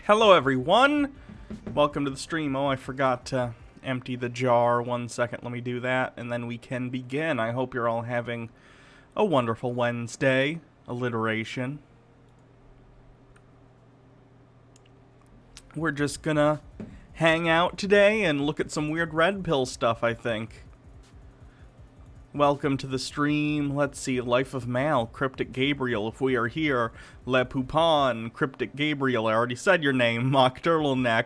Hello everyone! Welcome to the stream. Oh, I forgot to empty the jar. 1 second, let me do that, and then we can begin. I hope you're all having a wonderful Wednesday. Alliteration. We're just gonna hang out today and look at some weird red pill stuff, I think. Welcome to the stream. Let's see. Life of Mal, Cryptic Gabriel, If We Are Here, Le Poupon, Cryptic Gabriel, I already said your name, Mock Turtleneck,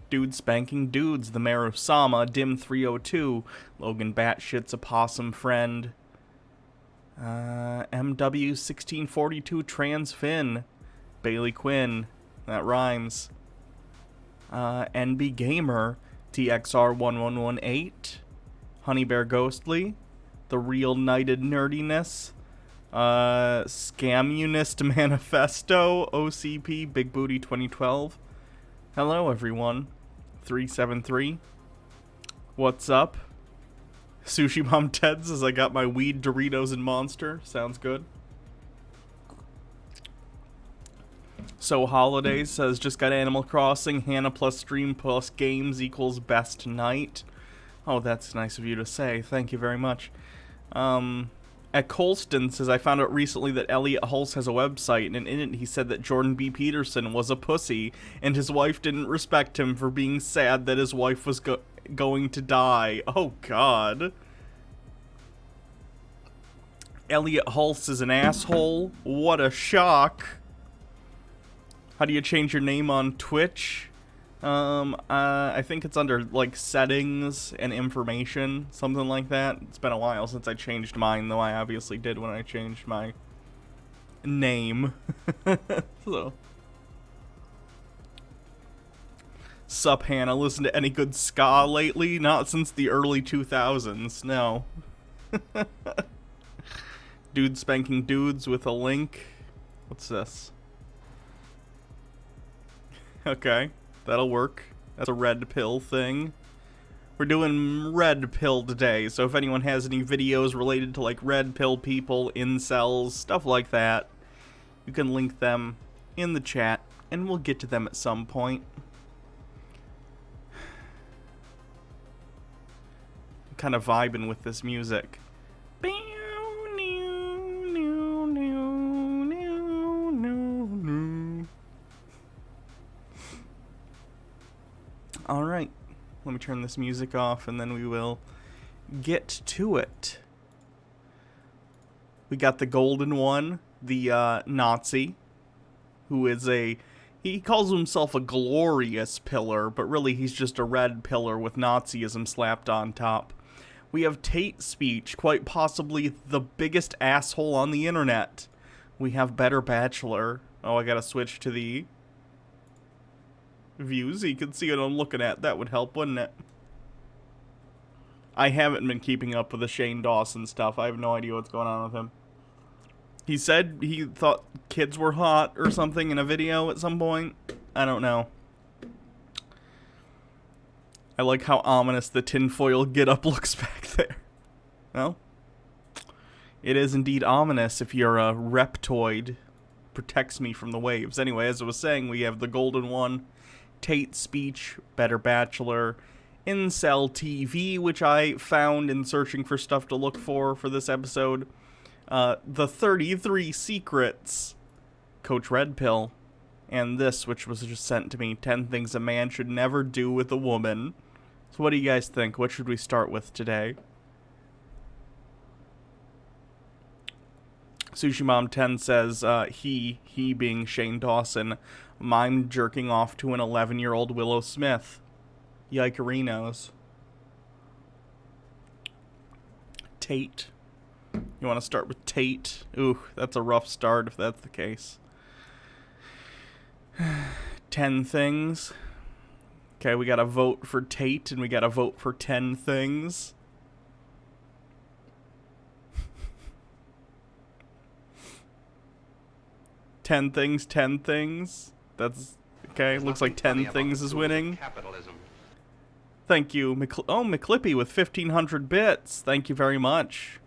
Dude Spanking Dudes, The Mayor of Sama, Dim 302, Logan Batshit's a Possum Friend, MW 1642 Trans Finn, Bailey Quinn, that rhymes, NB Gamer, TXR 1118, Honey Bear Ghostly, The Real Knighted Nerdiness, Scamunist Manifesto, OCP, Big Booty 2012. Hello everyone. 373. What's up? Sushi Mom Ted says I got my weed, Doritos, and Monster. Sounds good. So Holidays says just got Animal Crossing, Hannah plus stream plus games equals best night. Oh, that's nice of you to say. Thank you very much. At Colston says, I found out recently that Elliot Hulse has a website, and in it he said that Jordan B. Peterson was a pussy, and his wife didn't respect him for being sad that his wife was going to die. Oh, God. Elliot Hulse is an asshole? What a shock. How do you change your name on Twitch? I think it's under, like, settings and information, something like that. It's been a while since I changed mine, though I obviously did when I changed my name. So. Sup, Hannah? Listen to any good ska lately? Not since the early 2000s, no. Dude Spanking Dudes with a link. What's this? Okay. That'll work. That's a red pill thing. We're doing red pill today, so if anyone has any videos related to, like, red pill people, incels, stuff like that, you can link them in the chat, and we'll get to them at some point. I'm kind of vibing with this music. Alright, let me turn this music off and then we will get to it. We got the golden one, the Nazi, who is he calls himself a glorious pillar, but really he's just a red pillar with Nazism slapped on top. We have Tate Speech, quite possibly the biggest asshole on the internet. We have Better Bachelor. Oh, I gotta switch to the views so you can see what I'm looking at. That would help, wouldn't it? I haven't been keeping up with the Shane Dawson stuff. I have no idea what's going on with him. He said he thought kids were hot or something in a video at some point. I don't know. I like how ominous the tinfoil get-up looks back there. Well, it is indeed ominous if you're a reptoid. Protects me from the waves. Anyway, as I was saying, we have the golden one, Tate Speech, Better Bachelor, Incel TV, which I found in searching for stuff to look for this episode, The 33 Secrets, Coach Red Pill, and this, which was just sent to me, 10 Things a Man Should Never Do with a Woman. So what do you guys think? What should we start with today? Sushi Mom 10 says, he being Shane Dawson, mime jerking off to an 11-year-old Willow Smith. Yikerinos. Tate. You want to start with Tate? Ooh, that's a rough start if that's the case. 10 things. Okay, we got a vote for Tate, and we got a vote for 10 things. Ten things. That's okay. Looks like 10 things is winning. Capitalism. Thank you, McClippy with 1,500 bits. Thank you very much.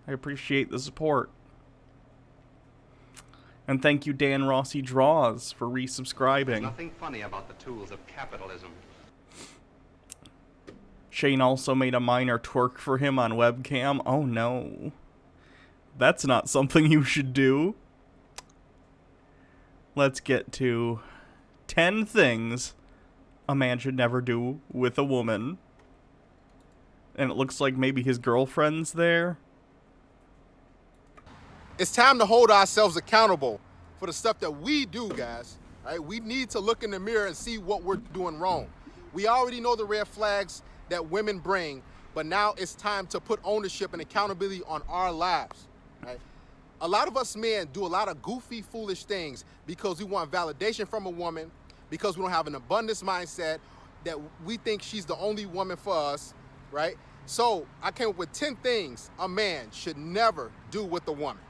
I appreciate the support. And thank you, Dan Rossi Draws, for resubscribing. Nothing funny about the tools of capitalism. Shane also made a minor twerk for him on webcam. Oh no. That's not something you should do. Let's get to 10 things a man should never do with a woman. And it looks like maybe his girlfriend's there. It's time to hold ourselves accountable for the stuff that we do, guys. Right? We need to look in the mirror and see what we're doing wrong. We already know the red flags that women bring, but now it's time to put ownership and accountability on our lives. Right? A lot of us men do a lot of goofy, foolish things because we want validation from a woman, because we don't have an abundance mindset, that we think she's the only woman for us, right? So I came up with 10 things a man should never do with a woman.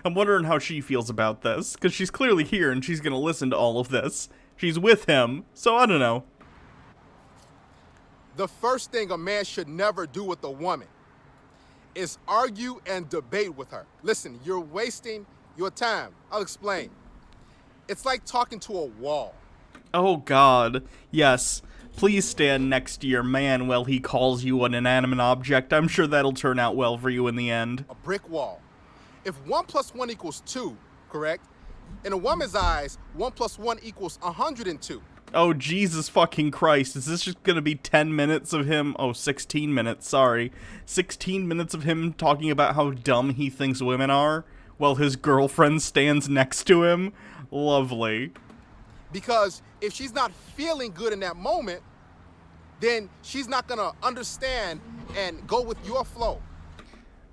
I'm wondering how she feels about this, because she's clearly here and she's going to listen to all of this. She's with him, so I don't know. The first thing a man should never do with a woman is argue and debate with her. Listen, you're wasting your time. I'll explain. It's like talking to a wall. Oh God, yes. Please stand next to your man while he calls you an inanimate object. I'm sure that'll turn out well for you in the end. A brick wall. If 1 + 1 = 2, correct? In a woman's eyes, 1 + 1 = 102. Oh, Jesus fucking Christ. Is this just gonna be 10 minutes of him? Oh, 16 minutes, sorry. 16 minutes of him talking about how dumb he thinks women are while his girlfriend stands next to him? Lovely. Because if she's not feeling good in that moment, then she's not gonna understand and go with your flow.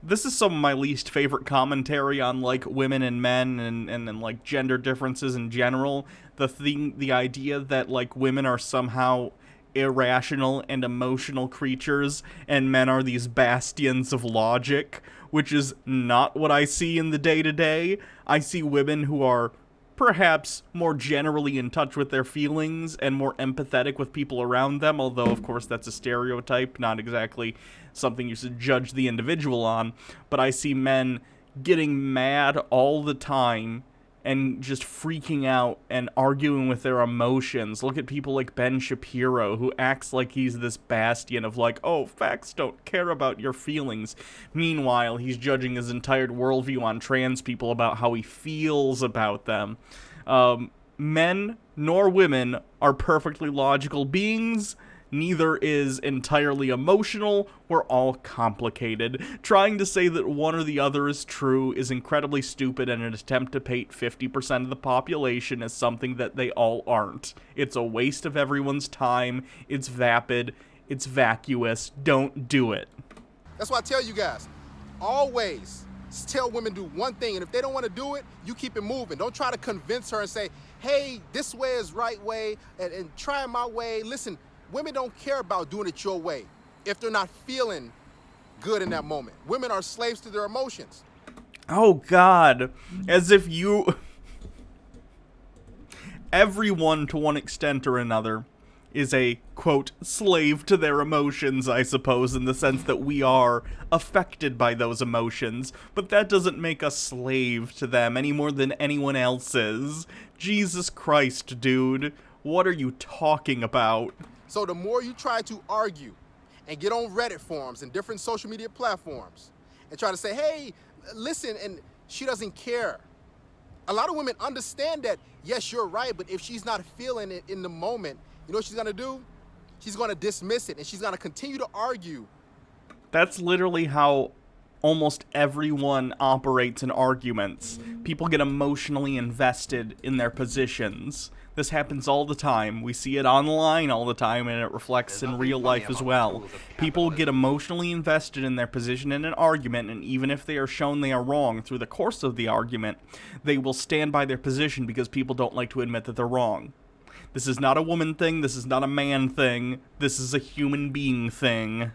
This is some of my least favorite commentary on, like, women and men and like, gender differences in general. The idea that, like, women are somehow irrational and emotional creatures, and men are these bastions of logic, which is not what I see in the day-to-day. I see women who are perhaps more generally in touch with their feelings and more empathetic with people around them, although, of course, that's a stereotype, not exactly something you should judge the individual on. But I see men getting mad all the time and just freaking out and arguing with their emotions. Look at people like Ben Shapiro, who acts like he's this bastion of, like, oh, facts don't care about your feelings. Meanwhile, he's judging his entire worldview on trans people about how he feels about them. Men nor women are perfectly logical beings. Neither is entirely emotional. We're all complicated. Trying to say that one or the other is true is incredibly stupid and an attempt to paint 50% of the population as something that they all aren't. It's a waste of everyone's time. It's vapid. It's vacuous. Don't do it. That's why I tell you guys, always tell women do one thing, and if they don't want to do it, you keep it moving. Don't try to convince her and say, hey, this way is right way, and try my way. Listen, women don't care about doing it your way if they're not feeling good in that moment. Women are slaves to their emotions. Oh, God. As if you... Everyone, to one extent or another, is a, quote, slave to their emotions, I suppose, in the sense that we are affected by those emotions, but that doesn't make us slave to them any more than anyone else is. Jesus Christ, dude. What are you talking about? So the more you try to argue and get on Reddit forums and different social media platforms and try to say, hey, listen, and she doesn't care. A lot of women understand that, yes, you're right, but if she's not feeling it in the moment, you know what she's gonna do? She's gonna dismiss it and she's gonna continue to argue. That's literally how almost everyone operates in arguments. People get emotionally invested in their positions. This happens all the time. We see it online all the time, and it reflects in real life as well. People get emotionally invested in their position in an argument, and even if they are shown they are wrong through the course of the argument, they will stand by their position because people don't like to admit that they're wrong. This is not a woman thing. This is not a man thing. This is a human being thing.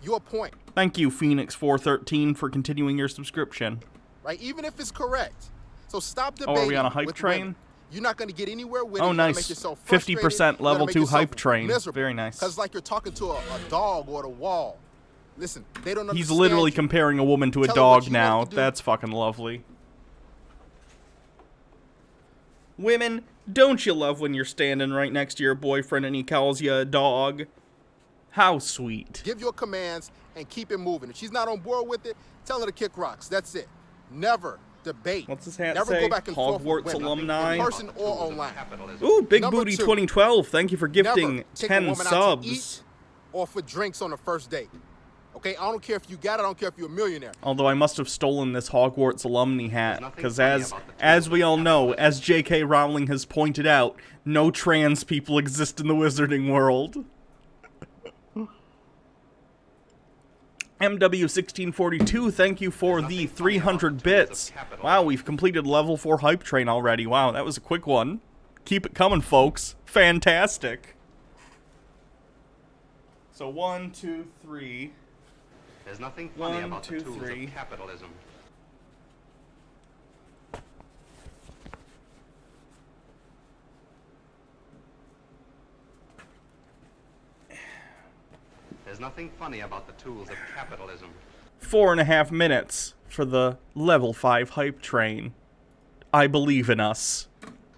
Your point. Thank you, Phoenix413, for continuing your subscription. Right, even if it's correct. So stop debating. Oh, are we on a hype train? Women. You're not going to get anywhere with it. Oh, You're nice. make yourself 50% level 2 hype train. Miserable. Very nice. Because it's like you're talking to a dog or a wall. Listen, they don't understand. He's literally you. comparing a woman to a Tell her what dog you now. have to do. That's fucking lovely. Women, don't you love when you're standing right next to your boyfriend and he calls you a dog? How sweet. Give your commands and keep it moving. If she's not on board with it, tell her to kick rocks. That's it. Never debate. What's this hat Never say? go back and forth with Hogwarts women, alumni? in person or online. Ooh, Big Number Booty 2, 2012. Thank you for gifting Never take a 10 woman out to eat subs. or for drinks on the first date. Okay, I don't care if you got it. I don't care if you're a millionaire. Although I must have stolen this Hogwarts alumni hat, nothing because funny as about the as tools we of all know, capitalism. as J.K. Rowling has pointed out, no trans people exist in the wizarding world. MW1642, thank you for the 300 bits. Wow, we've completed level 4 hype train already. Wow, that was a quick one. Keep it coming, folks. Fantastic. So 1, 2, 3. There's nothing funny 1, about 2, the tools 3. of capitalism. There's nothing funny about the tools of capitalism. 4.5 minutes for the level 5 hype train. I believe in us.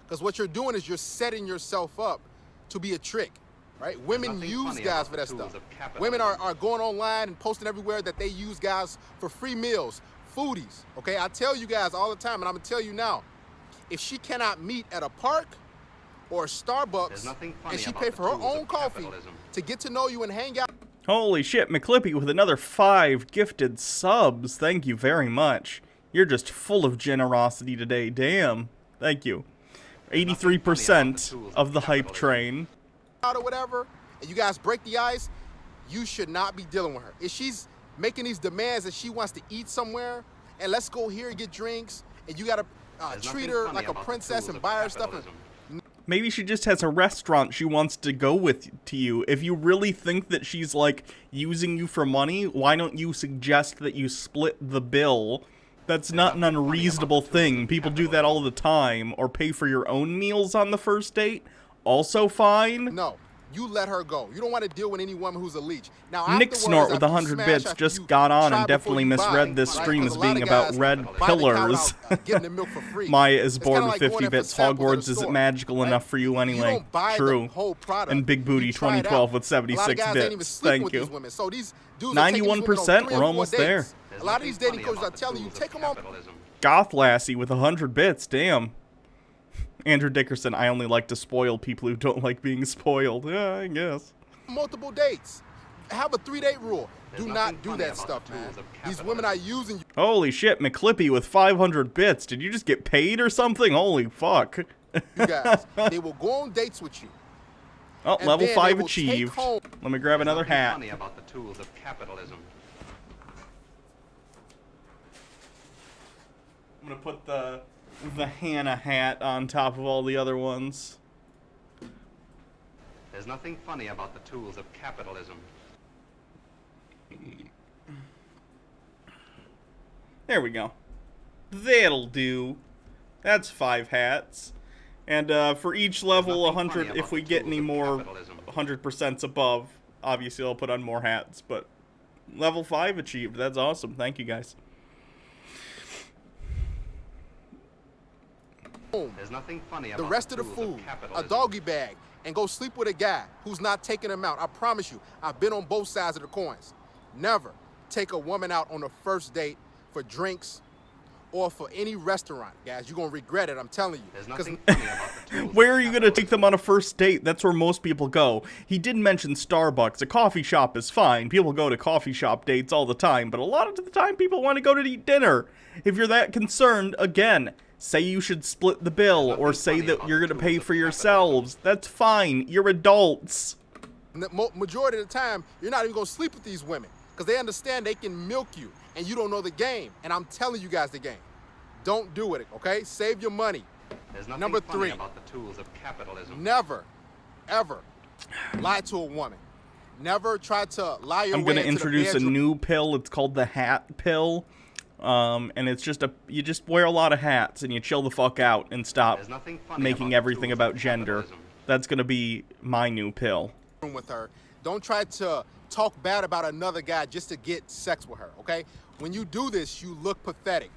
Because what you're doing is you're setting yourself up to be a trick, right? Women nothing use funny guys about for that the tools stuff. of capitalism. Women are going online and posting everywhere that they use guys for free meals, foodies, okay? I tell you guys all the time, and I'm going to tell you now, if she cannot meet at a park or a There's Starbucks, nothing funny and she about pay the for her tools own of coffee capitalism. to get to know you and hang out, Holy shit, McClippy with another 5 gifted subs. Thank you very much. You're just full of generosity today. Damn. Thank you. 83% of the hype train. or whatever, and you guys break the ice, you should not be dealing with her. If she's making these demands that she wants to eat somewhere, and let's go here and get drinks, and you gotta There's treat nothing her funny like a about the princess tools and of buy her stuff. And, capitalism. Maybe she just has a restaurant she wants to go with to you. If you really think that she's, like, using you for money, why don't you suggest that you split the bill? That's not an unreasonable thing. People do that all the time. Or pay for your own meals on the first date. Also fine. no, you let her go. You don't want to deal with any woman who's a leech. Now, Nick afterwards, Snort with after you 100 smash, bits after just you got on try and before definitely you misread buy, this right? stream 'Cause as a lot being of about guys red buy the cow pillars. out, getting the milk for free. Maya is It's bored kinda with like going 50 in for bits. samples at a Hogwarts isn't store, magical right? enough for you anyway. You don't buy True. the whole product. And Big Booty You try it 2012 out. with A lot of 76 guys ain't even bits. sleeping Thank with you. these women. So these dudes are taking these women on 91%, 3 we're or 4 almost there. dates. There's A lot of nothing these dating funny coaches are about the telling you, tools of take them on capitalism. Goth Lassie with 100 bits. Damn. Andrew Dickerson, I only like to spoil people who don't like being spoiled. Yeah, I guess. multiple dates. Have a 3-date rule. There's Do nothing not do funny that about stuff, the man. tools of These women are using you. Holy shit, McClippy with 500 bits. Did you just get paid or something? Holy fuck. You guys. They will go on dates with you. Oh, And level then 5 they will take achieved. home- Let me grab There's another nothing hat. funny about the tools of capitalism. I'm gonna put the Hannah hat on top of all the other ones. There's nothing funny about the tools of capitalism. There we go. That'll do. That's 5 hats. And for each level, nothing funny 100, about if we the get tools any of more capitalism. 100% above, obviously I'll put on more hats. But level 5 achieved. That's awesome. Thank you, guys. Home. There's nothing funny The about rest of the tools food, a capitalism. doggy bag, and go sleep with a guy who's not taking them out. I promise you, I've been on both sides of the coins. Never take a woman out on a first date for drinks or for any restaurant, guys. You're going to regret it, I'm telling you. There's 'Cause nothing funny about the tools Where of are you going to take capitalism. them on a first date? That's where most people go. He did mention Starbucks. A coffee shop is fine. People go to coffee shop dates all the time, but a lot of the time people want to go to eat dinner. If you're that concerned, again, say you should split the bill or say funny that about you're the going to tools pay of for capitalism. yourselves. That's fine. You're adults. majority of the time, you're not even going to sleep with these women because they understand they can milk you and you don't know the game. And I'm telling you guys the game. Don't do it, okay? Save your money. There's nothing Number funny 3. about the tools of capitalism. Never, ever lie to a woman. Never try to lie your I'm way going to into the introduce a bedroom. new pill. It's called the hat pill. And it's just you just wear a lot of hats and you chill the fuck out and stop There's nothing funny making about the everything tools about of gender. capitalism. That's going to be my new pill. with her. Don't try to talk bad about another guy just to get sex with her, okay? When you do this, you look pathetic,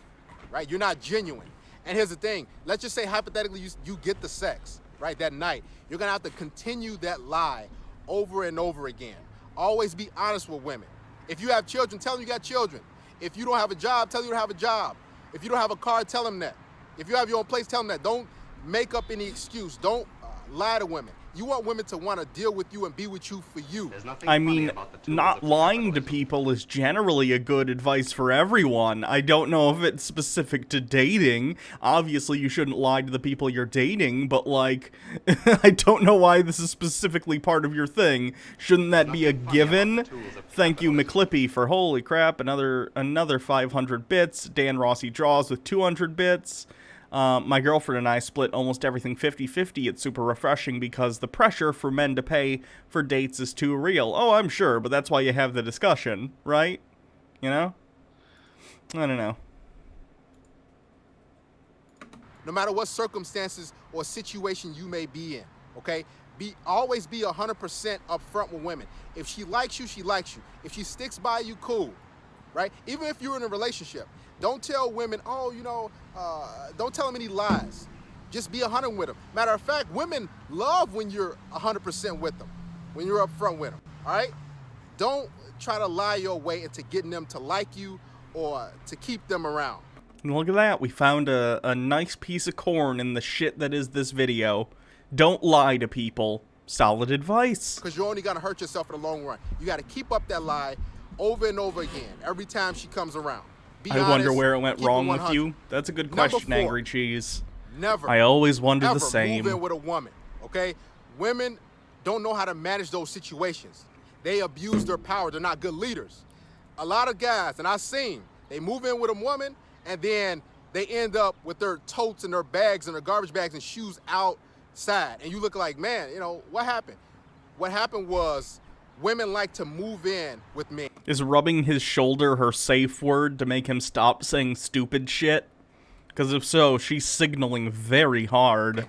right? You're not genuine. And here's the thing. Let's just say hypothetically you get the sex, right, that night. You're going to have to continue that lie over and over again. Always be honest with women. If you have children, tell them you got children. If you don't have a job, tell them you don't have a job. If you don't have a car, tell them that. If you have your own place, tell them that. Don't make up any excuse. Don't lie to women. You want women to want to deal with you and be with you for you. There's nothing I funny mean, about the tools not of lying to capitalism. people is generally a good advice for everyone. I don't know if it's specific to dating. Obviously, you shouldn't lie to the people you're dating, but, like, I don't know why this is specifically part of your thing. Shouldn't that be a Nothing funny about given? the tools of Thank you, capitalism. McClippy, for holy crap, another 500 bits. Dan Rossi Draws with 200 bits. My girlfriend and I split almost everything 50-50. It's super refreshing because the pressure for men to pay for dates is too real. Oh, I'm sure, but that's why you have the discussion, right? You know? I don't know. No matter what circumstances or situation you may be in, okay? Always be 100% upfront with women. If she likes you, she likes you. If she sticks by you, cool, right? Even if you're in a relationship, don't tell women, oh, you know, don't tell them any lies. Just be 100 with them. Matter of fact, women love when you're 100% with them, when you're upfront with them, all right? Don't try to lie your way into getting them to like you or to keep them around. And look at that. We found a nice piece of corn in the shit that is this video. Don't lie to people. Solid advice. Because you're only going to hurt yourself in the long run. You got to keep up that lie over and over again every time she comes around. Be I wonder honest, where it went keep wrong 100. with you. That's a good Number question, 4. Angry Cheese. Never, I always wonder ever the same. move in with a woman, okay? Women don't know how to manage those situations. They abuse their power. They're not good leaders. A lot of guys, and I've seen, they move in with a woman, and then they end up with their totes and their bags and their garbage bags and shoes outside. And you look like, man, you know, what happened? What happened was women like to move in with men. Is rubbing his shoulder her safe word to make him stop saying stupid shit? Because if so, she's signaling very hard.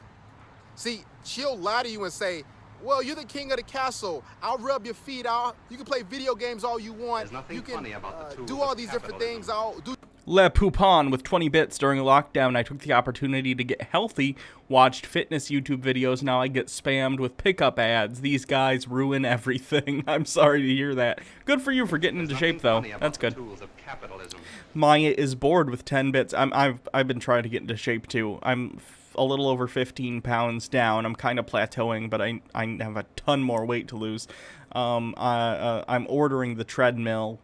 See, she'll lie to you and say, well, you're the king of the castle. I'll rub your feet out. You can play video games all you want. There's nothing You can funny about the tools do all of these different capitalism. things. I'll do. Le Poupon with 20 bits during lockdown. I took the opportunity to get healthy, watched fitness YouTube videos. Now I get spammed with pickup ads. These guys ruin everything. I'm sorry to hear that. Good for you for getting into There's shape, nothing though. funny about That's the good. tools of capitalism. Maya is bored with 10 bits. I've been trying to get into shape too. I'm a little over 15 pounds down. I'm kind of plateauing, but I have a ton more weight to lose. I'm ordering the treadmill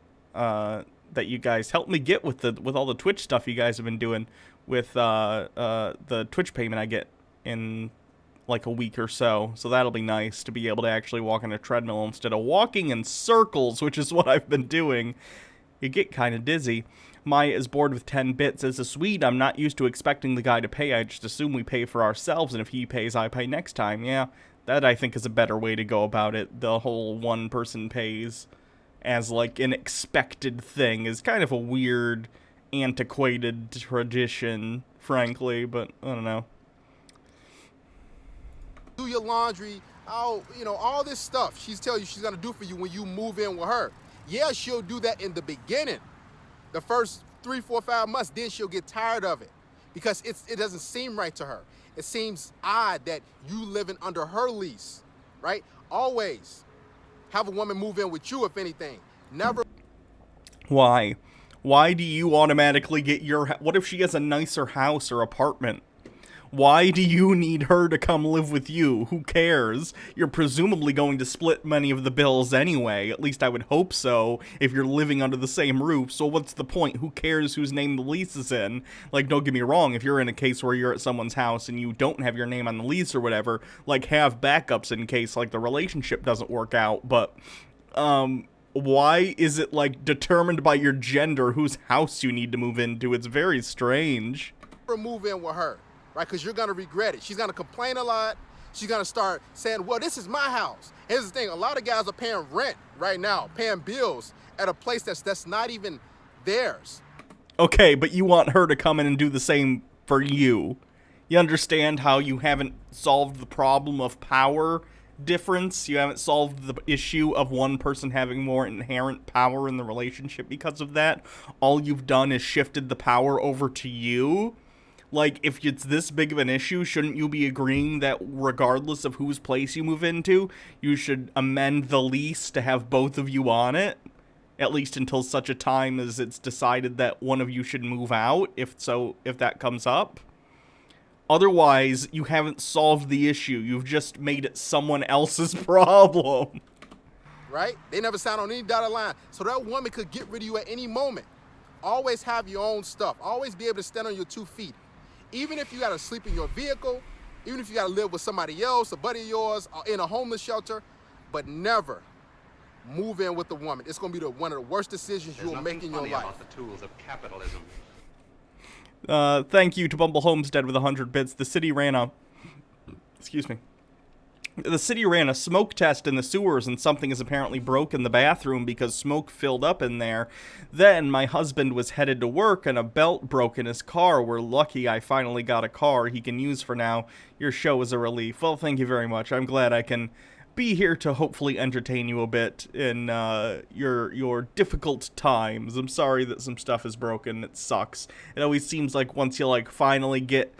that you guys helped me get with all the Twitch stuff you guys have been doing with the Twitch payment I get in like a week or so. So that'll be nice to be able to actually walk on a treadmill instead of walking in circles, which is what I've been doing. You get kind of dizzy. Maya is bored with 10 bits. As a Swede, I'm not used to expecting the guy to pay. I just assume we pay for ourselves, and if he pays, I pay next time. Yeah, that I think is a better way to go about it. The whole one person pays as like an expected thing is kind of a weird, antiquated tradition, frankly, but I don't know. Do your laundry. You know, all this stuff she's telling you she's gonna do for you when you move in with her. Yeah, she'll do that in the beginning, the first 3, 4, 5 months. Then she'll get tired of it because it doesn't seem right to her. It seems odd that you living under her lease, right? Always have a woman move in with you, if anything. Never. Why? Why do you automatically get your... What if she has a nicer house or apartment? Why do you need her to come live with you? Who cares? You're presumably going to split many of the bills anyway. At least I would hope so, if you're living under the same roof. So what's the point? Who cares whose name the lease is in? Like, don't get me wrong, if you're in a case where you're at someone's house and you don't have your name on the lease or whatever, like, have backups in case, like, the relationship doesn't work out. But, why is it, like, determined by your gender whose house you need to move into? It's very strange. Move in with her, right? Because you're gonna regret it. She's gonna complain a lot. She's gonna start saying, well, this is my house. Here's the thing, a lot of guys are paying rent right now, paying bills at a place that's not even theirs. Okay, but you want her to come in and do the same for you. You understand how you haven't solved the problem of power difference. You haven't solved the issue of one person having more inherent power in the relationship because of that. All you've done is shifted the power over to you. Like, if it's this big of an issue, shouldn't you be agreeing that regardless of whose place you move into, you should amend the lease to have both of you on it? At least until such a time as it's decided that one of you should move out, if that comes up. Otherwise, you haven't solved the issue. You've just made it someone else's problem. Right? They never signed on any dotted line. So that woman could get rid of you at any moment. Always have your own stuff. Always be able to stand on your 2 feet. Even if you gotta sleep in your vehicle, even if you gotta live with somebody else, a buddy of yours, or in a homeless shelter, but never move in with a woman. It's gonna be one of the worst decisions you will make in your life. About the tools of capitalism. Thank you to Bumble Homestead with 100 bits. The city ran a smoke test in the sewers, and something has apparently broke in the bathroom because smoke filled up in there. Then my husband was headed to work and a belt broke in his car. We're lucky I finally got a car he can use for now. Your show is a relief. Well, thank you very much. I'm glad I can be here to hopefully entertain you a bit in your difficult times. I'm sorry that some stuff is broken. It sucks. It always seems like once you like finally get,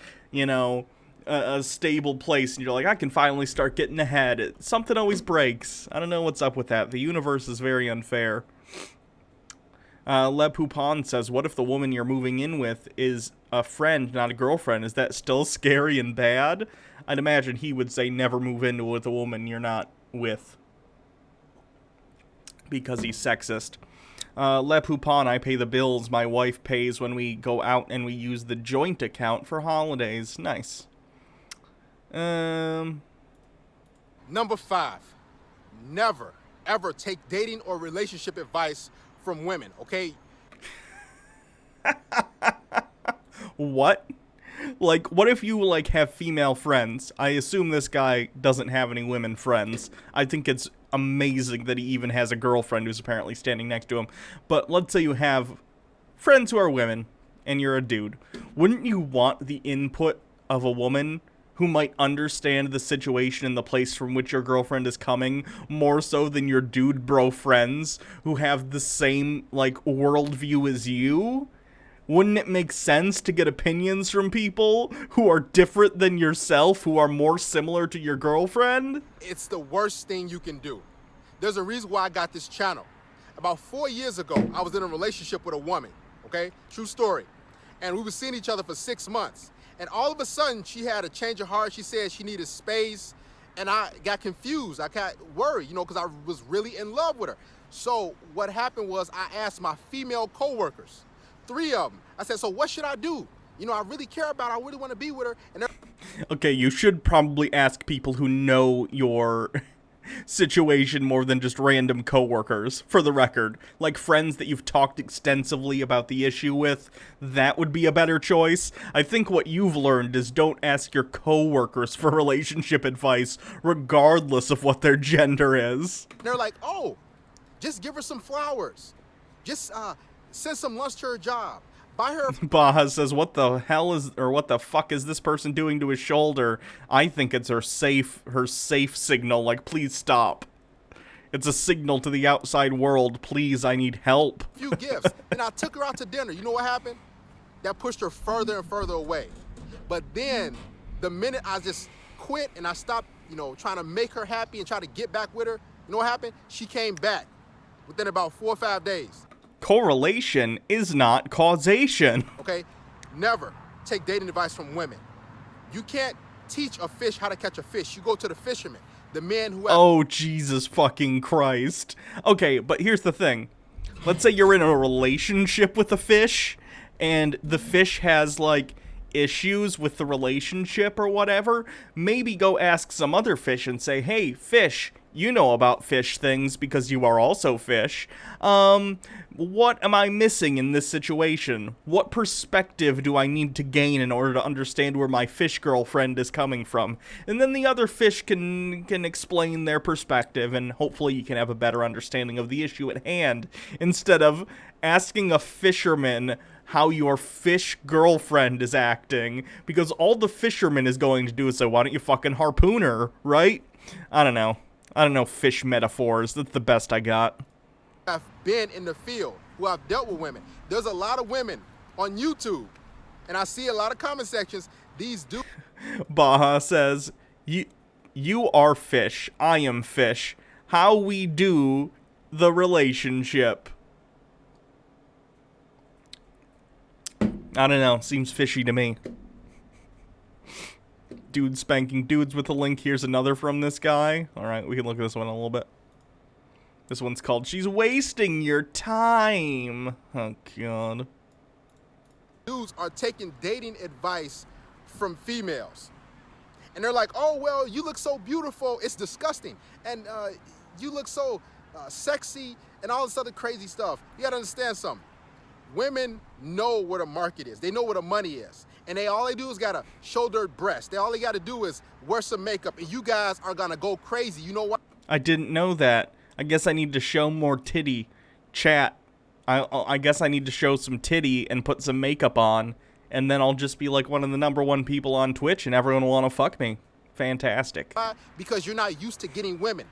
a stable place and you're like, I can finally start getting ahead, something always breaks. I don't know what's up with that. The universe is very unfair. Le Poupon says, what if the woman you're moving in with is a friend, not a girlfriend? Is that still scary and bad? I'd imagine he would say never move in with a woman you're not with, because he's sexist. Le Poupon, I pay the bills my wife pays when we go out and we use the joint account for holidays. Nice. Number 5, never, ever take dating or relationship advice from women, okay? What? Like, what if you, have female friends? I assume this guy doesn't have any women friends. I think it's amazing that he even has a girlfriend who's apparently standing next to him. But let's say you have friends who are women, and you're a dude. Wouldn't you want the input of a woman who might understand the situation and the place from which your girlfriend is coming more so than your dude bro friends who have the same, worldview as you? Wouldn't it make sense to get opinions from people who are different than yourself, who are more similar to your girlfriend? It's the worst thing you can do. There's a reason why I got this channel. About 4 years ago, I was in a relationship with a woman, okay? True story. And we were seeing each other for 6 months. And all of a sudden, she had a change of heart. She said she needed space. And I got confused. I got worried, because I was really in love with her. So what happened was I asked my female coworkers, 3 of them. I said, so what should I do? I really care about her. I really want to be with her. And okay, you should probably ask people who know your situation more than just random coworkers, for the record. Like friends that you've talked extensively about the issue with, that would be a better choice. I think what you've learned is don't ask your coworkers for relationship advice, regardless of what their gender is. they're like, oh, just give her some flowers. Just send some lunch to her job. Buy her. Baha says, what the fuck is this person doing to his shoulder? I think it's her safe signal, please stop. It's a signal to the outside world, please, I need help. Few gifts. And I took her out to dinner. You know what happened? That pushed her further and further away. But then, the minute I just quit and I stopped, trying to make her happy and try to get back with her, you know what happened? She came back within about 4 or 5 days. Correlation is not causation. Okay? Never take dating advice from women. You can't teach a fish how to catch a fish. You go to the fisherman, the man who... Oh, Jesus fucking Christ. Okay, but here's the thing. Let's say you're in a relationship with a fish, and the fish has, issues with the relationship or whatever. Maybe go ask some other fish and say, hey, fish, you know about fish things because you are also fish. What am I missing in this situation? What perspective do I need to gain in order to understand where my fish girlfriend is coming from? And then the other fish can explain their perspective, and hopefully you can have a better understanding of the issue at hand, instead of asking a fisherman how your fish girlfriend is acting, because all the fisherman is going to do is say, why don't you fucking harpoon her, right? I don't know. I don't know fish metaphors. That's the best I got. Have been in the field, who have dealt with women. There's a lot of women on YouTube, and I see a lot of comment sections. These dudes. Baha says, you are fish. I am fish. How we do the relationship. I don't know. Seems fishy to me. Dude spanking dudes with a link. Here's another from this guy. Alright, we can look at this one a little bit. This one's called She's Wasting Your Time. Oh, God. Dudes are taking dating advice from females. And they're like, oh, well, you look so beautiful. It's disgusting. And you look so sexy and all this other crazy stuff. You got to understand something. Women know where the market is. They know where the money is. And all they do is got a shouldered breast. All they got to do is wear some makeup. And you guys are going to go crazy. You know what? I didn't know that. I guess I need to show more titty. Chat. I guess I need to show some titty and put some makeup on. And then I'll just be like one of the #1 people on Twitch and everyone will want to fuck me. Fantastic. Because you're not used to getting women.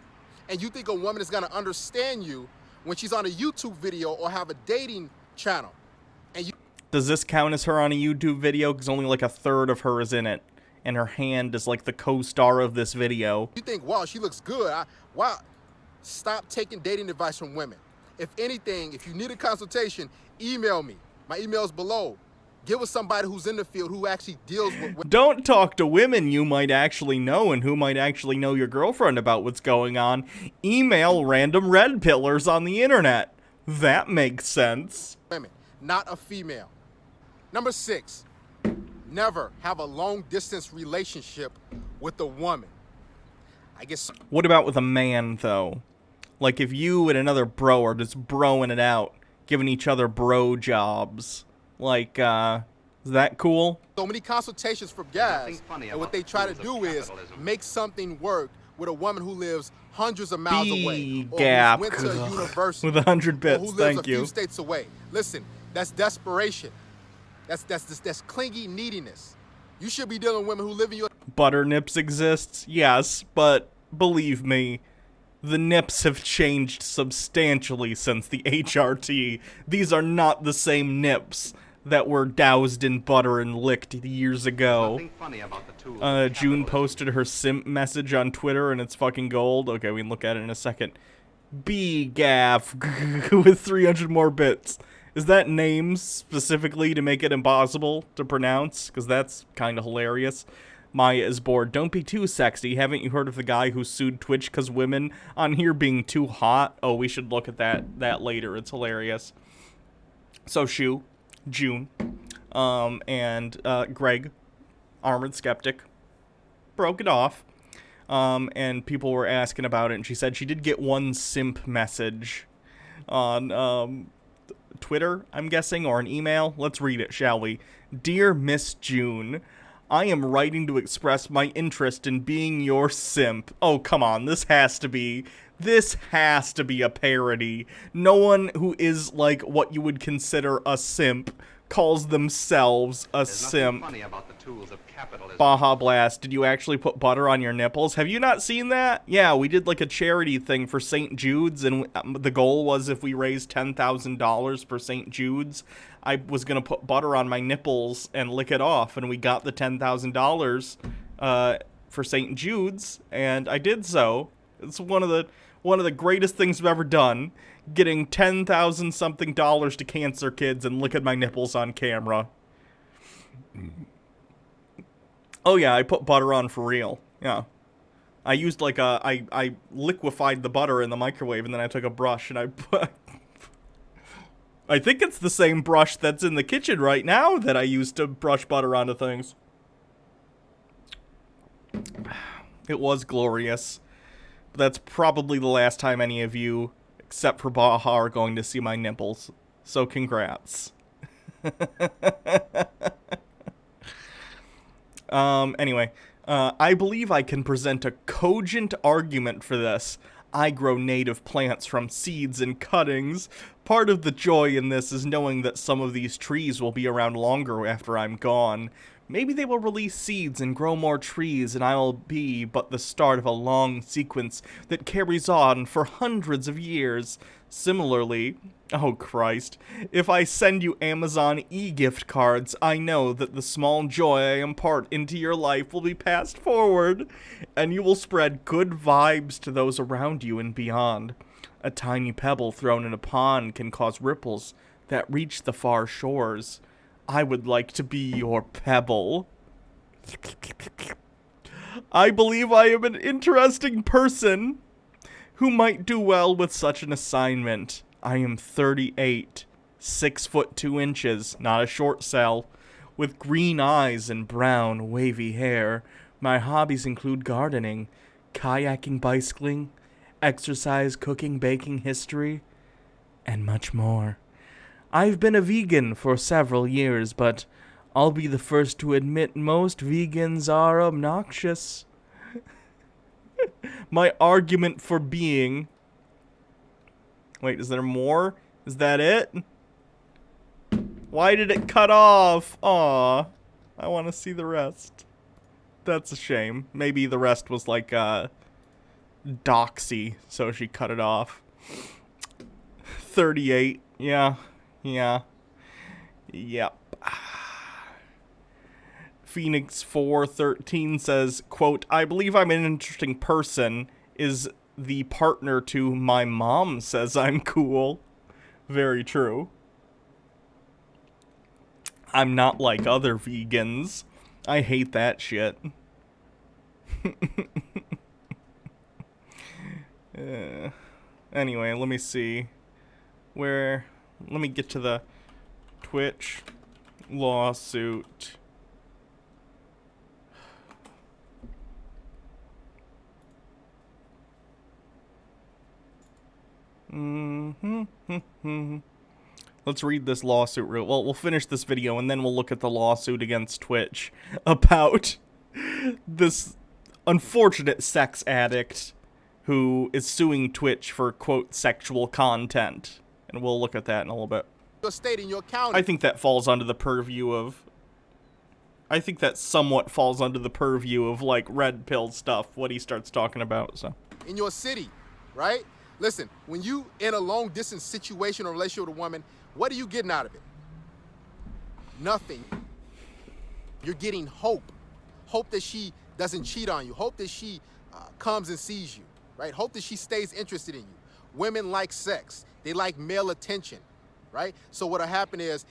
And you think a woman is going to understand you when she's on a YouTube video or have a dating channel. And you Does this count as her on a YouTube video? Because only like a third of her is in it. And her hand is like the co-star of this video. You think, wow, she looks good. Wow. Stop taking dating advice from women. If anything, if you need a consultation, email me. My email's below. Get with somebody who's in the field, who actually deals with... Don't talk to women you might actually know and who might actually know your girlfriend about what's going on. Email random red pillars on the internet. That makes sense. Women, not a female. Number 6, never have a long-distance relationship with a woman. I guess... What about with a man, though? Like, if you and another bro are just broing it out, giving each other bro jobs... Like, is that cool? So many consultations from guys, and what they try to do is make something work with a woman who lives hundreds of miles away, or who went to a university, with 100 bits. or who lives Thank a you. few states away. Listen, that's desperation. That's clingy neediness. You should be dealing with women who live in your... Butter nips exists, yes, but believe me, the nips have changed substantially since the HRT. These are not the same nips that were doused in butter and licked years ago. Nothing funny about the tools of June capitalism. posted her simp message on Twitter and it's fucking gold. Okay, we can look at it in a second. B-Gaff with 300 more bits. Is that names specifically to make it impossible to pronounce? Because that's kind of hilarious. Maya is bored. Don't be too sexy. Haven't you heard of the guy who sued Twitch because women on here being too hot? Oh, we should look at that later. It's hilarious. So June, and Greg, Armored Skeptic, broke it off. And people were asking about it, and she said she did get one simp message on Twitter, I'm guessing, or an email. Let's read it, shall we? Dear Miss June, I am writing to express my interest in being your simp. Oh, come on, this has to be a parody. No one who is like what you would consider a simp calls themselves a There's simp. nothing funny about the tools of capitalism. Baja Blast, did you actually put butter on your nipples? Have you not seen that? Yeah, we did like a charity thing for St. Jude's, and the goal was if we raised $10,000 for St. Jude's, I was going to put butter on my nipples and lick it off, and we got the $10,000 for St. Jude's, and I did so. It's one of the greatest things I've ever done, getting $10,000 something to cancer kids and licking my nipples on camera. Oh yeah, I put butter on for real. Yeah. I used like I liquefied the butter in the microwave and then I took a brush and I put... I think it's the same brush that's in the kitchen right now that I used to brush butter onto things. It was glorious. But that's probably the last time any of you, except for Baja, are going to see my nipples. So congrats. Anyway, I believe I can present a cogent argument for this. I grow native plants from seeds and cuttings. Part of the joy in this is knowing that some of these trees will be around longer after I'm gone. Maybe they will release seeds and grow more trees, and I will be but the start of a long sequence that carries on for hundreds of years. Similarly, oh Christ, if I send you Amazon e-gift cards, I know that the small joy I impart into your life will be passed forward, and you will spread good vibes to those around you and beyond. A tiny pebble thrown in a pond can cause ripples that reach the far shores. I would like to be your pebble. I believe I am an interesting person who might do well with such an assignment. I am 38, 6 foot 2 inches, not a short cell, with green eyes and brown, wavy hair. My hobbies include gardening, kayaking, bicycling, exercise, cooking, baking, history, and much more. I've been a vegan for several years, but I'll be the first to admit most vegans are obnoxious. My argument for being... Wait, is there more? Is that it? Why did it cut off? Aw, I want to see the rest. That's a shame. Maybe the rest was like, doxy, so she cut it off. 38, yeah. Yep. Phoenix 413 says, quote, I believe I'm an interesting person is the partner to my mom says I'm cool. Very true. I'm not like other vegans. I hate that shit. Anyway, let me see. Let me get to the Twitch lawsuit. Let's read this lawsuit well, we'll finish this video and then we'll look at the lawsuit against Twitch about this unfortunate sex addict who is suing Twitch for, quote, sexual content. And we'll look at that in a little bit. Your state and your county. I think that falls under the purview of... I think that somewhat falls under the purview of, like, red pill stuff, what he starts talking about, so... In your city, right? Listen, when you in a long-distance situation or relationship with a woman, what are you getting out of it? Nothing. You're getting hope. Hope that she doesn't cheat on you. Hope that she comes and sees you, right? Hope that she stays interested in you. Women like sex. They like male attention, right? So what'll happen is...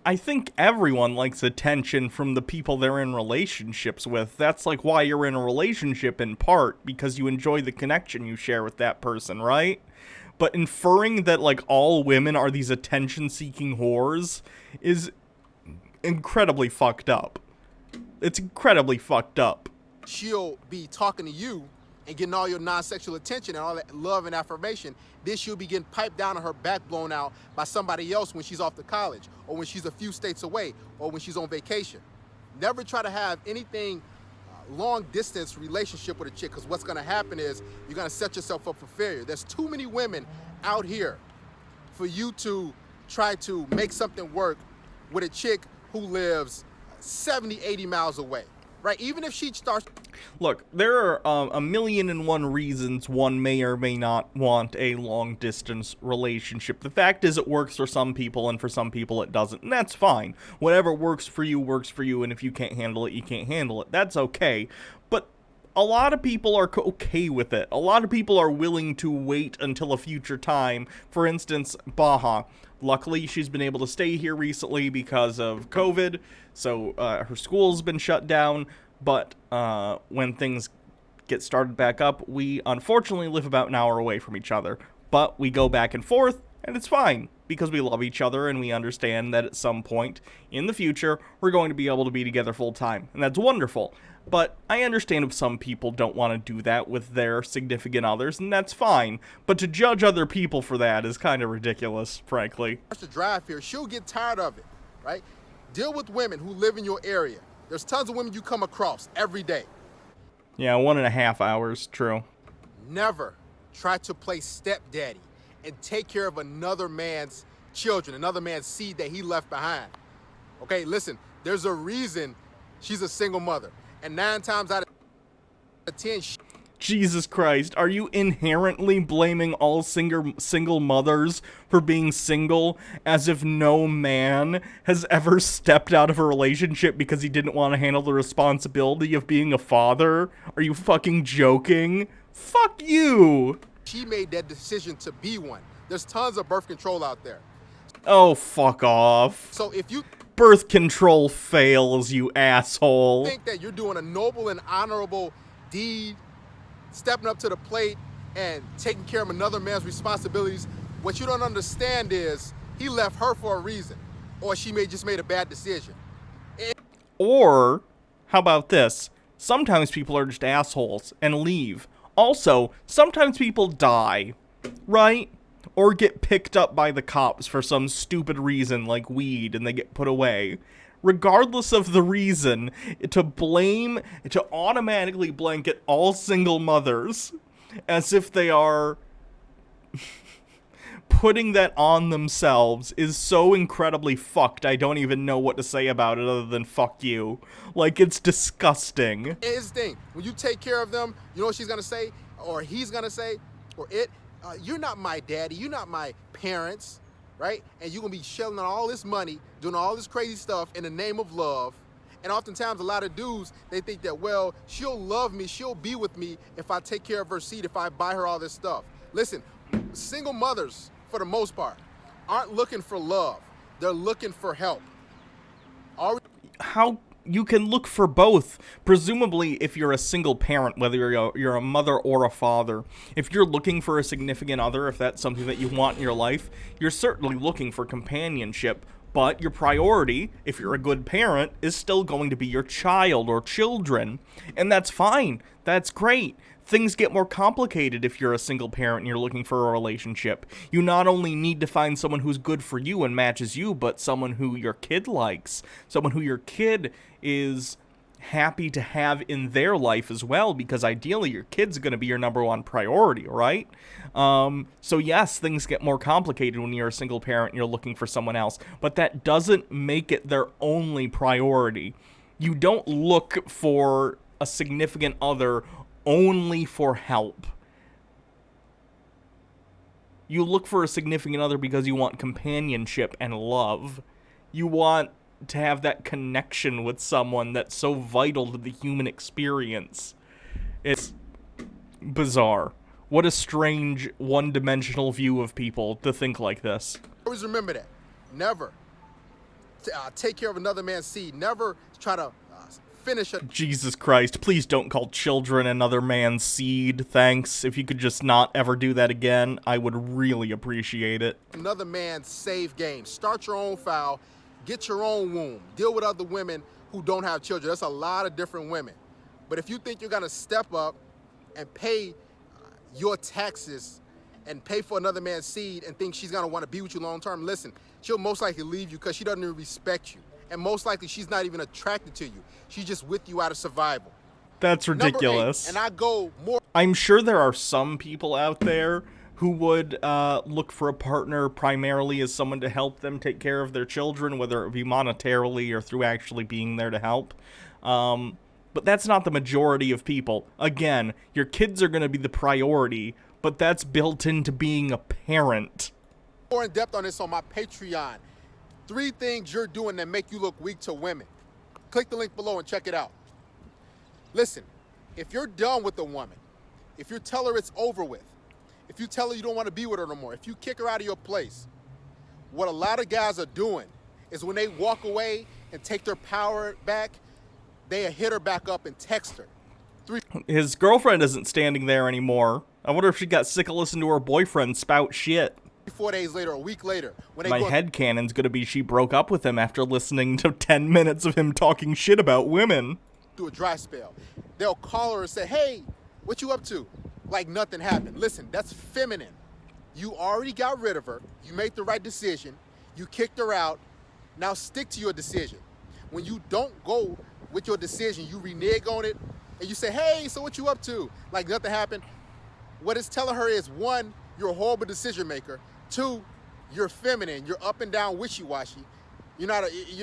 I think everyone likes attention from the people they're in relationships with. That's like why you're in a relationship in part, because you enjoy the connection you share with that person, right? But inferring that, like, all women are these attention-seeking whores is incredibly fucked up. It's incredibly fucked up. She'll be talking to you and getting all your non-sexual attention and all that love and affirmation. Then she'll be getting piped down and her back blown out by somebody else when she's off to college, or when she's a few states away, or when she's on vacation. Never try to have anything long-distance relationship with a chick, because what's going to happen is you're going to set yourself up for failure. There's too many women out here for you to try to make something work with a chick who lives 70, 80 miles away, right? Even if she starts... Look, there are a million and one reasons one may or may not want a long-distance relationship. The fact is it works for some people, and for some people it doesn't, and that's fine. Whatever works for you, and if you can't handle it, you can't handle it. That's okay. But a lot of people are okay with it. A lot of people are willing to wait until a future time. For instance, Baha. Luckily, she's been able to stay here recently because of COVID, so her school's been shut down. But when things get started back up, we unfortunately live about an hour away from each other. But we go back and forth, and it's fine, because we love each other, and we understand that at some point in the future, we're going to be able to be together full time. And that's wonderful. But I understand if some people don't want to do that with their significant others, and that's fine. But to judge other people for that is kind of ridiculous, frankly. To drive here, she'll get tired of it, right? Deal with women who live in your area. There's tons of women you come across every day. Yeah, 1.5 hours, true. Never try to play stepdaddy and take care of another man's children, another man's seed that he left behind. Okay, listen, there's a reason she's a single mother. And 9 times out of 10, Jesus Christ, are you inherently blaming all single mothers for being single as if no man has ever stepped out of a relationship because he didn't want to handle the responsibility of being a father? Are you fucking joking? Fuck you! she made that decision to be one. There's tons of birth control out there. Oh, fuck off. So if you Birth control fails, you asshole. think that you're doing a noble and honorable deed, stepping up to the plate and taking care of another man's responsibilities, what you don't understand is he left her for a reason, or she may just made a bad decision. Or, how about this? Sometimes people are just assholes and leave. Also, sometimes people die, right? Or get picked up by the cops for some stupid reason like weed and they get put away. Regardless of the reason, to automatically blanket all single mothers as if they are putting that on themselves is so incredibly fucked. I don't even know what to say about it other than fuck you. Like, it's disgusting. Here's the thing, when you take care of them, you know what she's gonna say, or he's gonna say, or it, you're not my daddy, you're not my parents, right? And you're gonna be shelling on all this money, doing all this crazy stuff in the name of love. And oftentimes a lot of dudes, they think that, well, she'll love me, she'll be with me if I take care of her seed, if I buy her all this stuff. Listen, single mothers, for the most part, aren't looking for love. They're looking for help. How you can look for both. Presumably, if you're a single parent, whether you're a mother or a father, if you're looking for a significant other, if that's something that you want in your life, you're certainly looking for companionship. But your priority, if you're a good parent, is still going to be your child or children. And that's fine. That's great. Things get more complicated if you're a single parent and you're looking for a relationship. You not only need to find someone who's good for you and matches you, but someone who your kid likes. Someone who your kid is happy to have in their life as well, because ideally your kid's going to be your number one priority, right? So yes, things get more complicated when you're a single parent and you're looking for someone else, but that doesn't make it their only priority. You don't look for a significant other only for help. You look for a significant other because you want companionship and love. You want to have that connection with someone that's so vital to the human experience. It's bizarre. What a strange, one-dimensional view of people to think like this. Always remember that. Never take care of another man's seed. Never try to finish a... Jesus Christ, please don't call children another man's seed, thanks. If you could just not ever do that again, I would really appreciate it. Another man's save game. Start your own file. Get your own womb. Deal with other women who don't have children. That's a lot of different women. But if you think you're going to step up and pay your taxes and pay for another man's seed and think she's going to want to be with you long term, listen, she'll most likely leave you because she doesn't even respect you. And most likely she's not even attracted to you. She's just with you out of survival. That's ridiculous. 8, and I go more... I'm sure there are some people out there who would look for a partner primarily as someone to help them take care of their children, whether it be monetarily or through actually being there to help. But that's not the majority of people. Again, your kids are going to be the priority, but that's built into being a parent. More in depth on this on my Patreon. 3 things you're doing that make you look weak to women. Click the link below and check it out. Listen, if you're done with a woman, if you tell her it's over with, if you tell her you don't want to be with her no more, if you kick her out of your place, what a lot of guys are doing is when they walk away and take their power back, they hit her back up and text her. His girlfriend isn't standing there anymore. I wonder if she got sick of listening to her boyfriend spout shit. 4 days later, a week later, when they My headcanon's gonna be she broke up with him after listening to 10 minutes of him talking shit about women. Do a dry spell. They'll call her and say, hey, what you up to? Like nothing happened. Listen, that's feminine. You already got rid of her. You made the right decision. You kicked her out. Now stick to your decision. When you don't go with your decision, you renege on it, and you say, hey, so what you up to? Like nothing happened. What it's telling her is, 1, you're a horrible decision maker. 2, you're feminine. You're up and down wishy-washy. You're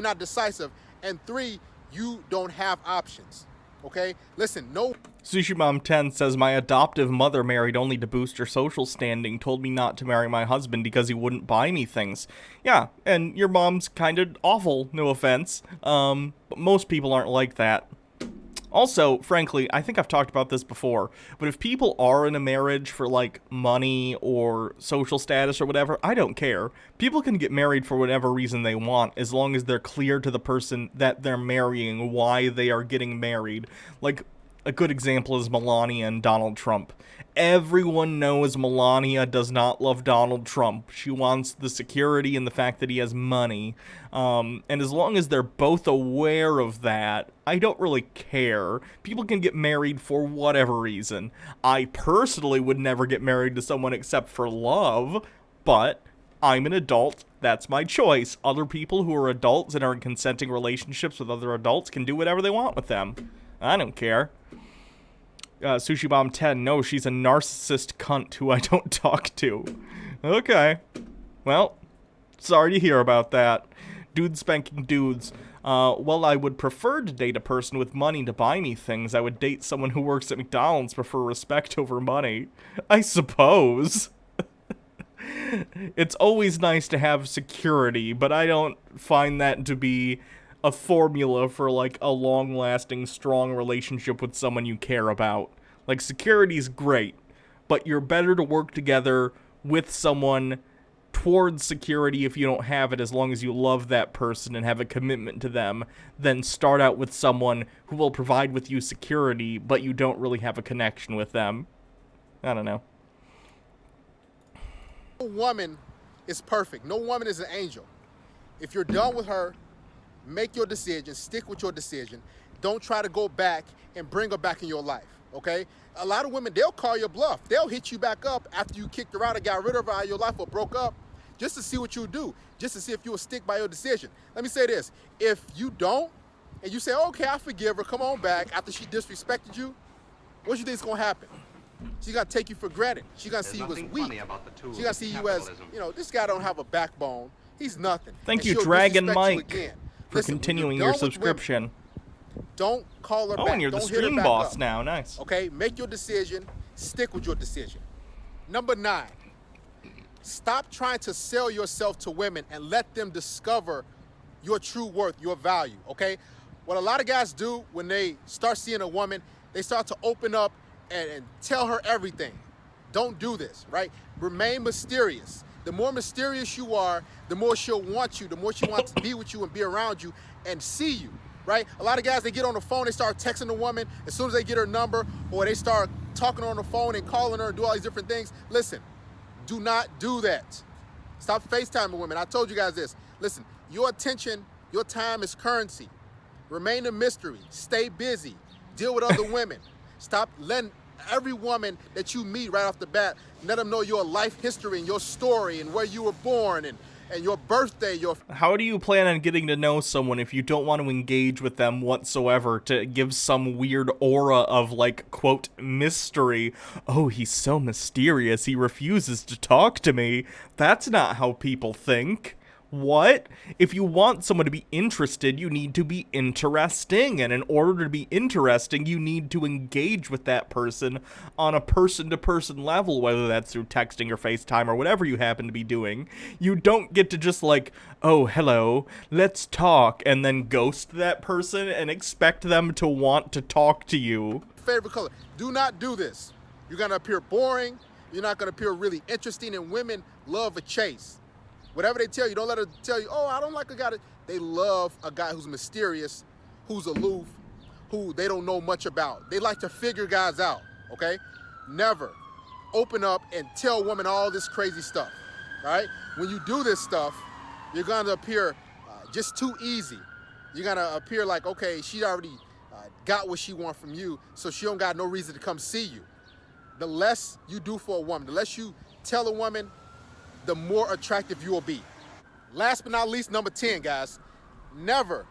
not decisive. And 3, You don't have options. Okay? Listen, no Sushi Mom 10 says, my adoptive mother married only to boost her social standing, told me not to marry my husband because he wouldn't buy me things. Yeah, and your mom's kind of awful, no offense. But most people aren't like that. Also, frankly, I think I've talked about this before, but if people are in a marriage for, like, money or social status or whatever, I don't care. People can get married for whatever reason they want, as long as they're clear to the person that they're marrying why they are getting married. Like, a good example is Melania and Donald Trump. Everyone knows Melania does not love Donald Trump. She wants the security and the fact that he has money. And as long as they're both aware of that, I don't really care. People can get married for whatever reason. I personally would never get married to someone except for love, but I'm an adult. That's my choice. Other people who are adults and are in consenting relationships with other adults can do whatever they want with them. I don't care. Sushi Bomb 10, no, she's a narcissist cunt who I don't talk to. Okay. Well, sorry to hear about that. Dude spanking dudes. Well, I would prefer to date a person with money to buy me things. I would date someone who works at McDonald's, prefer respect over money. I suppose. It's always nice to have security, but I don't find that to be a formula for, like, a long-lasting, strong relationship with someone you care about. Like, security's great, but you're better to work together with someone towards security if you don't have it, as long as you love that person and have a commitment to them, than start out with someone who will provide with you security, but you don't really have a connection with them. I don't know. No woman is perfect. No woman is an angel. If you're done with her, make your decision, stick with your decision. Don't try to go back and bring her back in your life, okay? A lot of women, they'll call your bluff. They'll hit you back up after you kicked her out or got rid of her out of your life or broke up, just to see what you do, just to see if you will stick by your decision. Let me say this. If you don't, and you say, okay, I forgive her, come on back, after she disrespected you, what do you think is going to happen? She's going to take you for granted. She's going to see you as weak. She's going to see you as, you know, this guy don't have a backbone. He's nothing. Thank you, Dragon Mike, for continuing your subscription. Don't call her back. Oh, and you're the stream boss now. Nice. Okay, make your decision. Stick with your decision. Number 9, stop trying to sell yourself to women and let them discover your true worth, your value, okay? What a lot of guys do when they start seeing a woman, they start to open up and tell her everything. Don't do this, right? Remain mysterious. The more mysterious you are, the more she'll want you, the more she wants to be with you and be around you and see you, right? A lot of guys, they get on the phone, they start texting the woman as soon as they get her number, or they start talking on the phone and calling her and do all these different things. Listen, do not do that. Stop FaceTiming women. I told you guys this. Listen, your attention, your time is currency. Remain a mystery. Stay busy. Deal with other women. Stop letting every woman that you meet right off the bat, let them know your life history and your story and where you were born and your birthday. How do you plan on getting to know someone if you don't want to engage with them whatsoever, to give some weird aura of, like, quote, mystery? Oh, he's so mysterious, he refuses to talk to me. That's not how people think. What? If you want someone to be interested, you need to be interesting, and in order to be interesting, you need to engage with that person on a person-to-person level, whether that's through texting or FaceTime or whatever you happen to be doing. You don't get to just, like, oh, hello, let's talk, and then ghost that person and expect them to want to talk to you. Favorite color. Do not do this. You're going to appear boring. You're not going to appear really interesting, and women love a chase. Whatever they tell you, don't let her tell you, oh, I don't like a guy. They love a guy who's mysterious, who's aloof, who they don't know much about. They like to figure guys out, okay? Never open up and tell women all this crazy stuff, all right? When you do this stuff, you're going to appear just too easy. You're going to appear like, okay, she already got what she wants from you, so she don't got no reason to come see you. The less you do for a woman, the less you tell a woman, the more attractive you will be. Last but not least, number 10, guys. Never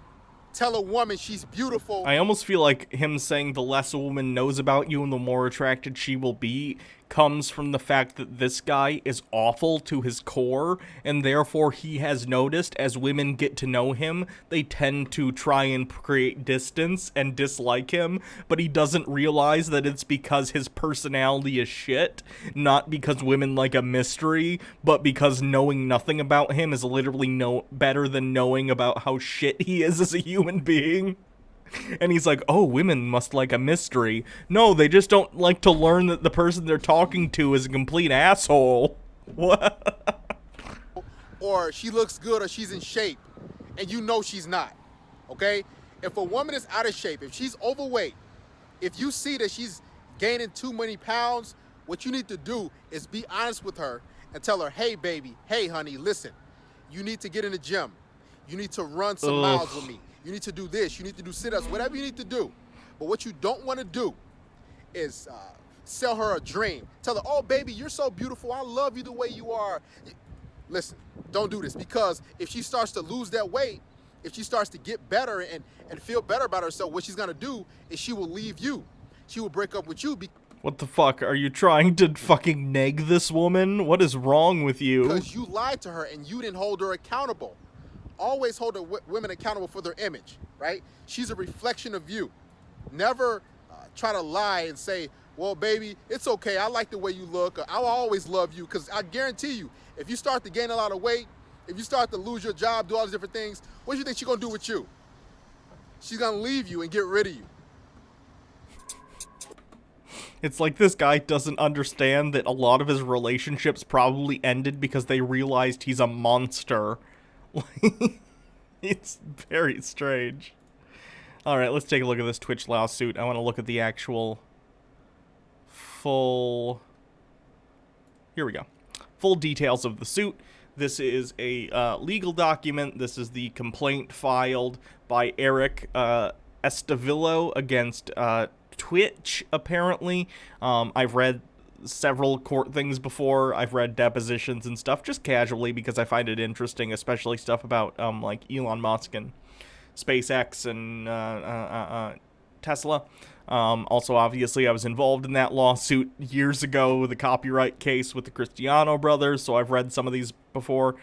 tell a woman she's beautiful. I almost feel like him saying the less a woman knows about you and the more attracted she will be comes from the fact that this guy is awful to his core, and therefore he has noticed as women get to know him, they tend to try and create distance and dislike him, but he doesn't realize that it's because his personality is shit, not because women like a mystery, but because knowing nothing about him is literally better than knowing about how shit he is as a human being. And he's like, oh, women must like a mystery. No, they just don't like to learn that the person they're talking to is a complete asshole. What? Or she looks good or she's in shape, and you know she's not, okay? If a woman is out of shape, if she's overweight, if you see that she's gaining too many pounds, what you need to do is be honest with her and tell her, hey, baby, hey, honey, listen, you need to get in the gym. You need to run some miles with me. You need to do this. You need to do sit-ups, whatever you need to do. But what you don't want to do is sell her a dream. Tell her, oh, baby, you're so beautiful. I love you the way you are. Listen, don't do this, because if she starts to lose that weight, if she starts to get better and feel better about herself, what she's going to do is she will leave you. She will break up with you What the fuck? Are you trying to fucking neg this woman? What is wrong with you? because you lied to her and you didn't hold her accountable. Always hold women accountable for their image, right? She's a reflection of you. Never try to lie and say, well, baby, it's okay. I like the way you look. Or, I'll always love you. Because I guarantee you, if you start to gain a lot of weight, if you start to lose your job, do all these different things, what do you think she's going to do with you? She's going to leave you and get rid of you. It's like this guy doesn't understand that a lot of his relationships probably ended because they realized he's a monster. It's very strange. Alright, let's take a look at this Twitch lawsuit. I want to look at the actual full... Here we go. Full details of the suit. This is a legal document. This is the complaint filed by Eric Estavillo against Twitch, apparently. I've read several court things before. I've read depositions and stuff just casually because I find it interesting, especially stuff about like Elon Musk and SpaceX and Tesla. Also, obviously, I was involved in that lawsuit years ago, the copyright case with the Cristiano brothers, so I've read some of these before.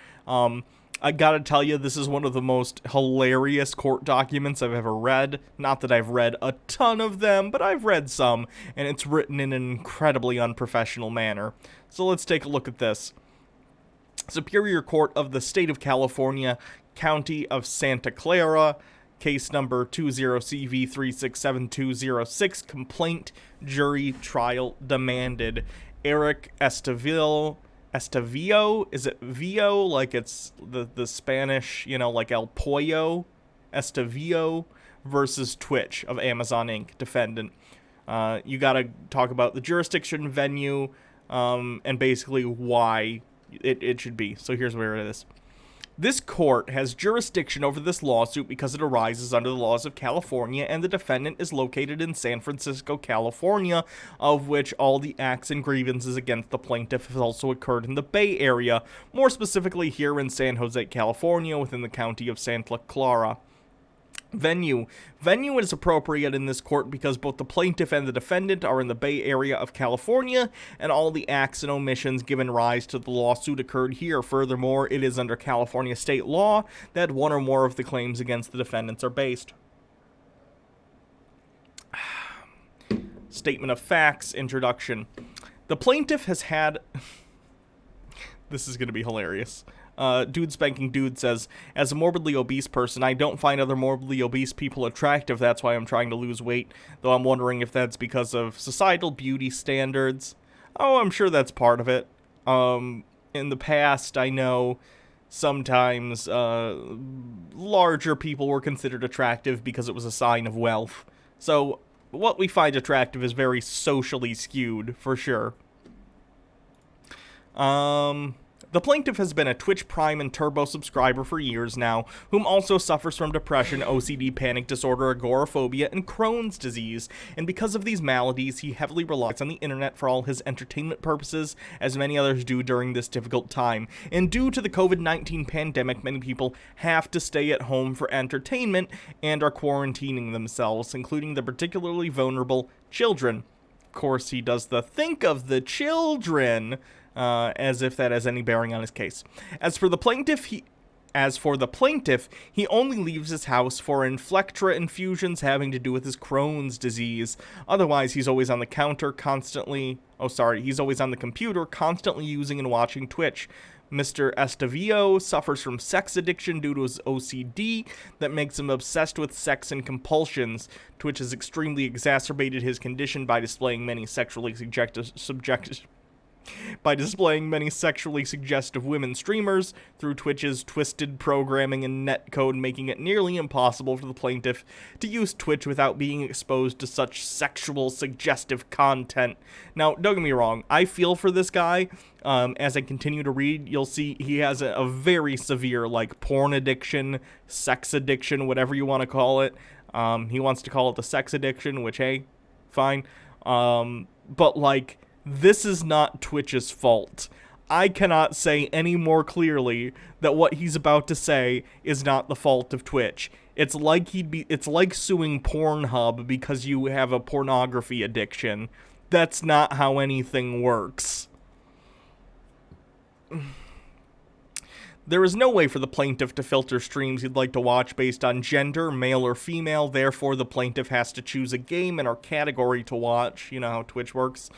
I gotta tell you, this is one of the most hilarious court documents I've ever read. Not that I've read a ton of them, but I've read some, and it's written in an incredibly unprofessional manner. So let's take a look at this. Superior Court of the State of California, County of Santa Clara, case number 20CV367206, complaint, jury, trial demanded. Eric Estavillo, is it Vio? Like it's the Spanish, you know, like El Pollo? Estavillo versus Twitch of Amazon Inc. defendant. You gotta talk about the jurisdiction, venue, and basically why it should be. So here's where it is. This court has jurisdiction over this lawsuit because it arises under the laws of California, and the defendant is located in San Francisco, California, of which all the acts and grievances against the plaintiff have also occurred in the Bay Area, more specifically here in San Jose, California, within the county of Santa Clara. Venue is appropriate in this court because both the plaintiff and the defendant are in the Bay Area of California, and all the acts and omissions given rise to the lawsuit occurred here. Furthermore, it is under California state law that one or more of the claims against the defendants are based. Statement of facts, introduction. The plaintiff has had... This is going to be hilarious. Dude Spanking Dude says, as a morbidly obese person, I don't find other morbidly obese people attractive. That's why I'm trying to lose weight, though I'm wondering if that's because of societal beauty standards. Oh, I'm sure that's part of it. In the past, I know sometimes larger people were considered attractive because it was a sign of wealth. So what we find attractive is very socially skewed, for sure. The plaintiff has been a Twitch Prime and Turbo subscriber for years now, whom also suffers from depression, OCD, panic disorder, agoraphobia, and Crohn's disease, and because of these maladies, he heavily relies on the internet for all his entertainment purposes, as many others do during this difficult time. And due to the COVID-19 pandemic, many people have to stay at home for entertainment and are quarantining themselves, including the particularly vulnerable children. of course, he does the think of the children, as if that has any bearing on his case. As for the plaintiff, he only leaves his house for Inflectra infusions having to do with his Crohn's disease. Otherwise, he's always on the he's always on the computer, constantly using and watching Twitch. Mr. Estavillo suffers from sex addiction due to his OCD that makes him obsessed with sex and compulsions. Twitch has extremely exacerbated his condition by displaying many sexually suggestive women streamers through Twitch's twisted programming and netcode, making it nearly impossible for the plaintiff to use Twitch without being exposed to such sexual suggestive content. Now, don't get me wrong, I feel for this guy. As I continue to read, you'll see he has a very severe, like, porn addiction, sex addiction, whatever you want to call it. He wants to call it the sex addiction, which, hey, fine. But, like, this is not Twitch's fault. I cannot say any more clearly that what he's about to say is not the fault of Twitch. It's like suing Pornhub because you have a pornography addiction. That's not how anything works. There is no way for the plaintiff to filter streams he'd like to watch based on gender, male or female. Therefore, the plaintiff has to choose a game and or category to watch. You know how Twitch works.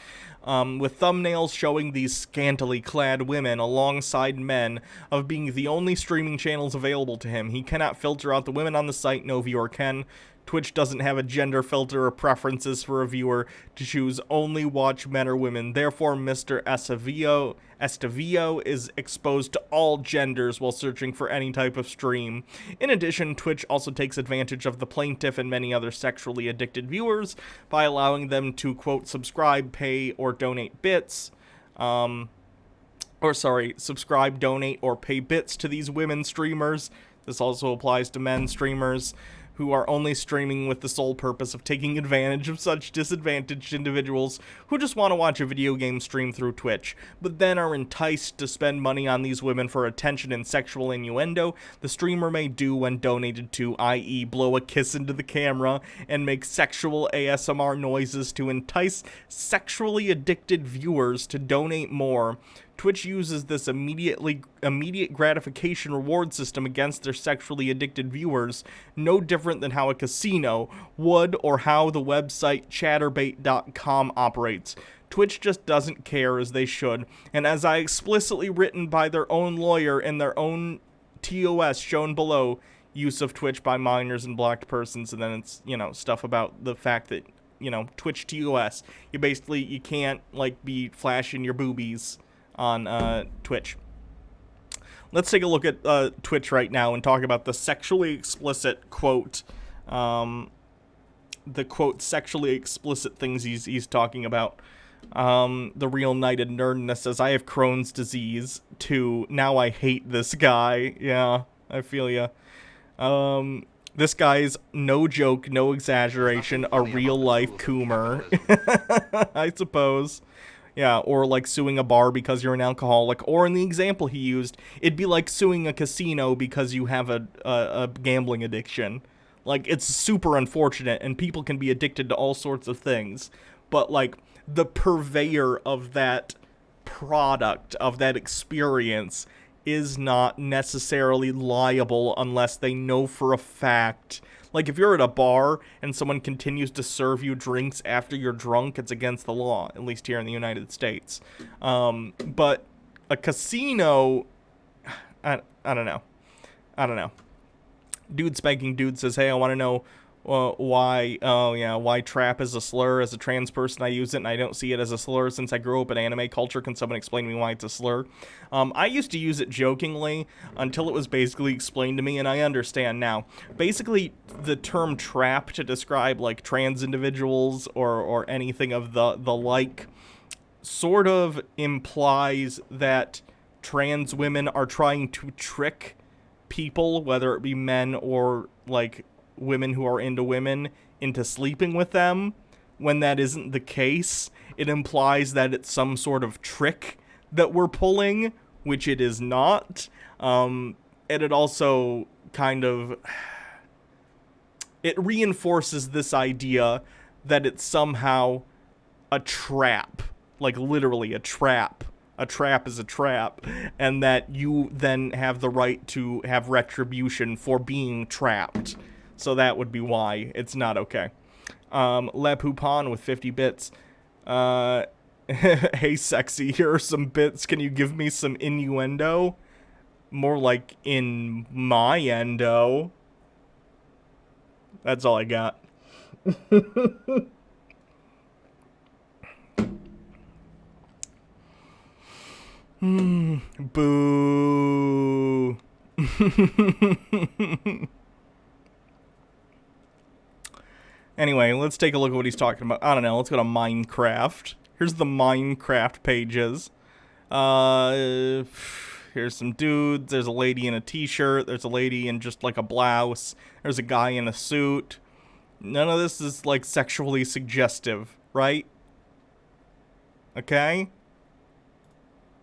With thumbnails showing these scantily clad women alongside men of being the only streaming channels available to him. He cannot filter out the women on the site. No viewer can. Twitch doesn't have a gender filter or preferences for a viewer to choose only watch men or women. Therefore, Mr. Estavillo is exposed to all genders while searching for any type of stream. In addition, Twitch also takes advantage of the plaintiff and many other sexually addicted viewers by allowing them to, quote, subscribe, pay, or donate bits. Subscribe, donate, or pay bits to these women streamers. This also applies to men streamers who are only streaming with the sole purpose of taking advantage of such disadvantaged individuals who just want to watch a video game stream through Twitch, but then are enticed to spend money on these women for attention and sexual innuendo the streamer may do when donated to, i.e. blow a kiss into the camera and make sexual ASMR noises to entice sexually addicted viewers to donate more. Twitch uses this immediate gratification reward system against their sexually addicted viewers, no different than how a casino would or how the website Chaturbate.com operates. Twitch just doesn't care, as they should, and as I explicitly written by their own lawyer in their own TOS shown below, use of Twitch by minors and blocked persons, and then it's, stuff about the fact that, Twitch TOS, you can't, be flashing your boobies on Twitch. Let's take a look at Twitch right now and talk about the sexually explicit quote, the quote sexually explicit things he's talking about. The Real Knighted Nerdness says, I have Crohn's disease too. Now I hate this guy. Yeah, I feel ya. This guy's, no joke, no exaggeration, a real life coomer. I suppose. Yeah, or like suing a bar because you're an alcoholic, or in the example he used, it'd be like suing a casino because you have a gambling addiction. Like, it's super unfortunate, and people can be addicted to all sorts of things, but like, the purveyor of that product, of that experience, is not necessarily liable unless they know for a fact. Like, if you're at a bar and someone continues to serve you drinks after you're drunk, it's against the law, at least here in the United States. But a casino, I don't know. Dude Spanking Dude says, hey, I want to know why trap is a slur. As a trans person, I use it, and I don't see it as a slur since I grew up in anime culture. Can someone explain to me why it's a slur? I used to use it jokingly until it was basically explained to me, and I understand now. Basically, the term trap to describe, like, trans individuals or anything of the like sort of implies that trans women are trying to trick people, whether it be men or, like, women who are into women, into sleeping with them. When that isn't the case, it implies that it's some sort of trick that we're pulling, which it is not. And it also kind of, it reinforces this idea that it's somehow a trap. Like, literally a trap. A trap is a trap. And that you then have the right to have retribution for being trapped. So that would be why it's not okay. Le Poupon with 50 bits. Hey, sexy, here are some bits. Can you give me some innuendo? More like in my endo. That's all I got. Boo. Anyway, let's take a look at what he's talking about. I don't know, let's go to Minecraft. Here's the Minecraft pages. Here's some dudes. There's a lady in a t-shirt. There's a lady in just like a blouse. There's a guy in a suit. None of this is like sexually suggestive, right? Okay?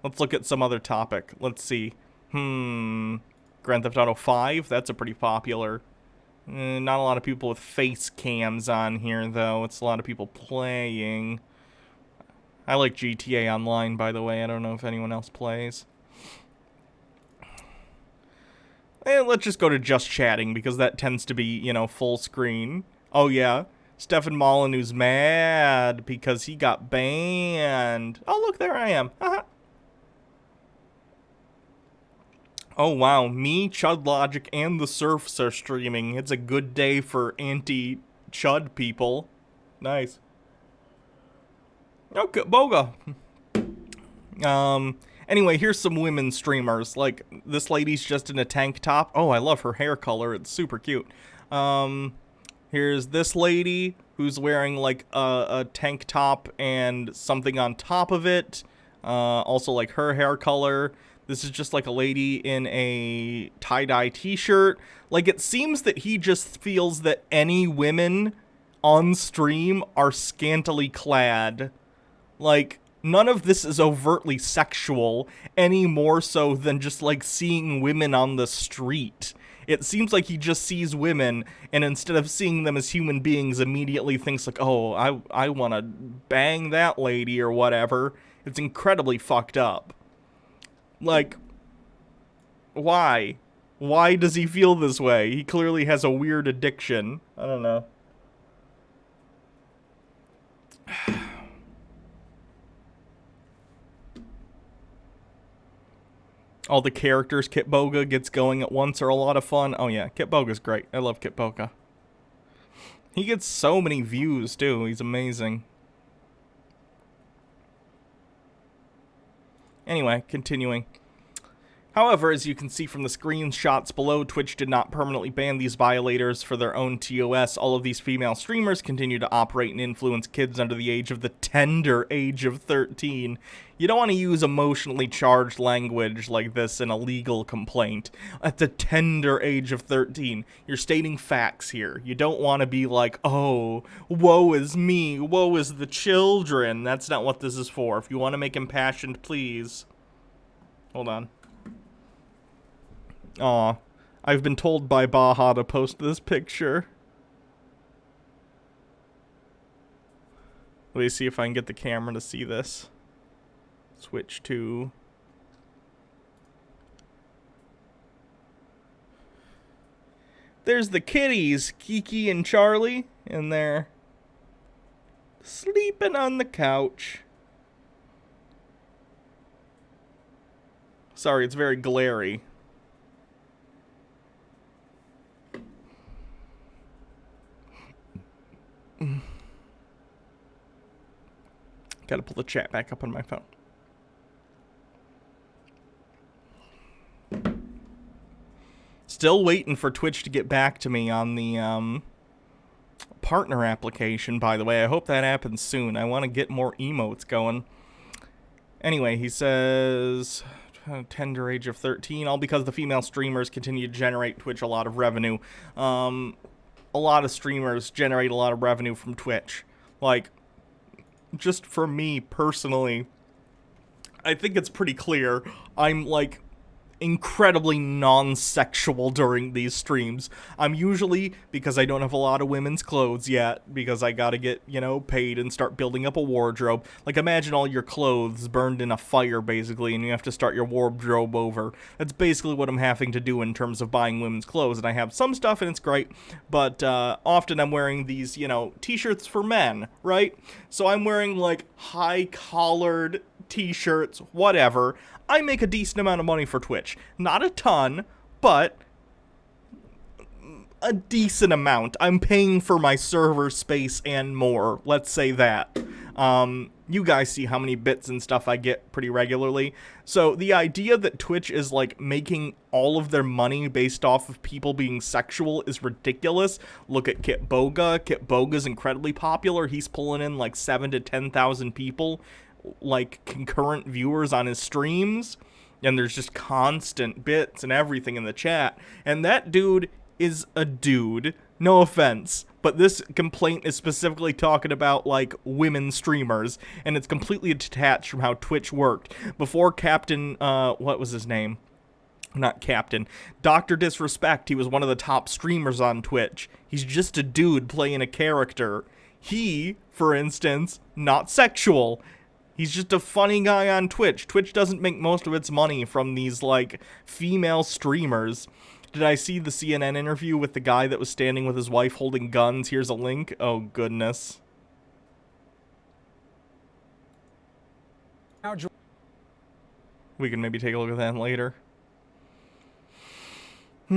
Let's look at some other topic. Let's see. Grand Theft Auto 5? That's a pretty popular. Not a lot of people with face cams on here, though. It's a lot of people playing. I like GTA Online, by the way. I don't know if anyone else plays. And let's just go to just chatting, because that tends to be, you know, full screen. Oh, yeah. Stefan Molyneux's mad because he got banned. Oh, look, there I am. Oh, wow. Me, Chud Logic, and the Surfs are streaming. It's a good day for anti-Chud people. Nice. Okay, Boga. Anyway, here's some women streamers. Like, this lady's just in a tank top. Oh, I love her hair color. It's super cute. Here's this lady who's wearing, like, a tank top and something on top of it. Also, like, her hair color. This is just, like, a lady in a tie-dye t-shirt. Like, it seems that he just feels that any women on stream are scantily clad. Like, none of this is overtly sexual, any more so than just, like, seeing women on the street. It seems like he just sees women, and instead of seeing them as human beings, immediately thinks, like, oh, I want to bang that lady or whatever. It's incredibly fucked up. Like, why? Why does he feel this way? He clearly has a weird addiction. I don't know. All the characters Kitboga gets going at once are a lot of fun. Oh yeah, Kitboga's great. I love Kitboga. He gets so many views too. He's amazing. Anyway, continuing. However, as you can see from the screenshots below, Twitch did not permanently ban these violators for their own TOS. All of these female streamers continue to operate and influence kids under the age of the tender age of 13. You don't want to use emotionally charged language like this in a legal complaint. At the tender age of 13, you're stating facts here. You don't want to be like, oh, woe is me, woe is the children. That's not what this is for. If you want to make impassioned, please. Hold on. Aw, I've been told by Baja to post this picture. Let me see if I can get the camera to see this. Switch to... There's the kitties, Kiki and Charlie, and they're sleeping on the couch. Sorry, it's very glary. Gotta pull the chat back up on my phone. Still waiting for Twitch to get back to me on the partner application, by the way. I hope that happens soon. I want to get more emotes going. Anyway, he says... tender age of 13, all because the female streamers continue to generate Twitch a lot of revenue. A lot of streamers generate a lot of revenue from Twitch. Like, just for me personally, I think it's pretty clear. I'm like incredibly non-sexual during these streams. I'm usually, because I don't have a lot of women's clothes yet, because I gotta get, you know, paid and start building up a wardrobe. Like, imagine all your clothes burned in a fire, basically, and you have to start your wardrobe over. That's basically what I'm having to do in terms of buying women's clothes, and I have some stuff, and it's great, but often I'm wearing these, you know, t-shirts for men, right? So I'm wearing, like, high-collared t-shirts, whatever. I make a decent amount of money for Twitch. Not a ton, but a decent amount. I'm paying for my server space and more. Let's say that. You guys see how many bits and stuff I get pretty regularly. So the idea that Twitch is like making all of their money based off of people being sexual is ridiculous. Look at Kitboga. Kitboga's incredibly popular. He's pulling in like 7,000 to 10,000 people, like concurrent viewers on his streams, and there's just constant bits and everything in the chat, and that dude is a dude, no offense, but this complaint is specifically talking about like women streamers, and it's completely detached from how Twitch worked. Before Captain, what was his name? Not Captain, Dr. Disrespect, he was one of the top streamers on Twitch. He's just a dude playing a character. He, for instance, not sexual. He's just a funny guy on Twitch. Twitch doesn't make most of its money from these, like, female streamers. Did I see the CNN interview with the guy that was standing with his wife holding guns? Here's a link. Oh, goodness. We can maybe take a look at that later. The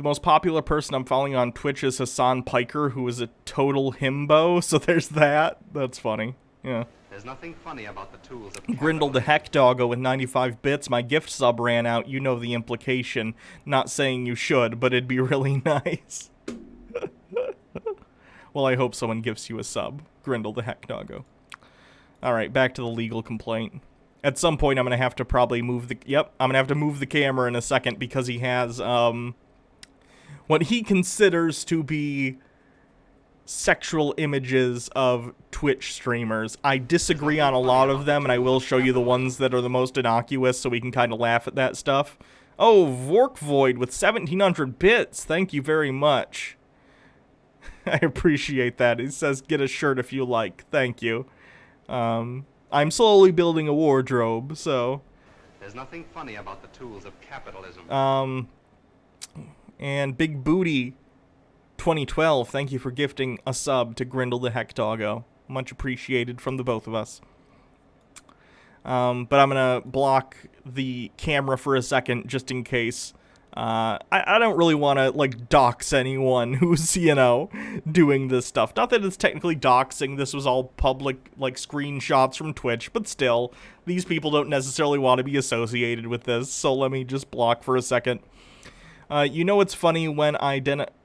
most popular person I'm following on Twitch is Hassan Piker, who is a total himbo, so there's that. That's funny. Yeah. There's nothing funny about the tools of Grindle the Heck Doggo with 95 bits. My gift sub ran out. You know the implication. Not saying you should, but it'd be really nice. Well, I hope someone gives you a sub. Grindle the Heck Doggo. Alright, back to the legal complaint. At some point, I'm going to have to probably move the... Yep, I'm going to have to move the camera in a second because he has, what he considers to be sexual images of Twitch streamers. I disagree on a lot of them, and I will show you the ones that are the most innocuous so we can kind of laugh at that stuff. Oh, Vorkvoid with 1,700 bits. Thank you very much. I appreciate that. He says, get a shirt if you like. Thank you. I'm slowly building a wardrobe, so... There's nothing funny about the tools of capitalism. And Big Booty 2012, thank you for gifting a sub to Grindle the Heck Doggo. Much appreciated from the both of us. But I'm gonna block the camera for a second just in case. I don't really want to, like, dox anyone who's, you know, doing this stuff. Not that it's technically doxing. This was all public, like, screenshots from Twitch, but still, these people don't necessarily want to be associated with this, so let me just block for a second. You know it's funny when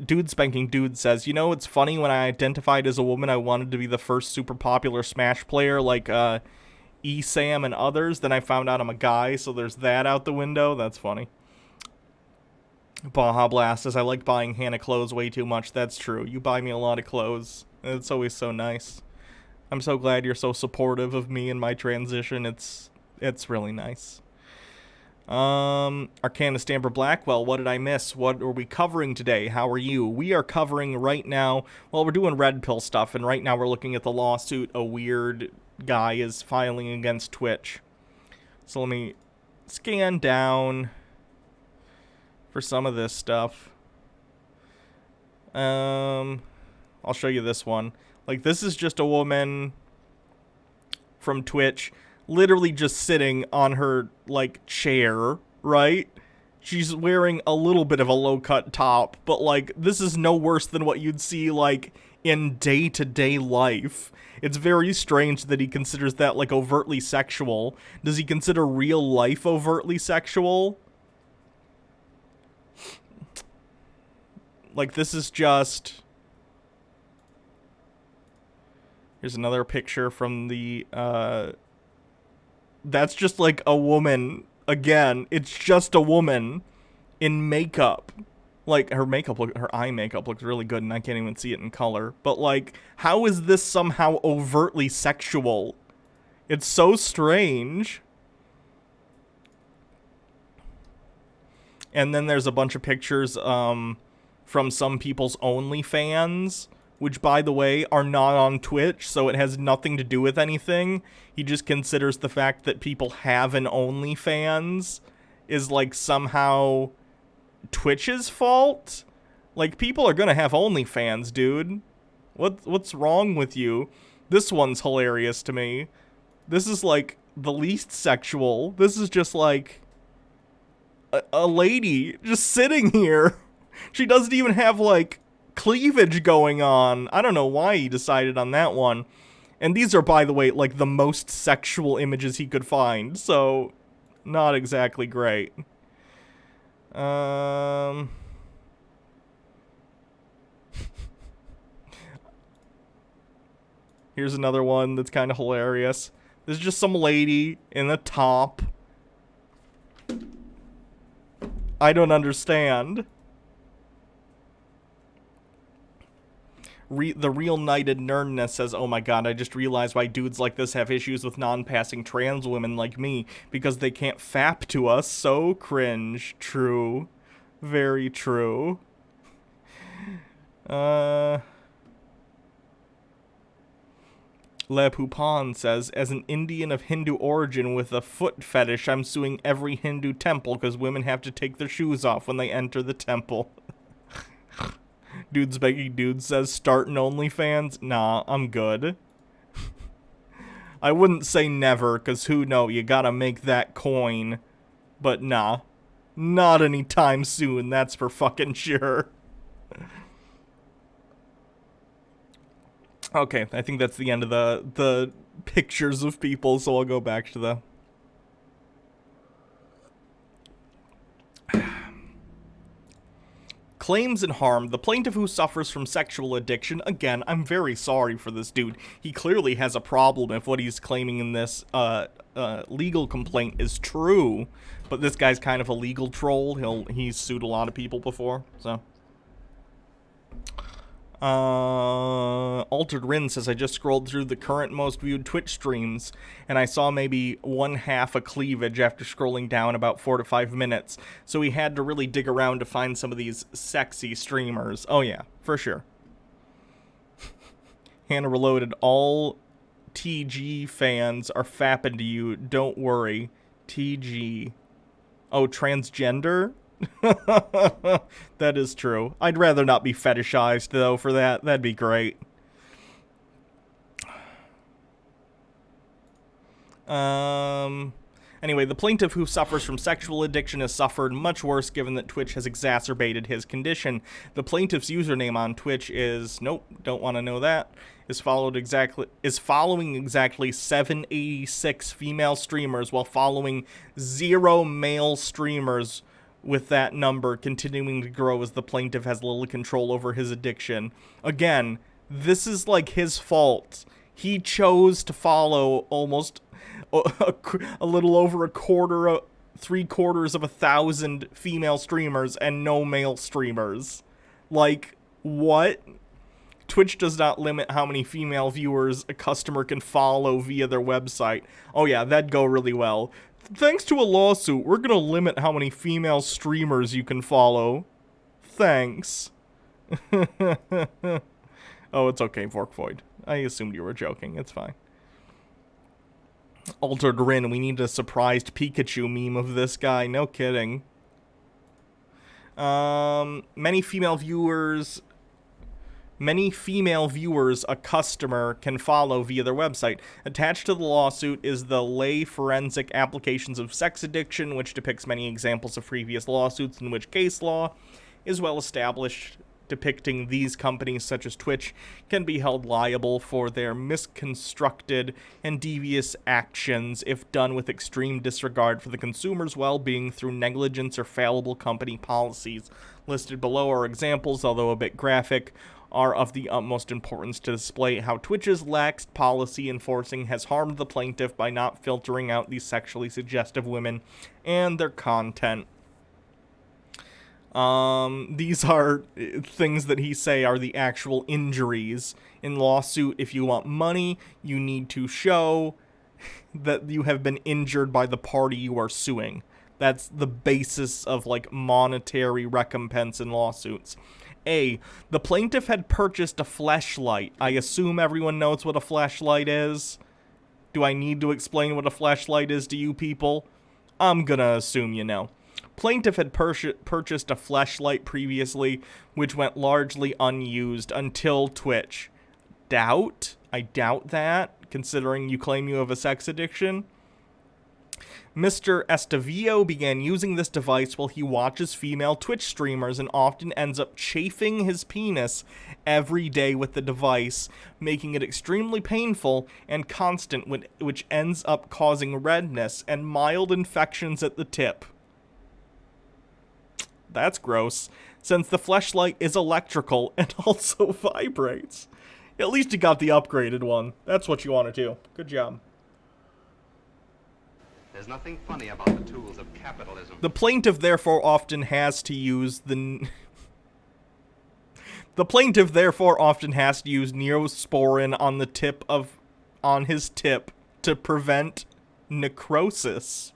Dude Spanking Dude says, you know it's funny when I identified as a woman I wanted to be the first super popular Smash player like ESAM and others, then I found out I'm a guy, so there's that out the window. That's funny. Baja Blast says, I like buying Hannah clothes way too much. That's true. You buy me a lot of clothes. It's always so nice. I'm so glad you're so supportive of me and my transition. It's really nice. Arcana Stamper Blackwell, what did I miss? What are we covering today? How are you? We are covering right now, well, we're doing Red Pill stuff, and right now we're looking at the lawsuit a weird guy is filing against Twitch. So let me scan down for some of this stuff. I'll show you this one. Like, this is just a woman from Twitch literally just sitting on her, like, chair, right? She's wearing a little bit of a low-cut top, but, like, this is no worse than what you'd see, like, in day-to-day life. It's very strange that he considers that, like, overtly sexual. Does he consider real life overtly sexual? Like, this is just... Here's another picture from the, That's just, like, a woman. Again, it's just a woman in makeup. Like, her eye makeup looks really good, and I can't even see it in color. But, like, how is this somehow overtly sexual? It's so strange. And then there's a bunch of pictures from some people's OnlyFans, which, by the way, are not on Twitch, so it has nothing to do with anything. He just considers the fact that people have an OnlyFans is, like, somehow Twitch's fault. Like, people are gonna have OnlyFans, dude. What's wrong with you? This one's hilarious to me. This is, like, the least sexual. This is just, like, a lady just sitting here. She doesn't even have, like, cleavage going on. I don't know why he decided on that one. And these are, by the way, like, the most sexual images he could find, so not exactly great. Here's another one that's kind of hilarious. There's just some lady in a top. I don't understand. The Real Knighted Nerdness says, oh my god, I just realized why dudes like this have issues with non-passing trans women like me, because they can't fap to us. So cringe. True. Very true. Le Poupon says, as an Indian of Hindu origin with a foot fetish, I'm suing every Hindu temple because women have to take their shoes off when they enter the temple. Dudes Begging Dude says, start an OnlyFans? Nah, I'm good. I wouldn't say never, because who knows, you gotta make that coin. But nah. Not anytime soon, that's for fucking sure. Okay, I think that's the end of the pictures of people, so I'll go back to the... Claims and harm. The plaintiff who suffers from sexual addiction. Again, I'm very sorry for this dude. He clearly has a problem if what he's claiming in this legal complaint is true. But this guy's kind of a legal troll. He's sued a lot of people before, so... Altered Rin says, I just scrolled through the current most viewed Twitch streams, and I saw maybe 1/2 a cleavage after scrolling down about 4 to 5 minutes, so he had to really dig around to find some of these sexy streamers. Oh yeah, for sure. Hannah Reloaded, all TG fans are fapping to you, don't worry. TG. Oh, transgender? That is true. I'd rather not be fetishized, though, for that. That'd be great. Anyway, the plaintiff who suffers from sexual addiction has suffered much worse given that Twitch has exacerbated his condition. The plaintiff's username on Twitch is... Nope, don't want to know that. Is following exactly 786 female streamers while following 0 male streamers, with that number continuing to grow as the plaintiff has little control over his addiction. Again, this is like his fault. He chose to follow almost a little over 3/4 of 1,000 female streamers and no male streamers. Like, what? Twitch does not limit how many female viewers a customer can follow via their website. Oh yeah, that'd go really well. Thanks to a lawsuit, we're gonna limit how many female streamers you can follow. Thanks. Oh, it's okay, Vorkvoid. I assumed you were joking. It's fine. Altered Rin, we need a surprised Pikachu meme of this guy. No kidding. Many female viewers a customer can follow via their website. Attached to the lawsuit is the Lay Forensic Applications of Sex Addiction, which depicts many examples of previous lawsuits in which case law is well established, depicting these companies, such as Twitch, can be held liable for their misconstructed and devious actions if done with extreme disregard for the consumer's well-being through negligence or fallible company policies. Listed below are examples, although a bit graphic, are of the utmost importance to display how Twitch's lax policy enforcing has harmed the plaintiff by not filtering out these sexually suggestive women and their content. These are things that he say are the actual injuries. In lawsuit, if you want money, you need to show that you have been injured by the party you are suing. That's the basis of, like, monetary recompense in lawsuits. A, the plaintiff had purchased a fleshlight. I assume everyone knows what a fleshlight is. Do I need to explain what a fleshlight is to you people? I'm gonna assume you know. Plaintiff had purchased a fleshlight previously, which went largely unused until Twitch. I doubt that, considering you claim you have a sex addiction. Mr. Estavillo began using this device while he watches female Twitch streamers and often ends up chafing his penis every day with the device, making it extremely painful and constant, which ends up causing redness and mild infections at the tip. That's gross, since the fleshlight is electrical and also vibrates. At least you got the upgraded one. That's what you want to do. Good job. There's nothing funny about the tools of capitalism. The plaintiff therefore often has to use the plaintiff therefore often has to use Neosporin on his tip to prevent necrosis.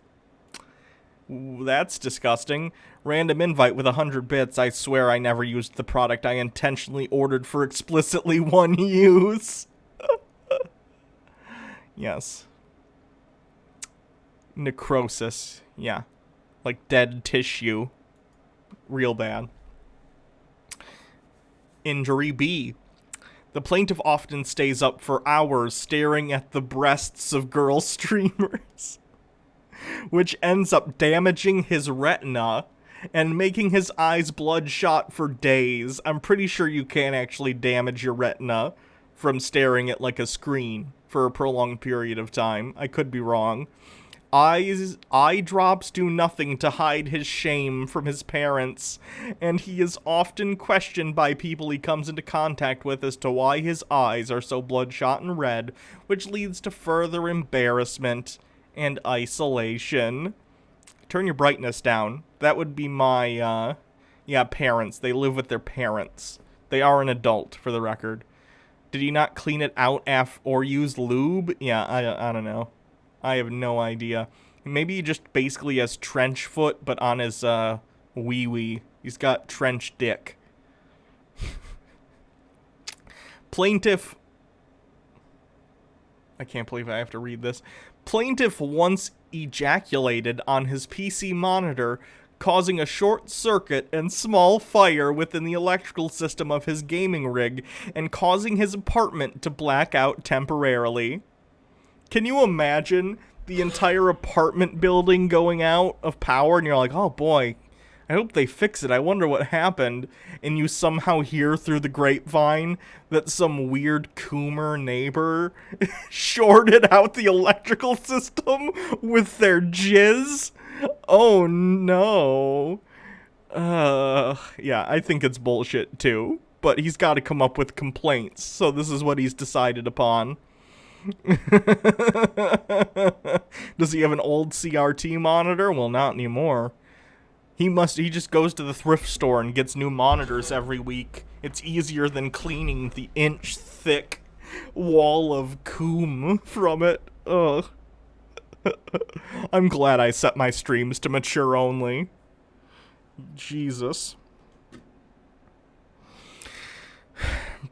Ooh, that's disgusting. Random invite with 100 bits. I swear I never used the product I intentionally ordered for explicitly one use. Yes. Necrosis. Yeah. Like dead tissue. Real bad. Injury B. The plaintiff often stays up for hours staring at the breasts of girl streamers, which ends up damaging his retina and making his eyes bloodshot for days. I'm pretty sure you can't actually damage your retina from staring at, like, a screen for a prolonged period of time. I could be wrong. Eye drops do nothing to hide his shame from his parents, and he is often questioned by people he comes into contact with as to why his eyes are so bloodshot and red, which leads to further embarrassment and isolation. Turn your brightness down. That would be my, parents. They live with their parents. They are an adult, for the record. Did he not clean it out or use lube? Yeah, I don't know. I have no idea. Maybe he just basically has trench foot, but on his, wee-wee. He's got trench dick. Plaintiff... I can't believe I have to read this. Plaintiff once ejaculated on his PC monitor, causing a short circuit and small fire within the electrical system of his gaming rig, and causing his apartment to black out temporarily. Can you imagine the entire apartment building going out of power, and you're like, oh boy, I hope they fix it. I wonder what happened. And you somehow hear through the grapevine that some weird Coomer neighbor shorted out the electrical system with their jizz? Oh no. Yeah, I think it's bullshit too. But he's got to come up with complaints, so this is what he's decided upon. Does he have an old CRT monitor? Well, not anymore. He just goes to the thrift store and gets new monitors every week. It's easier than cleaning the inch-thick wall of coom from it. Ugh. I'm glad I set my streams to mature only. Jesus.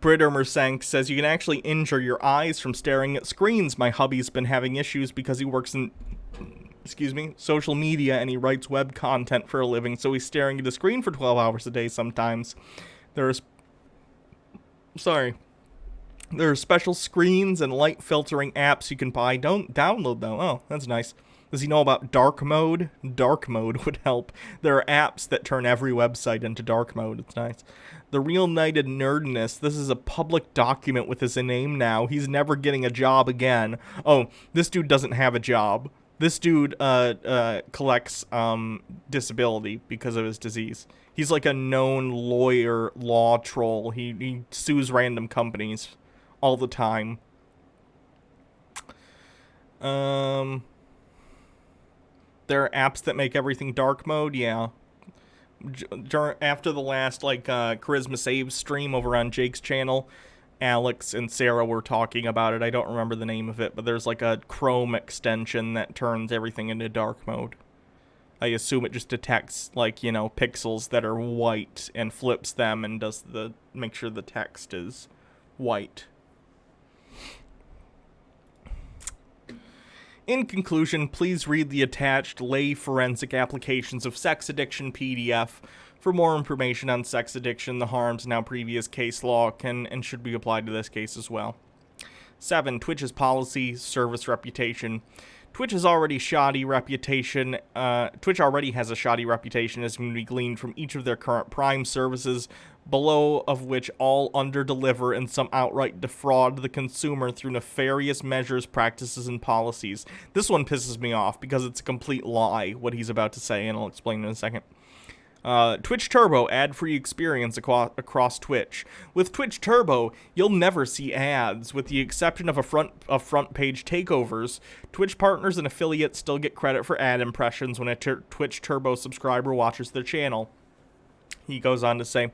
Bridermersank says you can actually injure your eyes from staring at screens. My hubby's been having issues because he works in, social media, and he writes web content for a living, so he's staring at the screen for 12 hours a day sometimes. There are special screens and light filtering apps you can buy. Don't download them. Oh, that's nice. Does he know about dark mode? Dark mode would help. There are apps that turn every website into dark mode. It's nice. The Real Knighted Nerdness. This is a public document with his name now. He's never getting a job again. Oh, this dude doesn't have a job. This dude collects disability because of his disease. He's like a known law troll. He sues random companies all the time. There are apps that make everything dark mode, yeah. After the last, Charisma Saves stream over on Jake's channel, Alex and Sarah were talking about it. I don't remember the name of it, but there's like a Chrome extension that turns everything into dark mode. I assume it just detects, like, you know, pixels that are white and flips them and does make sure the text is white. In conclusion, please read the attached Lay Forensic Applications of Sex Addiction PDF for more information on sex addiction. The harms now previous case law can and should be applied to this case as well. 7. Twitch's policy, service reputation. Twitch has already shoddy reputation. Twitch already has a shoddy reputation, as can be gleaned from each of their current Prime services, below of which all underdeliver and some outright defraud the consumer through nefarious measures, practices, and policies. This one pisses me off because it's a complete lie, what he's about to say, and I'll explain in a second. Twitch Turbo ad-free experience across Twitch. With Twitch Turbo, you'll never see ads. With the exception of front page takeovers, Twitch partners and affiliates still get credit for ad impressions when a Twitch Turbo subscriber watches their channel. He goes on to say,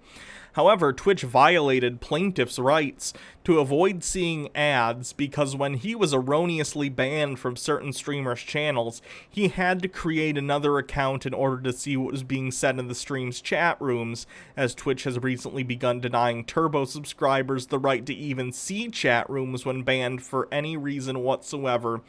however, Twitch violated plaintiff's rights to avoid seeing ads because when he was erroneously banned from certain streamers' channels, he had to create another account in order to see what was being said in the stream's chat rooms, as Twitch has recently begun denying Turbo subscribers the right to even see chat rooms when banned for any reason whatsoever.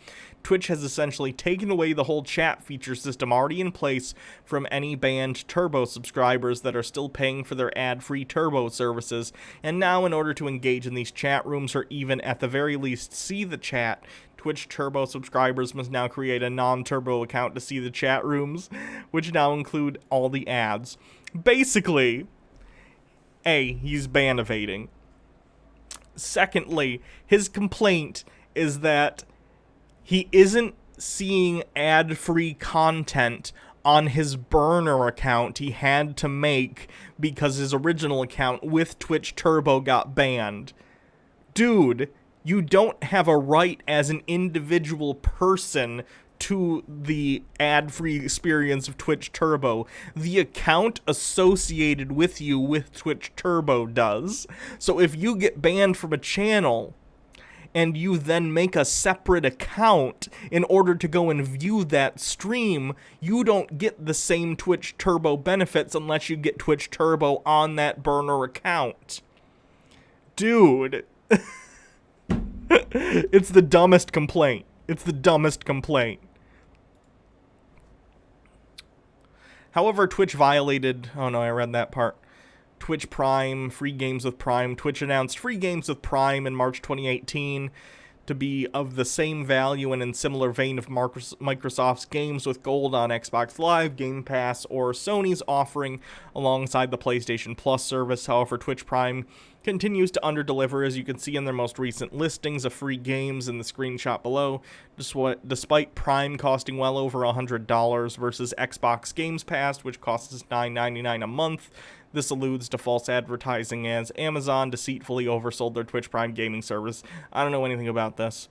Twitch has essentially taken away the whole chat feature system already in place from any banned Turbo subscribers that are still paying for their ad-free Turbo services, and now in order to engage in these chat rooms or even at the very least see the chat, Twitch Turbo subscribers must now create a non-Turbo account to see the chat rooms, which now include all the ads. Basically, A, he's ban evading. Secondly, his complaint is that he isn't seeing ad-free content on his burner account he had to make because his original account with Twitch Turbo got banned. Dude, you don't have a right as an individual person to the ad-free experience of Twitch Turbo. The account associated with you with Twitch Turbo does. So if you get banned from a channel and you then make a separate account in order to go and view that stream, you don't get the same Twitch Turbo benefits unless you get Twitch Turbo on that burner account. Dude. It's the dumbest complaint. It's the dumbest complaint. However, Twitch violated... Oh no, I read that part. Twitch Prime, free games with Prime. Twitch announced free games with Prime in March 2018 to be of the same value and in similar vein of Microsoft's games with Gold on Xbox Live, Game Pass, or Sony's offering alongside the PlayStation Plus service. However, Twitch Prime continues to underdeliver, as you can see in their most recent listings of free games in the screenshot below, despite Prime costing well over $100 versus Xbox Games Pass, which costs $9.99 a month. This alludes to false advertising, as Amazon deceitfully oversold their Twitch Prime gaming service. I don't know anything about this,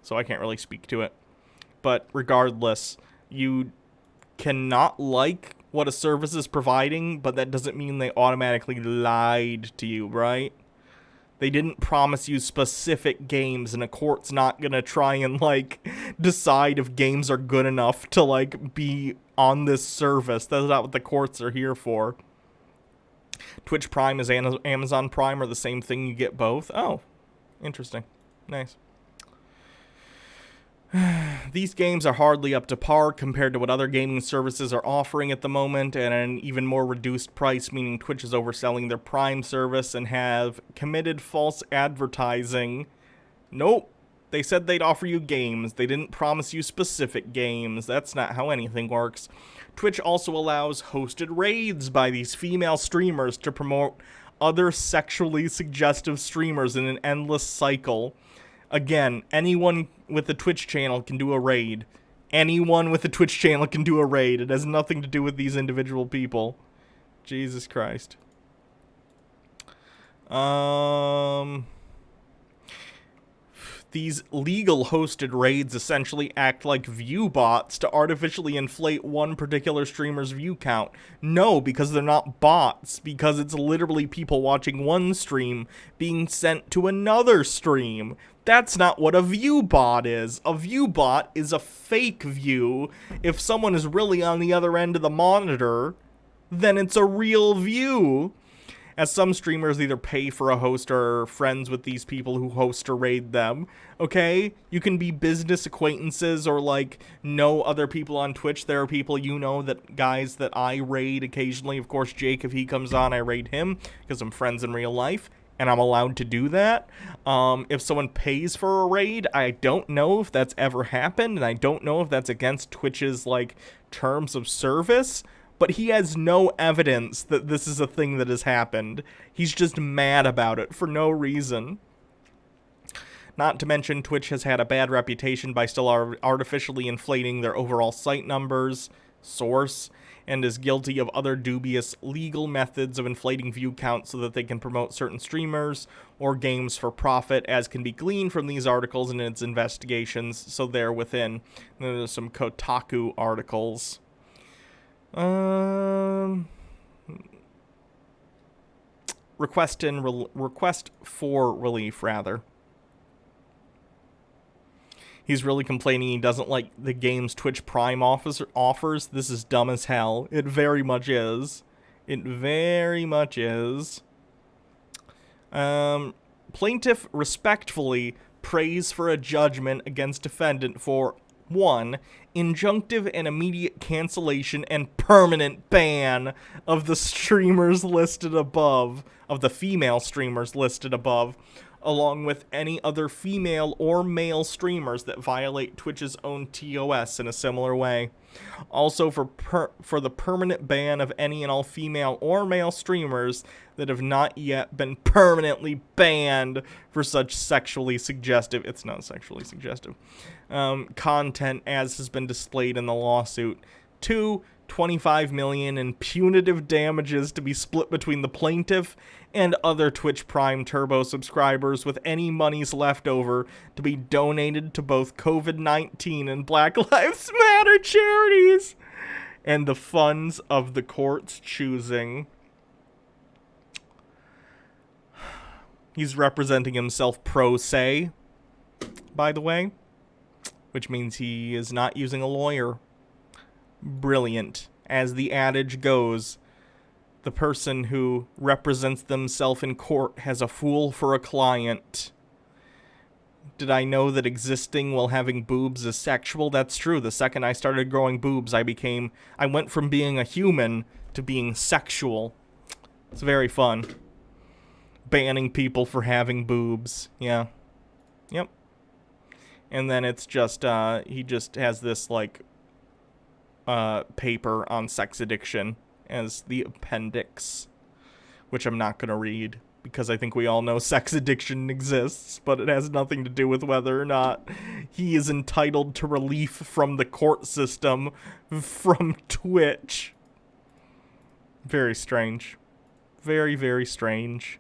so I can't really speak to it. But regardless, you cannot like what a service is providing, but that doesn't mean they automatically lied to you, right? They didn't promise you specific games, and a court's not gonna try and, like, decide if games are good enough to, like, be on this service. That's not what the courts are here for. Twitch Prime is Amazon Prime, or the same thing, you get both. Oh, interesting. Nice. These games are hardly up to par compared to what other gaming services are offering at the moment, and at an even more reduced price, meaning Twitch is overselling their Prime service and have committed false advertising. Nope. They said they'd offer you games. They didn't promise you specific games. That's not how anything works. Twitch also allows hosted raids by these female streamers to promote other sexually suggestive streamers in an endless cycle. Again, anyone with a Twitch channel can do a raid. Anyone with a Twitch channel can do a raid. It has nothing to do with these individual people. Jesus Christ. these legal hosted raids essentially act like view bots to artificially inflate one particular streamer's view count. No, because they're not bots, because it's literally people watching one stream being sent to another stream. That's not what a view bot is. A view bot is a fake view. If someone is really on the other end of the monitor, then it's a real view. As some streamers either pay for a host or are friends with these people who host or raid them, okay? You can be business acquaintances or, like, know other people on Twitch. There are people guys that I raid occasionally. Of course, Jake, if he comes on, I raid him because I'm friends in real life, and I'm allowed to do that. If someone pays for a raid, I don't know if that's ever happened, and I don't know if that's against Twitch's, like, terms of service. But he has no evidence that this is a thing that has happened. He's just mad about it for no reason. Not to mention, Twitch has had a bad reputation by still artificially inflating their overall site numbers, source, and is guilty of other dubious legal methods of inflating view counts so that they can promote certain streamers or games for profit, as can be gleaned from these articles and its investigations. So they're within. There's some Kotaku articles. Request for relief, rather. He's really complaining he doesn't like the game's Twitch Prime offers. This is dumb as hell. It very much is. It very much is. Plaintiff respectfully prays for a judgment against defendant for 1. Injunctive and immediate cancellation and permanent ban of the streamers listed above, of the female streamers listed above, along with any other female or male streamers that violate Twitch's own TOS in a similar way. Also for the permanent ban of any and all female or male streamers that have not yet been permanently banned for such sexually suggestive, it's not sexually suggestive, content as has been displayed in the lawsuit. 2, $25 million in punitive damages to be split between the plaintiff and other Twitch Prime Turbo subscribers, with any monies left over to be donated to both COVID-19 and Black Lives Matter charities and the funds of the court's choosing. He's representing himself pro se, by the way, which means he is not using a lawyer. Brilliant. As the adage goes, the person who represents themselves in court has a fool for a client. Did I know that existing while having boobs is sexual? That's true. The second I started growing boobs, I went from being a human to being sexual. It's very fun. Banning people for having boobs. Yeah. Yep. And then it's just, he just has this, like, paper on sex addiction as the appendix, which I'm not going to read because I think we all know sex addiction exists, but it has nothing to do with whether or not he is entitled to relief from the court system from Twitch. Very strange. Very, very strange.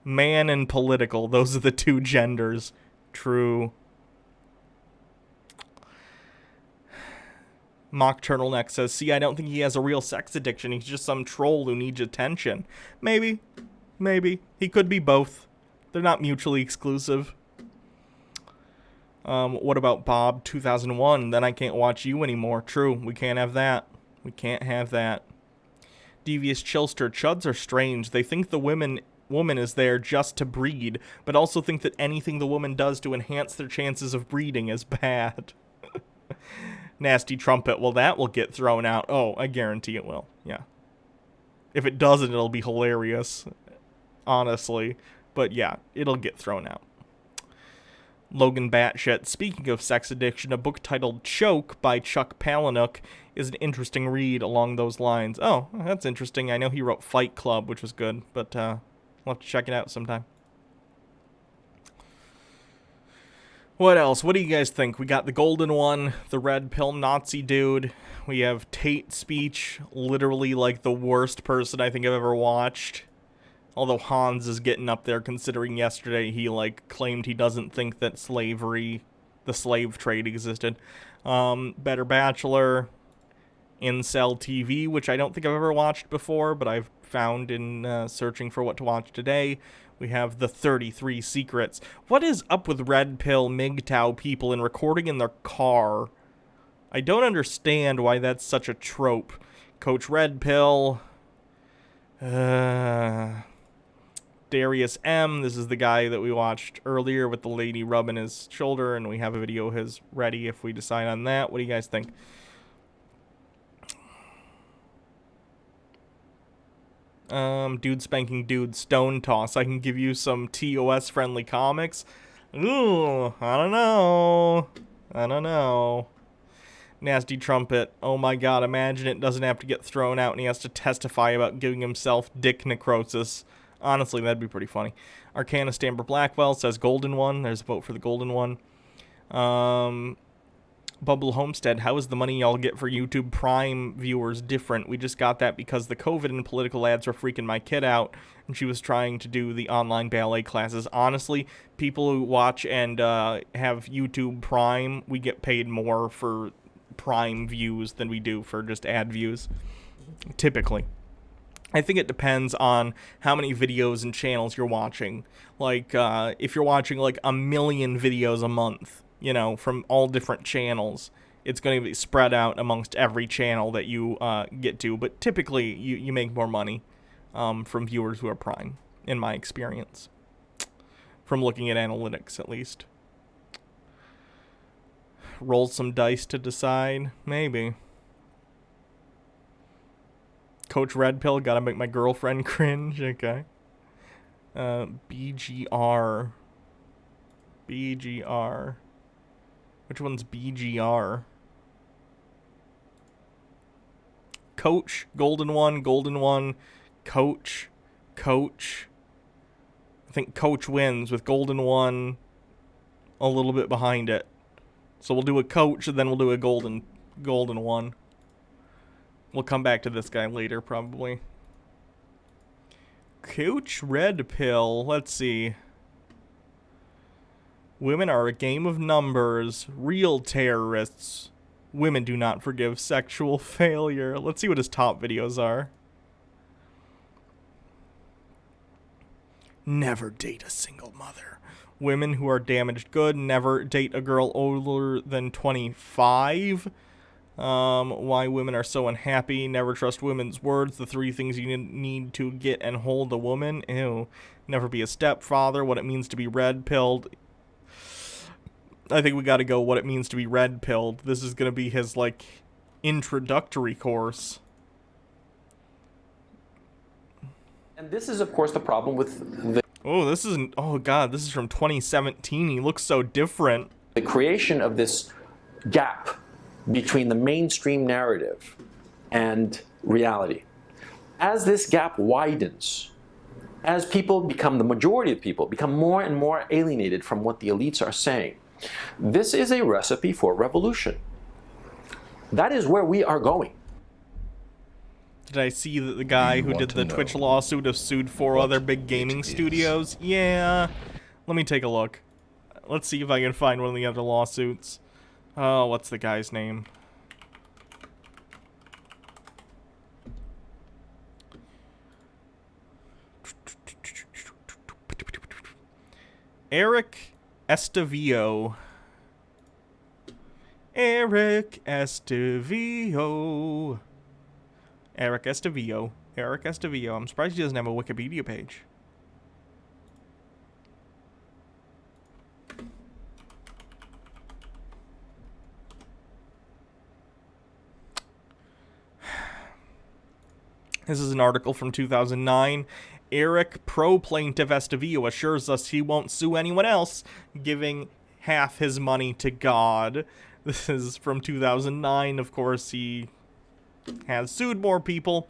Man and political, those are the two genders. True. Mock Turtleneck says, see, I don't think he has a real sex addiction. He's just some troll who needs attention. Maybe. Maybe. He could be both. They're not mutually exclusive. What about Bob 2001? Then I can't watch you anymore. True. We can't have that. We can't have that. Devious Chilster. Chuds are strange. They think the woman is there just to breed, but also think that anything the woman does to enhance their chances of breeding is bad. Nasty Trumpet, well, that will get thrown out. Oh, I guarantee it will. Yeah. If it doesn't, it'll be hilarious. Honestly. But yeah, it'll get thrown out. Logan Batshit, speaking of sex addiction, a book titled Choke by Chuck Palahniuk is an interesting read along those lines. Oh, that's interesting. I know he wrote Fight Club, which was good, but we'll have to check it out sometime. What else? What do you guys think? We got the golden one, the red pill Nazi dude. We have Tate speech, literally like the worst person I think I've ever watched. Although Hans is getting up there, considering yesterday he, like, claimed he doesn't think that slavery, the slave trade existed. Better Bachelor, Incel TV, which I don't think I've ever watched before, but I've found in searching for what to watch today. We have the 33 Secrets. What is up with Red Pill MGTOW people and recording in their car? I don't understand why that's such a trope. Coach Red Pill. Darius M. This is the guy that we watched earlier with the lady rubbing his shoulder, and we have a video of his ready if we decide on that. What do you guys think? Dude spanking dude stone toss. I can give you some TOS friendly comics. Ooh, I don't know. Nasty Trumpet. Oh my god, imagine it doesn't have to get thrown out and he has to testify about giving himself dick necrosis. Honestly, that'd be pretty funny. Arcana Stamper Blackwell says Golden One. There's a vote for the Golden One. Bubble Homestead, how is the money y'all get for YouTube Prime viewers different? We just got that because the COVID and political ads were freaking my kid out, and she was trying to do the online ballet classes. Honestly, people who watch and have YouTube Prime, we get paid more for Prime views than we do for just ad views, typically. I think it depends on how many videos and channels you're watching. Like, if you're watching like a million videos a month, you know, from all different channels, it's going to be spread out amongst every channel that you get to. But typically, you make more money from viewers who are Prime, in my experience. From looking at analytics, at least. Roll some dice to decide? Maybe. Coach Red Pill, gotta make my girlfriend cringe. Okay. BGR. BGR. Which one's BGR? Coach, Golden One, Coach. I think Coach wins with Golden One a little bit behind it. So we'll do a Coach and then we'll do a Golden One. We'll come back to this guy later, probably. Coach Red Pill. Let's see. Women are a game of numbers. Real terrorists. Women do not forgive sexual failure. Let's see what his top videos are. Never date a single mother. Women who are damaged good. Never date a girl older than 25. Why women are so unhappy. Never trust women's words. The 3 things you need to get and hold a woman. Ew. Never be a stepfather. What it means to be red-pilled. I think we gotta go what it means to be red-pilled. This is gonna be his, like, introductory course. And this is, of course, the problem with the... Oh, this isn't... Oh, God, this is from 2017. He looks so different. The creation of this gap between the mainstream narrative and reality. As this gap widens, as people become, the majority of people become more and more alienated from what the elites are saying, this is a recipe for revolution. That is where we are going. Did I see that the guy who did the Twitch lawsuit have sued 4 other big gaming studios? Yeah. Let me take a look. Let's see if I can find one of the other lawsuits. Oh, what's the guy's name? Eric Estavillo. Eric Estavillo. Eric Estavillo. Eric Estavillo. I'm surprised he doesn't have a Wikipedia page. This is an article from 2009. Eric, pro-plaintiff Estavillo, assures us he won't sue anyone else, giving half his money to God. This is from 2009. Of course, he has sued more people.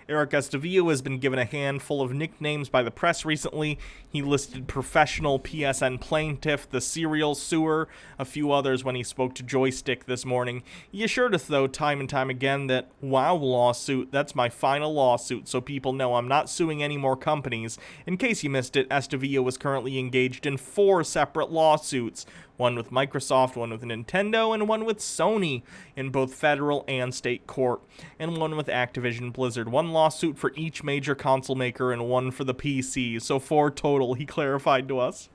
Eric Estavillo has been given a handful of nicknames by the press recently. He listed professional PSN plaintiff, the serial suer, a few others when he spoke to Joystick this morning. He assured us, though, time and time again that, wow, lawsuit, that's my final lawsuit, so people know I'm not suing any more companies. In case you missed it, Estavillo was currently engaged in 4 separate lawsuits. One with Microsoft, one with Nintendo, and one with Sony in both federal and state court, and one with Activision Blizzard. 1 lawsuit for each major console maker and 1 for the PC, so 4 total, he clarified to us.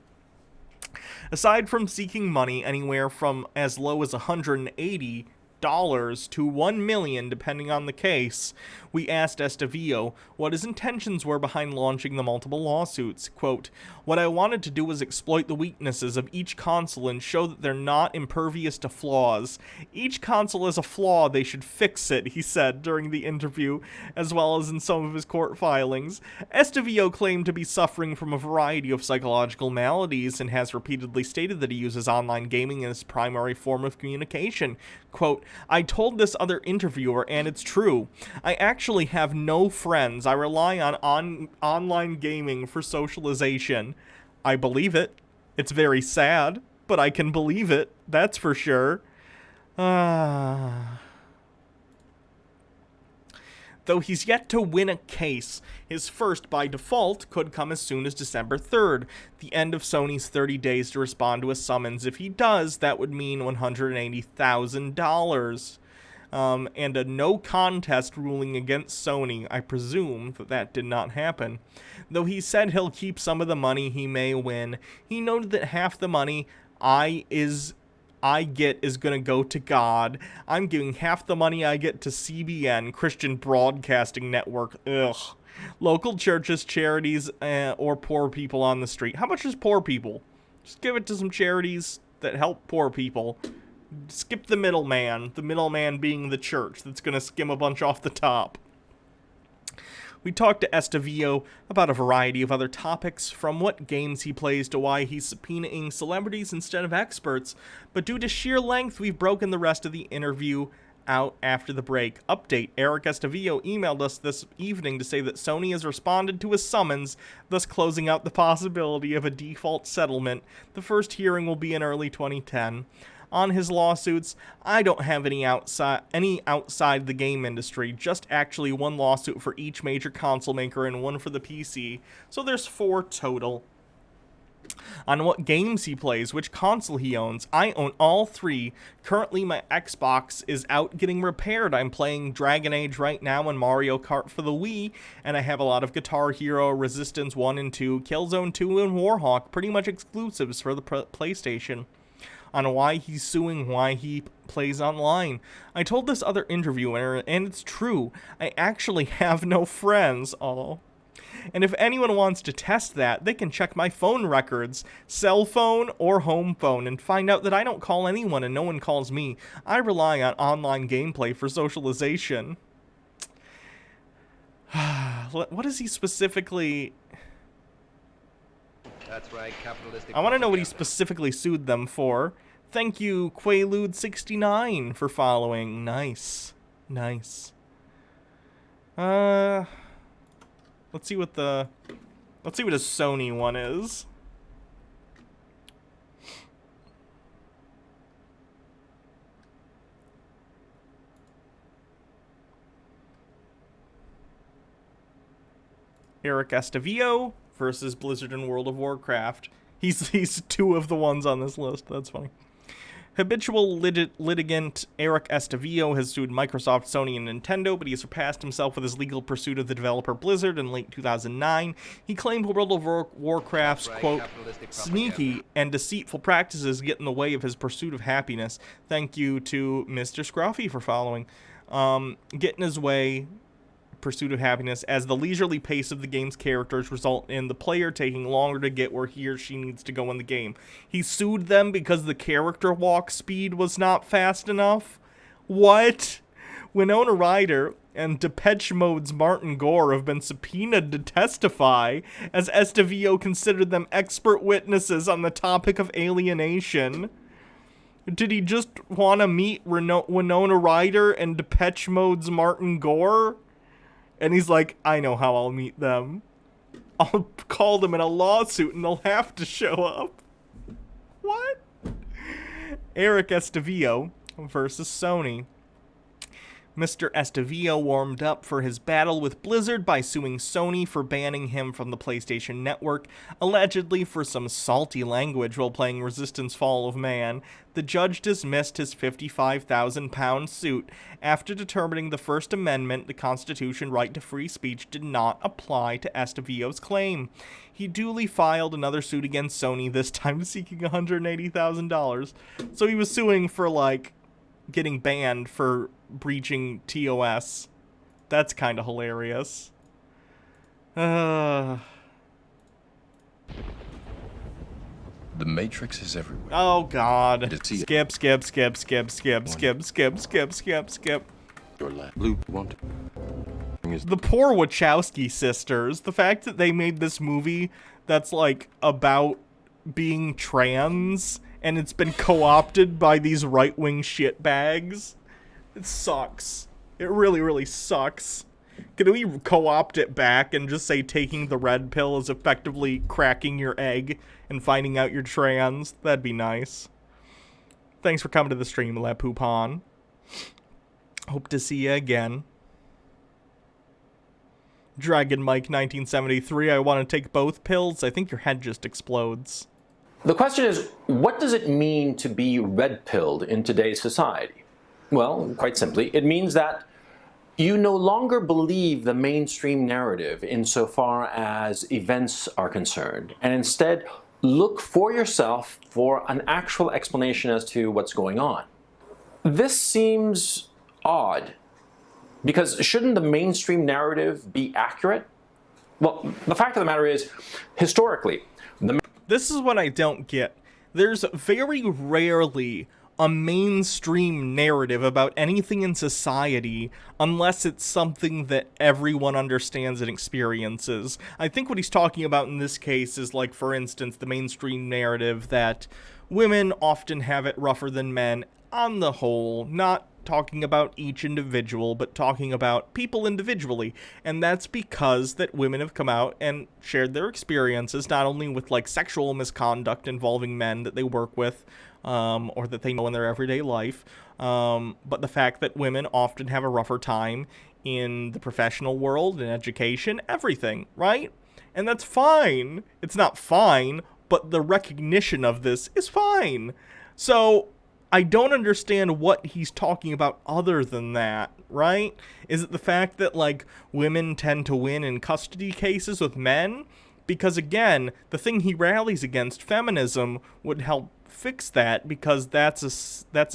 Aside from seeking money anywhere from as low as $180 to $1 million, depending on the case, we asked Estavillo what his intentions were behind launching the multiple lawsuits. Quote, "What I wanted to do was exploit the weaknesses of each console and show that they're not impervious to flaws. Each console has a flaw, they should fix it," he said during the interview, as well as in some of his court filings. Estavillo claimed to be suffering from a variety of psychological maladies and has repeatedly stated that he uses online gaming as his primary form of communication. Quote, "I told this other interviewer, and it's true. I actually have no friends. I rely on online gaming for socialization. I believe it. It's very sad, but I can believe it. That's for sure." Though he's yet to win a case, his first, by default, could come as soon as December 3rd, the end of Sony's 30 days to respond to a summons. If he does, that would mean $180,000. And a no contest ruling against Sony. I presume that did not happen. Though he said he'll keep some of the money he may win, he noted that half the money I get is going to go to God. I'm giving half the money I get to CBN, Christian Broadcasting Network. Ugh. Local churches, charities, or poor people on the street. How much is poor people? Just give it to some charities that help poor people. Skip the middleman being the church that's going to skim a bunch off the top. We talked to Estavillo about a variety of other topics, from what games he plays to why he's subpoenaing celebrities instead of experts, but due to sheer length, we've broken the rest of the interview out after the break. Update: Eric Estavillo emailed us this evening to say that Sony has responded to his summons, thus closing out the possibility of a default settlement. The first hearing will be in early 2010. On his lawsuits, I don't have any outside the game industry, just actually 1 lawsuit for each major console maker and 1 for the PC, so there's 4 total. On what games he plays, which console he owns, I own all 3. Currently my Xbox is out getting repaired. I'm playing Dragon Age right now and Mario Kart for the Wii, and I have a lot of Guitar Hero, Resistance 1 and 2, Killzone 2, and Warhawk, pretty much exclusives for the PlayStation. On why he's suing, why he plays online. I told this other interviewer, and it's true, I actually have no friends. Oh. And if anyone wants to test that, they can check my phone records, cell phone or home phone, and find out that I don't call anyone and no one calls me. I rely on online gameplay for socialization. What is he specifically... That's right, capitalistic. I want to know what he propaganda. specifically sued them for. Thank you, Quaalude69, for following. Nice. Nice. Let's see what his Sony one is. Eric Estavillo versus Blizzard in World of Warcraft. He's 2 of the ones on this list. That's funny. Habitual litigant Eric Estavillo has sued Microsoft, Sony, and Nintendo, but he surpassed himself with his legal pursuit of the developer Blizzard in late 2009. He claimed World of Warcraft's, quote, sneaky and deceitful practices get in the way of his pursuit of happiness. Thank you to Mr. Scruffy for following. Get in his way, pursuit of happiness, as the leisurely pace of the game's characters result in the player taking longer to get where he or she needs to go in the game. He sued them because the character walk speed was not fast enough? What? Winona Ryder and Depeche Mode's Martin Gore have been subpoenaed to testify, as Estavillo considered them expert witnesses on the topic of alienation. Did he just want to meet Winona Ryder and Depeche Mode's Martin Gore? And he's like, I know how I'll meet them. I'll call them in a lawsuit and they'll have to show up. What? Eric Estavillo versus Sony. Mr. Estavillo warmed up for his battle with Blizzard by suing Sony for banning him from the PlayStation Network, allegedly for some salty language while playing Resistance Fall of Man. The judge dismissed his £55,000 suit after determining the First Amendment, the Constitution right to free speech, did not apply to Estavillo's claim. He duly filed another suit against Sony, this time seeking $180,000. So he was suing for, like, getting banned for breaching TOS. That's kind of hilarious. The Matrix is everywhere. Oh God. To see it. Skip. Your lab. Blue want is The poor Wachowski sisters. The fact that they made this movie that's like about being trans and it's been co-opted by these right-wing shitbags. It sucks. It really, really sucks. Can we co-opt it back and just say taking the red pill is effectively cracking your egg and finding out you're trans? That'd be nice. Thanks for coming to the stream, La Poupon. Hope to see you again. Dragon Mike 1973, I want to take both pills. I think your head just explodes. The question is, what does it mean to be red-pilled in today's society? Well, quite simply, it means that you no longer believe the mainstream narrative insofar as events are concerned, and instead look for yourself for an actual explanation as to what's going on. This seems odd, because shouldn't the mainstream narrative be accurate? Well, the fact of the matter is, historically, This is what I don't get. There's very rarely a mainstream narrative about anything in society unless it's something that everyone understands and experiences. I think what he's talking about in this case is, like, for instance, the mainstream narrative that women often have it rougher than men on the whole, not talking about each individual, but talking about people individually. And that's because that women have come out and shared their experiences, not only with, like, sexual misconduct involving men that they work with, or that they know in their everyday life, but the fact that women often have a rougher time in the professional world, in education, everything, right? And that's fine. It's not fine, but the recognition of this is fine. So I don't understand what he's talking about other than that, right? Is it the fact that, like, women tend to win in custody cases with men? Because, again, the thing he rallies against, feminism, would help fix that, because that's a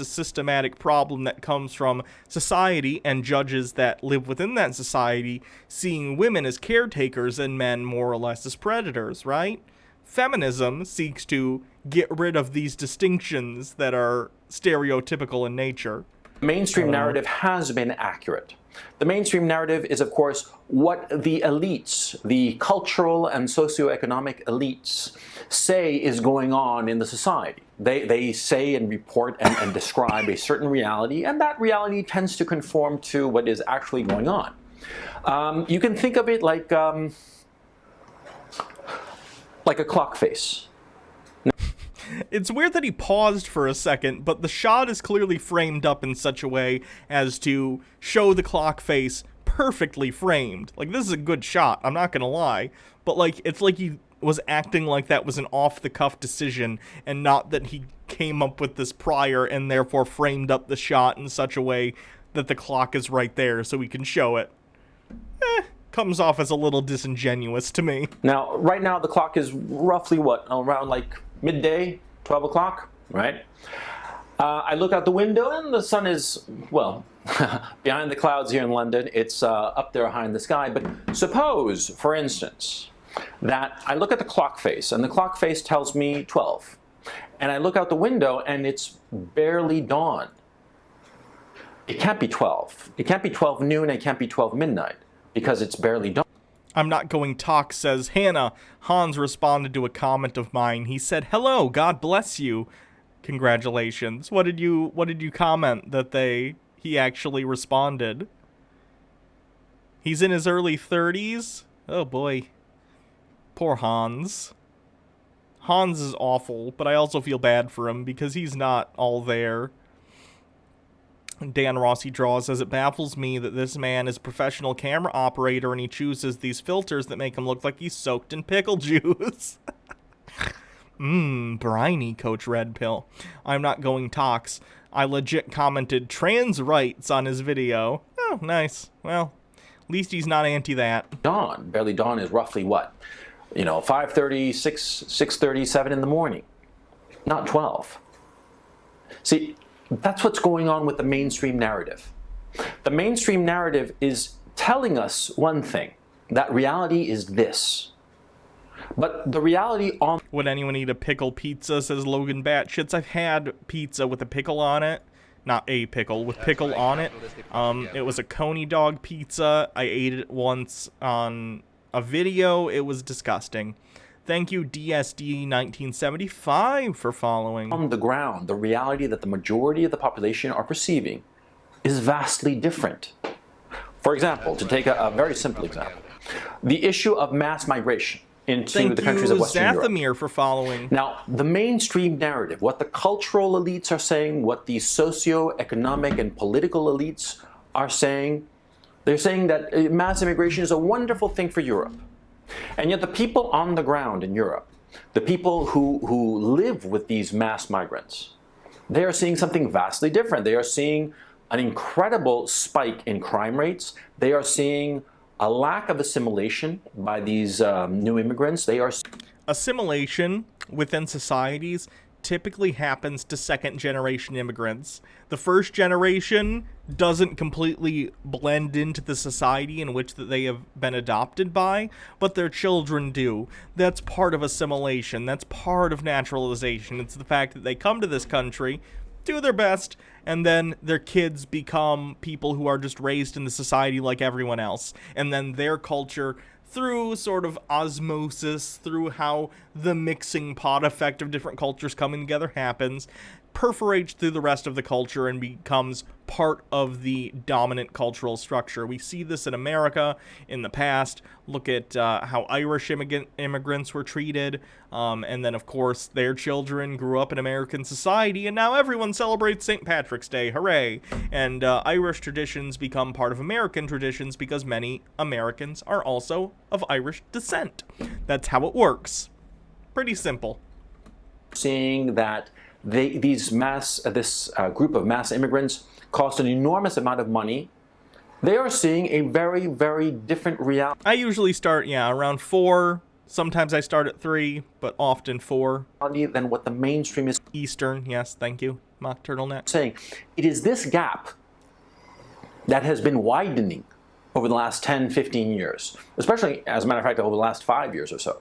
systematic problem that comes from society and judges that live within that society seeing women as caretakers and men more or less as predators, right? Feminism seeks to get rid of these distinctions that are stereotypical in nature. the mainstream narrative has been accurate. The mainstream narrative is, of course, what the elites, the cultural and socioeconomic elites, say is going on in the society. They say and report and describe a certain reality, and that reality tends to conform to what is actually going on. You can think of it like a clock face. It's weird that he paused for a second, but the shot is clearly framed up in such a way as to show the clock face perfectly framed. Like, this is a good shot, I'm not gonna lie. But, like, it's like he was acting like that was an off-the-cuff decision, and not that he came up with this prior and therefore framed up the shot in such a way that the clock is right there so we can show it. Comes off as a little disingenuous to me. Now, right now, the clock is roughly, what, around like midday, 12 o'clock, right? I look out the window and the sun is, well, behind the clouds here in London. It's up there high in the sky. But suppose, for instance, that I look at the clock face and the clock face tells me 12. And I look out the window and it's barely dawn. It can't be 12. It can't be 12 noon, it can't be 12 midnight because it's barely dawn. I'm not going talk, says Hannah. Hans responded to a comment of mine. He said, "Hello, God bless you. Congratulations." What did you comment that he actually responded? He's in his early 30s. Oh boy. Poor Hans. Hans is awful, but I also feel bad for him because he's not all there. Dan Rossi draws, says, it baffles me that this man is a professional camera operator and he chooses these filters that make him look like he's soaked in pickle juice. Briny, Coach Red Pill. I'm not going tox. I legit commented trans rights on his video. Oh, nice. Well, at least he's not anti that. Dawn. Barely dawn is roughly what? 5:30, 6:30, 7 in the morning. Not 12. See, that's what's going on with the mainstream narrative. The mainstream narrative is telling us one thing, that reality is this. But the reality on... Would anyone eat a pickle pizza, says Logan Batshits. I've had pizza with a pickle on it. Not a pickle, with pickle on it. It was a Coney dog pizza. I ate it once on a video. It was disgusting. Thank you, DSD1975, for following. On the ground, the reality that the majority of the population are perceiving is vastly different. For example, to take a very simple example, the issue of mass migration into the countries of Western Europe. Zathemir, for following. Now, the mainstream narrative, what the cultural elites are saying, what the socio-economic and political elites are saying, they're saying that mass immigration is a wonderful thing for Europe. And yet the people on the ground in Europe, the people who live with these mass migrants, they are seeing something vastly different. They are seeing an incredible spike in crime rates. They are seeing a lack of assimilation by these new immigrants. They are... Assimilation within societies typically happens to second-generation immigrants. The first generation doesn't completely blend into the society in which that they have been adopted by, but their children do. That's part of assimilation. That's part of naturalization. It's the fact that they come to this country, do their best, and then their kids become people who are just raised in the society like everyone else. And then their culture, through sort of osmosis, through how the mixing pot effect of different cultures coming together happens, perforates through the rest of the culture and becomes part of the dominant cultural structure. We see this in America in the past. Look at how Irish immigrants were treated, and then of course their children grew up in American society, and now everyone celebrates St. Patrick's Day, hooray! And Irish traditions become part of American traditions because many Americans are also of Irish descent. That's how it works. Pretty simple. Seeing that this group of mass immigrants cost an enormous amount of money, they are seeing a very, very different reality. I usually start, around 4. Sometimes I start at 3, but often 4. Than what the mainstream is Eastern, yes, thank you. Mock turtleneck. saying. It is this gap that has been widening over the last 10, 15 years, especially, as a matter of fact, over the last 5 years or so.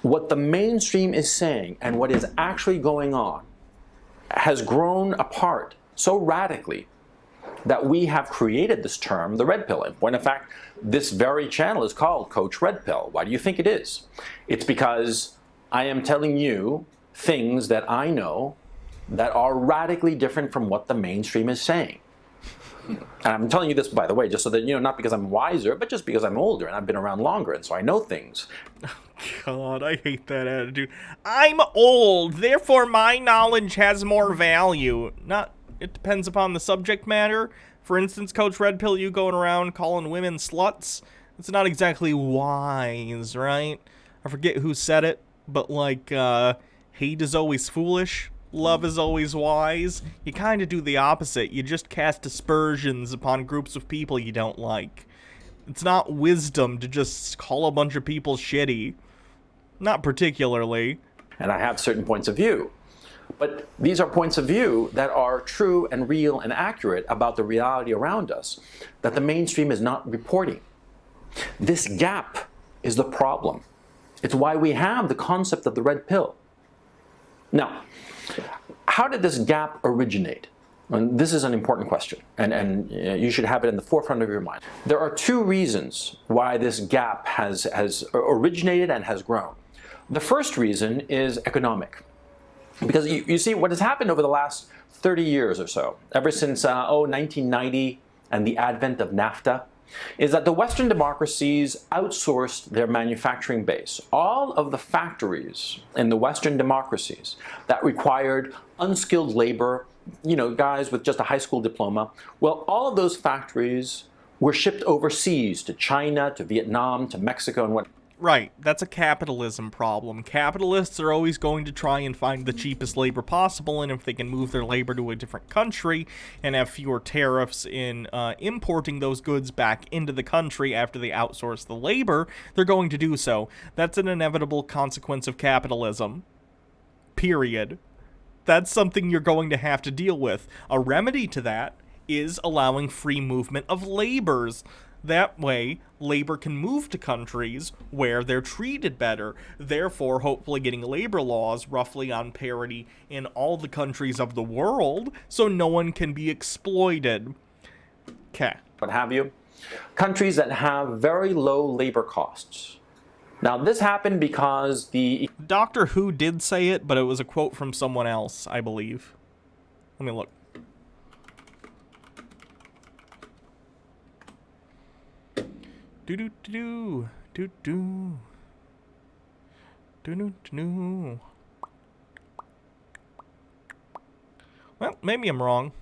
What the mainstream is saying and what is actually going on has grown apart so radically that we have created this term, the red pill. In point of fact, this very channel is called Coach Red Pill. Why do you think it is? It's because I am telling you things that I know that are radically different from what the mainstream is saying. And I'm telling you this, by the way, just so that, not because I'm wiser, but just because I'm older and I've been around longer, and so I know things. God, I hate that attitude. I'm old, therefore my knowledge has more value. It depends upon the subject matter. For instance, Coach Red Pill, you going around calling women sluts, it's not exactly wise, right? I forget who said it, but hate is always foolish. Love is always wise. You kind of do the opposite. You just cast aspersions upon groups of people you don't like. It's not wisdom to just call a bunch of people shitty. Not particularly. And I have certain points of view. But these are points of view that are true and real and accurate about the reality around us that the mainstream is not reporting. This gap is the problem. It's why we have the concept of the red pill. Now, how did this gap originate? And this is an important question, and you should have it in the forefront of your mind. There are 2 reasons why this gap has originated and has grown. The first reason is economic. Because you see, what has happened over the last 30 years or so, ever since 1990 and the advent of NAFTA, is that the Western democracies outsourced their manufacturing base. All of the factories in the Western democracies that required unskilled labor, guys with just a high school diploma, well, all of those factories were shipped overseas to China, to Vietnam, to Mexico, and what. Right, that's a capitalism problem. Capitalists are always going to try and find the cheapest labor possible, and if they can move their labor to a different country and have fewer tariffs in importing those goods back into the country after they outsource the labor, they're going to do so. That's an inevitable consequence of capitalism. Period. That's something you're going to have to deal with. A remedy to that is allowing free movement of labors. That way, labor can move to countries where they're treated better, therefore hopefully getting labor laws roughly on parity in all the countries of the world, so no one can be exploited. Okay. What have you. Countries that have very low labor costs. Now, this happened because the... Doctor Who did say it, but it was a quote from someone else, I believe. Let me look. Do-do-do-do. Do-do-do-do. Well, maybe I'm wrong.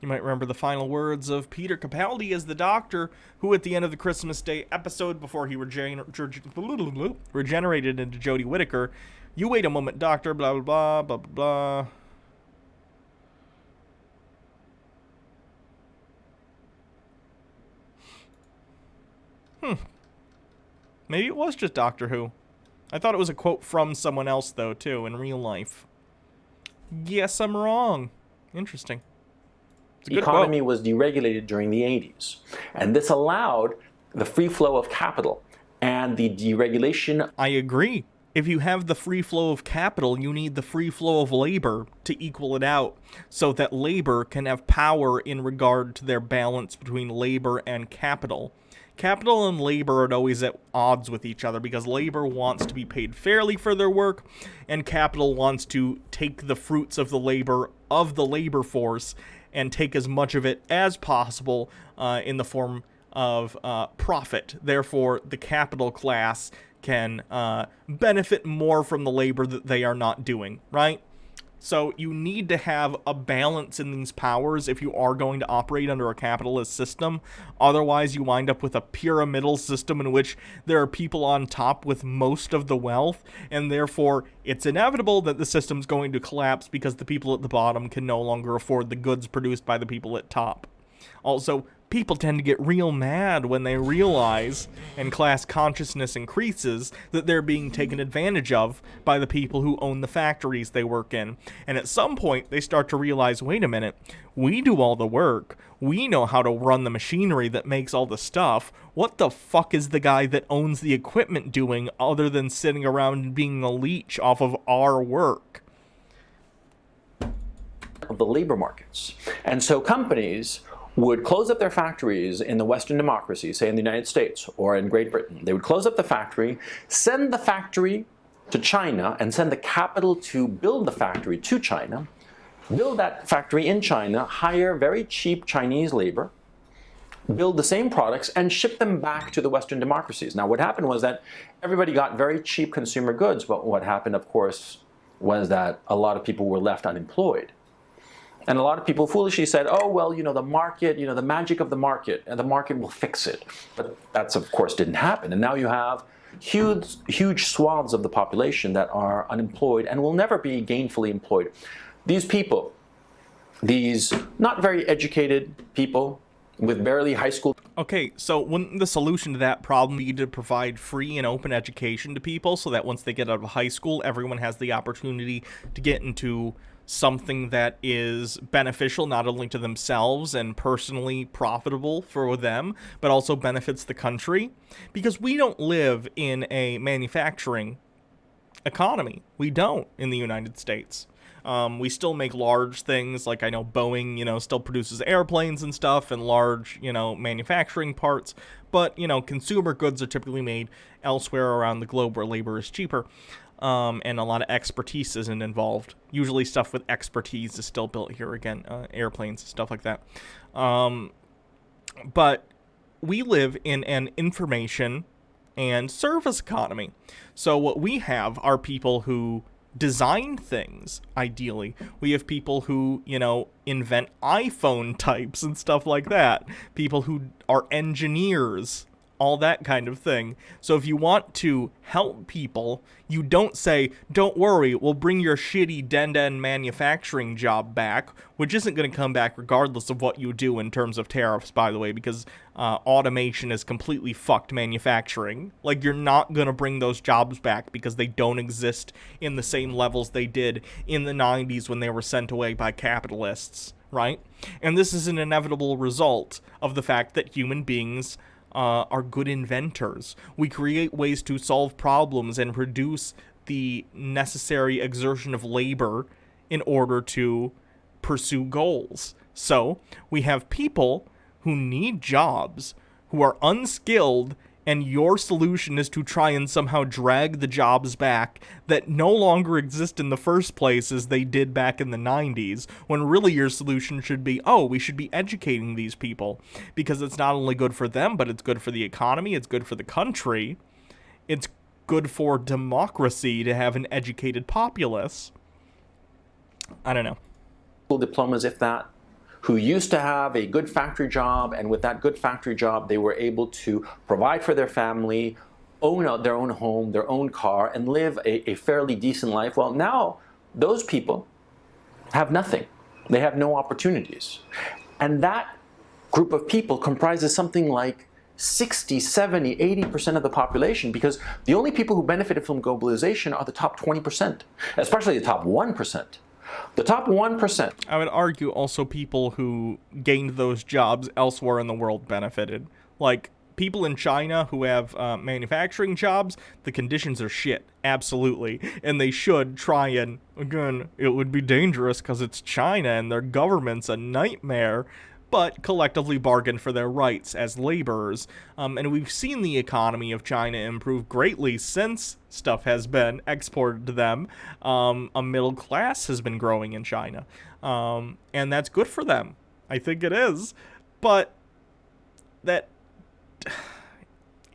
You might remember the final words of Peter Capaldi as the Doctor, who at the end of the Christmas Day episode, before he regenerated into Jodie Whittaker, "You wait a moment, Doctor, blah, blah, blah, blah, blah, blah." Maybe it was just Doctor Who. I thought it was a quote from someone else, though, too, in real life. Yes, I'm wrong. Interesting. The economy was deregulated during the 80s, and this allowed the free flow of capital and the deregulation. I agree. If you have the free flow of capital, you need the free flow of labor to equal it out, so that labor can have power in regard to their balance between labor and capital. Capital and labor are always at odds with each other because labor wants to be paid fairly for their work, and capital wants to take the fruits of the labor force and take as much of it as possible in the form of profit. Therefore, the capital class can benefit more from the labor that they are not doing, right? So you need to have a balance in these powers if you are going to operate under a capitalist system. Otherwise, you wind up with a pyramidal system in which there are people on top with most of the wealth, and therefore it's inevitable that the system's going to collapse because the people at the bottom can no longer afford the goods produced by the people at top. Also, people tend to get real mad when they realize, and class consciousness increases, that they're being taken advantage of by the people who own the factories they work in. And at some point, they start to realize, wait a minute, we do all the work. We know how to run the machinery that makes all the stuff. What the fuck is the guy that owns the equipment doing other than sitting around and being a leech off of our work? Of the labor markets. And so companies would close up their factories in the Western democracies, say in the United States or in Great Britain. They would close up the factory, send the factory to China, and send the capital to build the factory to China, build that factory in China, hire very cheap Chinese labor, build the same products, and ship them back to the Western democracies. Now, what happened was that everybody got very cheap consumer goods, but what happened, of course, was that a lot of people were left unemployed. And a lot of people foolishly said, oh, well, the market, the magic of the market, and the market will fix it. But that's, of course, didn't happen. And now you have huge swaths of the population that are unemployed and will never be gainfully employed. These people, these not very educated people with barely high school. Okay, so wouldn't the solution to that problem be to provide free and open education to people so that once they get out of high school, everyone has the opportunity to get into something that is beneficial not only to themselves and personally profitable for them, but also benefits the country? Because we don't live in a manufacturing economy. We don't in the United States. We still make large things, like I know Boeing, still produces airplanes and stuff and large, manufacturing parts. But, consumer goods are typically made elsewhere around the globe where labor is cheaper. and a lot of expertise isn't involved. Usually stuff with expertise is still built here again, airplanes, stuff like that. But we live in an information and service economy. So what we have are people who design things, ideally. We have people who, invent iPhone types and stuff like that. People who are engineers, all that kind of thing. So if you want to help people, you don't say, don't worry, we'll bring your shitty den manufacturing job back, which isn't going to come back regardless of what you do in terms of tariffs, by the way, because automation is completely fucked manufacturing. Like, you're not going to bring those jobs back because they don't exist in the same levels they did in the 90s when they were sent away by capitalists, right? And this is an inevitable result of the fact that human beings are good inventors. We create ways to solve problems and reduce the necessary exertion of labor in order to pursue goals. So we have people who need jobs, who are unskilled, and your solution is to try and somehow drag the jobs back that no longer exist in the first place as they did back in the 90s, when really your solution should be, we should be educating these people, because it's not only good for them, but it's good for the economy, it's good for the country, it's good for democracy to have an educated populace. I don't know. Diplomas, if that, who used to have a good factory job, and with that good factory job, they were able to provide for their family, own their own home, their own car, and live a fairly decent life. Well, now those people have nothing. They have no opportunities. And that group of people comprises something like 60, 70, 80% of the population, because the only people who benefited from globalization are the top 20%, especially the top 1%. The top 1%. I would argue also people who gained those jobs elsewhere in the world benefited. Like, people in China who have manufacturing jobs, the conditions are shit. Absolutely. And they should try and, again, it would be dangerous because it's China and their government's a nightmare, but collectively bargain for their rights as laborers. And we've seen the economy of China improve greatly since stuff has been exported to them. A middle class has been growing in China. And that's good for them. I think it is. But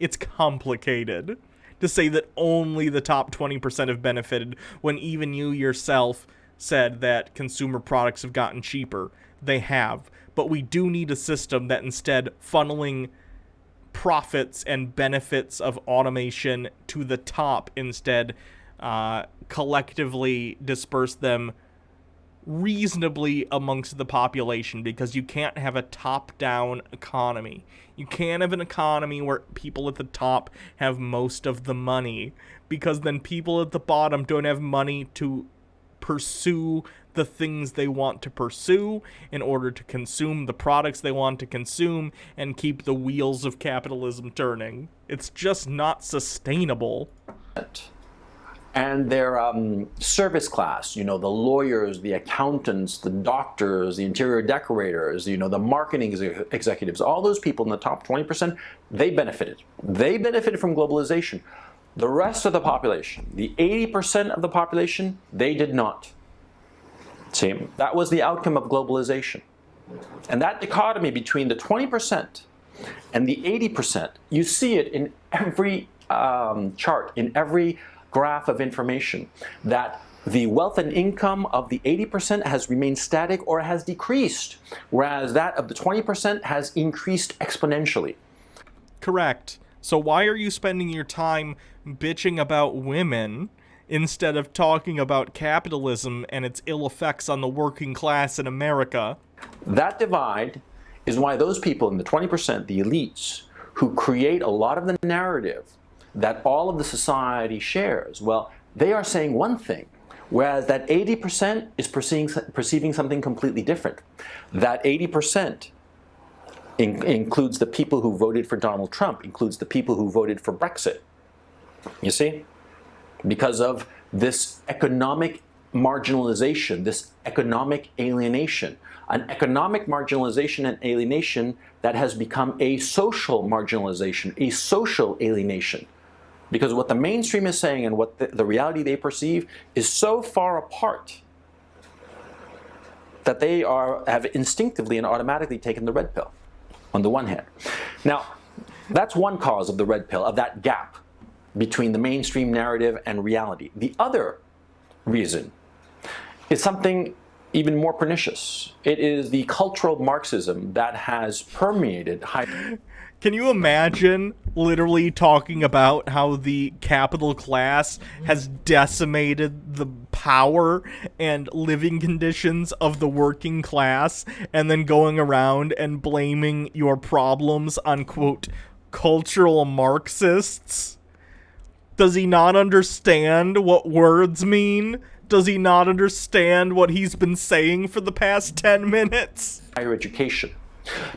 it's complicated to say that only the top 20% have benefited when even you yourself said that consumer products have gotten cheaper. They have. But we do need a system that instead funneling profits and benefits of automation to the top instead collectively disperse them reasonably amongst the population, because you can't have a top-down economy. You can't have an economy where people at the top have most of the money, because then people at the bottom don't have money to pursue the things they want to pursue in order to consume the products they want to consume and keep the wheels of capitalism turning. It's just not sustainable. And their service class, the lawyers, the accountants, the doctors, the interior decorators, the marketing executives, all those people in the top 20%, they benefited. They benefited from globalization. The rest of the population, the 80% of the population, they did not. See, that was the outcome of globalization. And that dichotomy between the 20% and the 80%, you see it in every chart, in every graph of information, that the wealth and income of the 80% has remained static or has decreased, whereas that of the 20% has increased exponentially. Correct. So why are you spending your time bitching about women instead of talking about capitalism and its ill effects on the working class in America? That divide is why those people in the 20%, the elites, who create a lot of the narrative that all of the society shares, well, they are saying one thing, whereas that 80% is perceiving something completely different. That 80% includes the people who voted for Donald Trump, includes the people who voted for Brexit. You see? Because of this economic marginalization, this economic alienation, an economic marginalization and alienation that has become a social marginalization, a social alienation. Because what the mainstream is saying and what the reality they perceive is so far apart that they have instinctively and automatically taken the red pill, on the one hand. Now, that's one cause of the red pill, of that gap between the mainstream narrative and reality. The other reason is something even more pernicious. It is the cultural Marxism that has permeated higher. Can you imagine literally talking about how the capital class has decimated the power and living conditions of the working class, and then going around and blaming your problems on, quote, cultural Marxists? Does he not understand what words mean? Does he not understand what he's been saying for the past 10 minutes? Higher education.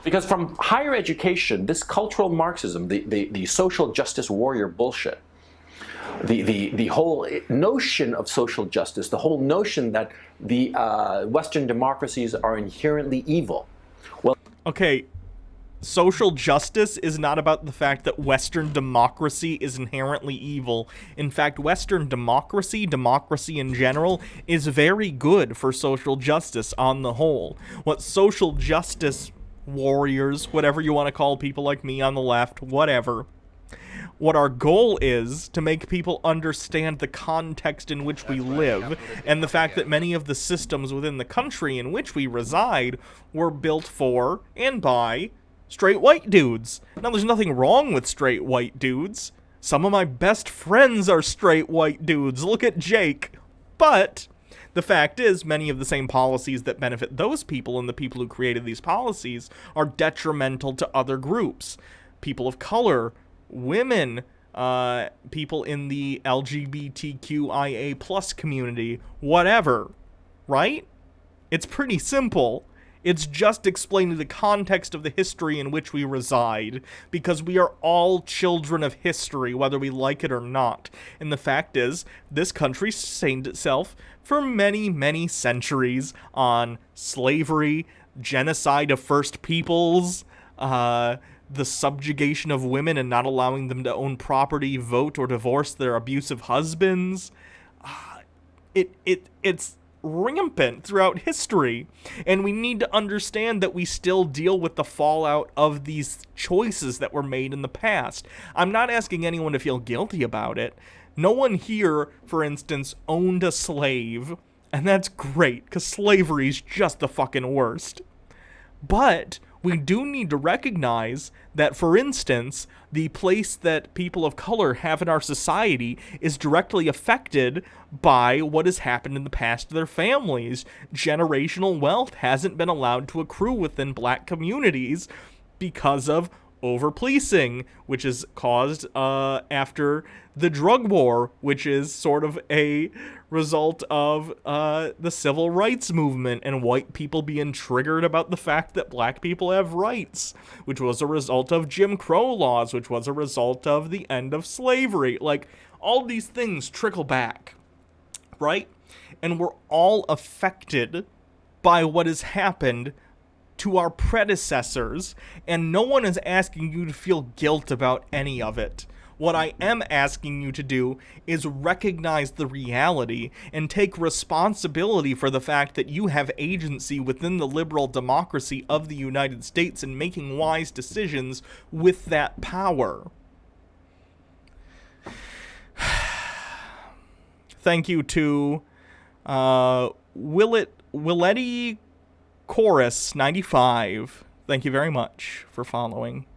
Because from higher education, this cultural Marxism, the social justice warrior bullshit, the whole notion of social justice, the whole notion that the Western democracies are inherently evil. Well, okay, social justice is not about the fact that Western democracy is inherently evil. In fact, Western democracy in general, is very good for social justice on the whole. What social justice warriors, whatever you want to call people like me on the left, whatever, what our goal is to make people understand the context in which we live, and the fact that many of the systems within the country in which we reside were built for and by straight white dudes. Now, there's nothing wrong with straight white dudes. Some of my best friends are straight white dudes. Look at Jake. But the fact is, many of the same policies that benefit those people and the people who created these policies are detrimental to other groups. People of color, women, people in the LGBTQIA plus community, whatever, right? It's pretty simple. It's just explaining the context of the history in which we reside, because we are all children of history, whether we like it or not. And the fact is, this country sustained itself for many, many centuries on slavery, genocide of First Peoples, the subjugation of women and not allowing them to own property, vote, or divorce their abusive husbands. It's rampant throughout history, and we need to understand that we still deal with the fallout of these choices that were made in the past. I'm not asking anyone to feel guilty about it. No one here, for instance, owned a slave, and that's great, because slavery is just the fucking worst. But we do need to recognize that, for instance, the place that people of color have in our society is directly affected by what has happened in the past to their families. Generational wealth hasn't been allowed to accrue within black communities because of over-policing, which is caused after the drug war, which is sort of a result of the civil rights movement and white people being triggered about the fact that black people have rights, which was a result of Jim Crow laws, which was a result of the end of slavery. Like, all these things trickle back, right? And we're all affected by what has happened to our predecessors, and no one is asking you to feel guilt about any of it. What I am asking you to do is recognize the reality and take responsibility for the fact that you have agency within the liberal democracy of the United States in making wise decisions with that power. Thank you to Willetti Chorus 95. Thank you very much for following.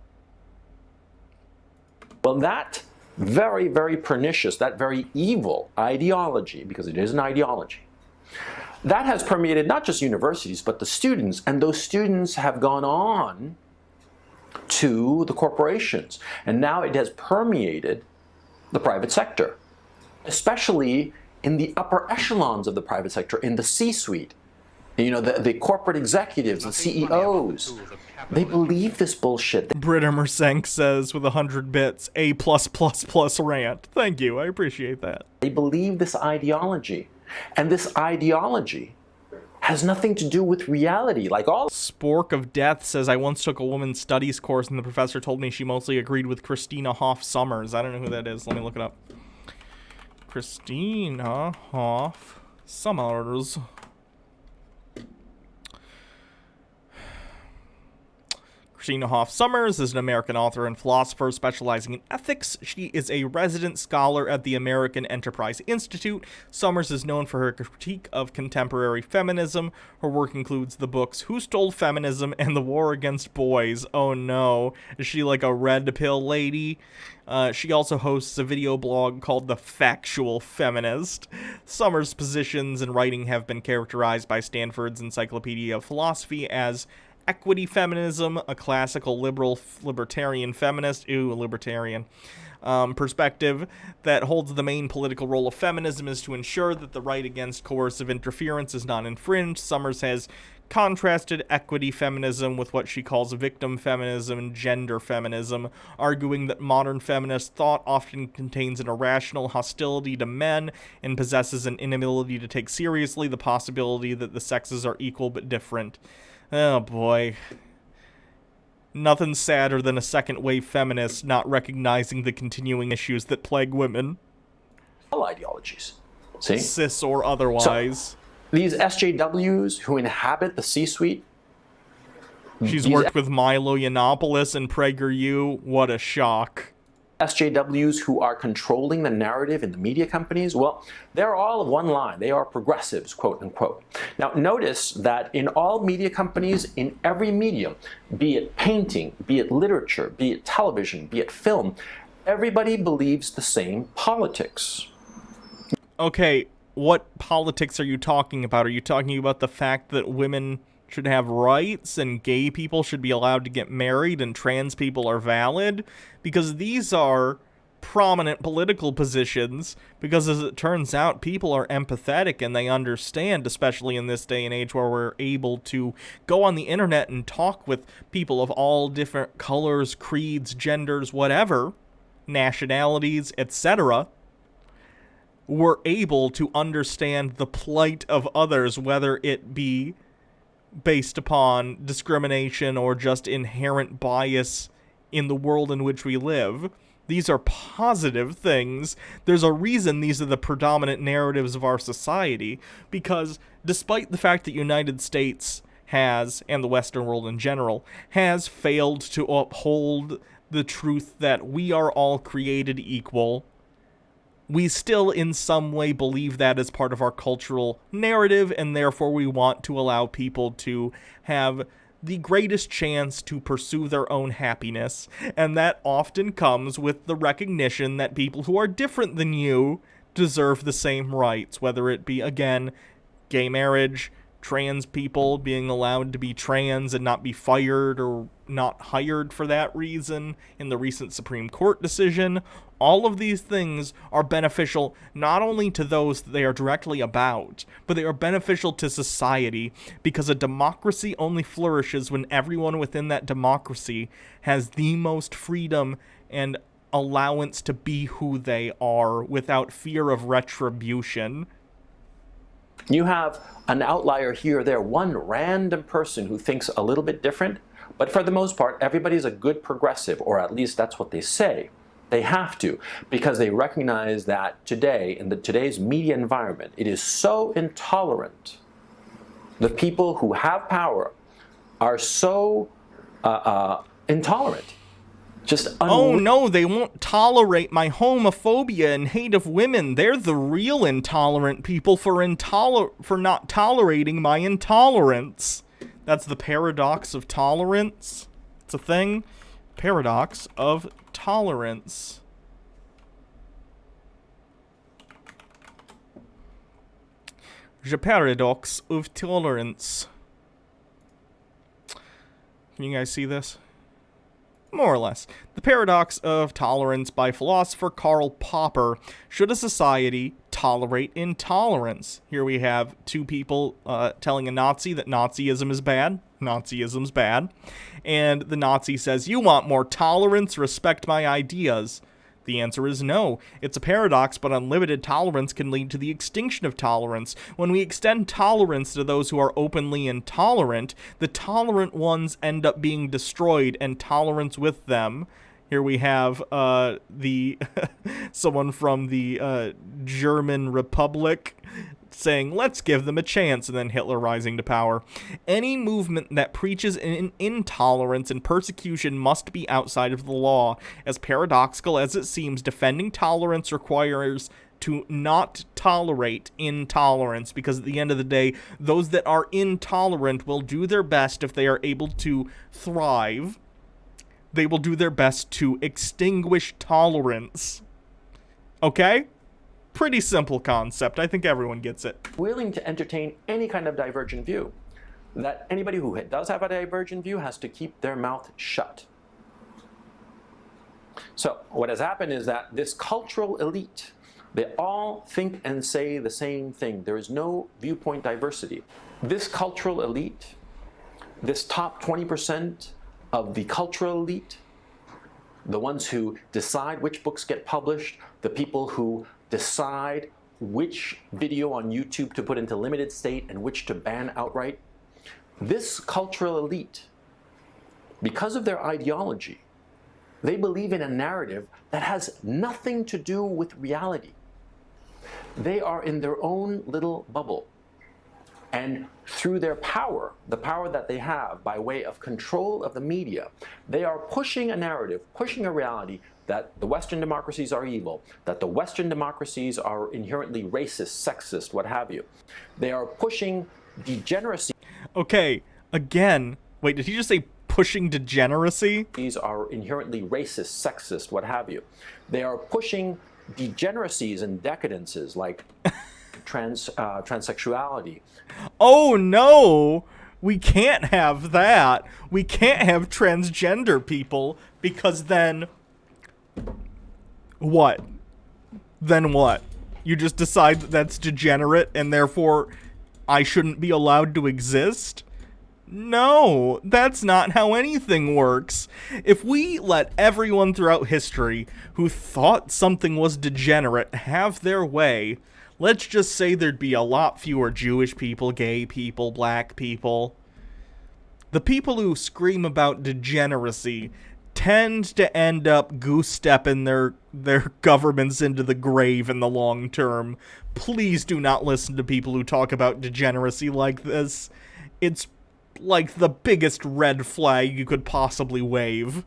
Well, that very, very pernicious, that very evil ideology, because it is an ideology, that has permeated not just universities, but the students, and those students have gone on to the corporations, and now it has permeated the private sector, especially in the upper echelons of the private sector, in the C-suite. You know, the corporate executives, the CEOs, they believe this bullshit. Britta Mersenk says with 100 bits, A+++ rant. Thank you, I appreciate that. They believe this ideology. And this ideology has nothing to do with reality. Like all Spork of Death says, I once took a women's studies course and the professor told me she mostly agreed with Christina Hoff Sommers. I don't know who that is. Let me look it up. Christina Hoff Sommers. Christina Hoff Sommers is an American author and philosopher specializing in ethics. She is a resident scholar at the American Enterprise Institute. Sommers is known for her critique of contemporary feminism. Her work includes the books Who Stole Feminism and The War Against Boys. Oh no. Is she like a red pill lady? She also hosts a video blog called The Factual Feminist. Sommers' positions and writing have been characterized by Stanford's Encyclopedia of Philosophy as equity feminism, a classical libertarian feminist, libertarian perspective that holds the main political role of feminism is to ensure that the right against coercive interference is not infringed. Sommers has contrasted equity feminism with what she calls victim feminism and gender feminism, arguing that modern feminist thought often contains an irrational hostility to men and possesses an inability to take seriously the possibility that the sexes are equal but different. Oh boy. Nothing sadder than a second-wave feminist not recognizing the continuing issues that plague women. all ideologies. See? Cis or otherwise. So, these SJWs who inhabit the C-suite. She's worked with Milo Yiannopoulos and PragerU. What a shock. SJWs who are controlling the narrative in the media companies, well, they're all of one line. They are progressives, quote unquote. Now, notice that in all media companies, in every medium, be it painting, be it literature, be it television, be it film, everybody believes the same politics. Okay, what politics are you talking about? Are you talking about the fact that women should have rights and gay people should be allowed to get married and trans people are valid? Because these are prominent political positions, because as it turns out, people are empathetic and they understand, especially in this day and age where we're able to go on the internet and talk with people of all different colors, creeds, genders, whatever, nationalities, etc. We're able to understand the plight of others, whether it be based upon discrimination or just inherent bias in the world in which we live. These are positive things. There's a reason these are the predominant narratives of our society, because despite the fact that the United States has, and the Western world in general, has failed to uphold the truth that we are all created equal, we still in some way believe that as part of our cultural narrative, and therefore we want to allow people to have the greatest chance to pursue their own happiness, and that often comes with the recognition that people who are different than you deserve the same rights, whether it be, again, gay marriage, trans people being allowed to be trans and not be fired or not hired for that reason in the recent Supreme Court decision. All of these things are beneficial not only to those that they are directly about, but they are beneficial to society, because a democracy only flourishes when everyone within that democracy has the most freedom and allowance to be who they are without fear of retribution. You have an outlier here or there, one random person who thinks a little bit different, but for the most part, everybody's a good progressive, or at least that's what they say. They have to, because they recognize that today, in today's media environment, it is so intolerant. The people who have power are so intolerant. Oh no, they won't tolerate my homophobia and hate of women. They're the real intolerant people for not tolerating my intolerance. That's the paradox of tolerance. It's a thing. Paradox of tolerance. The paradox of tolerance. Can you guys see this? More or less. The Paradox of Tolerance by philosopher Karl Popper. Should a society tolerate intolerance? Here we have two people telling a Nazi that Nazism is bad. Nazism's bad. And the Nazi says, "You want more tolerance? Respect my ideas." The answer is no. It's a paradox, but unlimited tolerance can lead to the extinction of tolerance. When we extend tolerance to those who are openly intolerant, the tolerant ones end up being destroyed, and tolerance with them. Here we have the someone from the German Republic saying, let's give them a chance, and then Hitler rising to power. Any movement that preaches intolerance and persecution must be outside of the law. As paradoxical as it seems, defending tolerance requires to not tolerate intolerance, because at the end of the day, those that are intolerant will do their best if they are able to thrive. They will do their best to extinguish tolerance. Okay? Pretty simple concept. I think everyone gets it. Willing to entertain any kind of divergent view. That anybody who does have a divergent view has to keep their mouth shut. So what has happened is that this cultural elite, they all think and say the same thing. There is no viewpoint diversity. This cultural elite, this top 20% of the cultural elite, the ones who decide which books get published, the people who decide which video on YouTube to put into limited state and which to ban outright. This cultural elite, because of their ideology, they believe in a narrative that has nothing to do with reality. They are in their own little bubble. And through their power, the power that they have by way of control of the media, they are pushing a narrative, pushing a reality that the Western democracies are evil, that the Western democracies are inherently racist, sexist, what have you. They are pushing degeneracy. Okay, again, wait, did he just say pushing degeneracy? These are inherently racist, sexist, what have you. They are pushing degeneracies and decadences like transsexuality. Oh no! We can't have that. We can't have transgender people, because then... What? Then what? You just decide that that's degenerate and therefore I shouldn't be allowed to exist? No, that's not how anything works. If we let everyone throughout history who thought something was degenerate have their way, let's just say there'd be a lot fewer Jewish people, gay people, black people. The people who scream about degeneracy tend to end up goose-stepping their governments into the grave in the long term. Please do not listen to people who talk about degeneracy like this. It's like the biggest red flag you could possibly wave.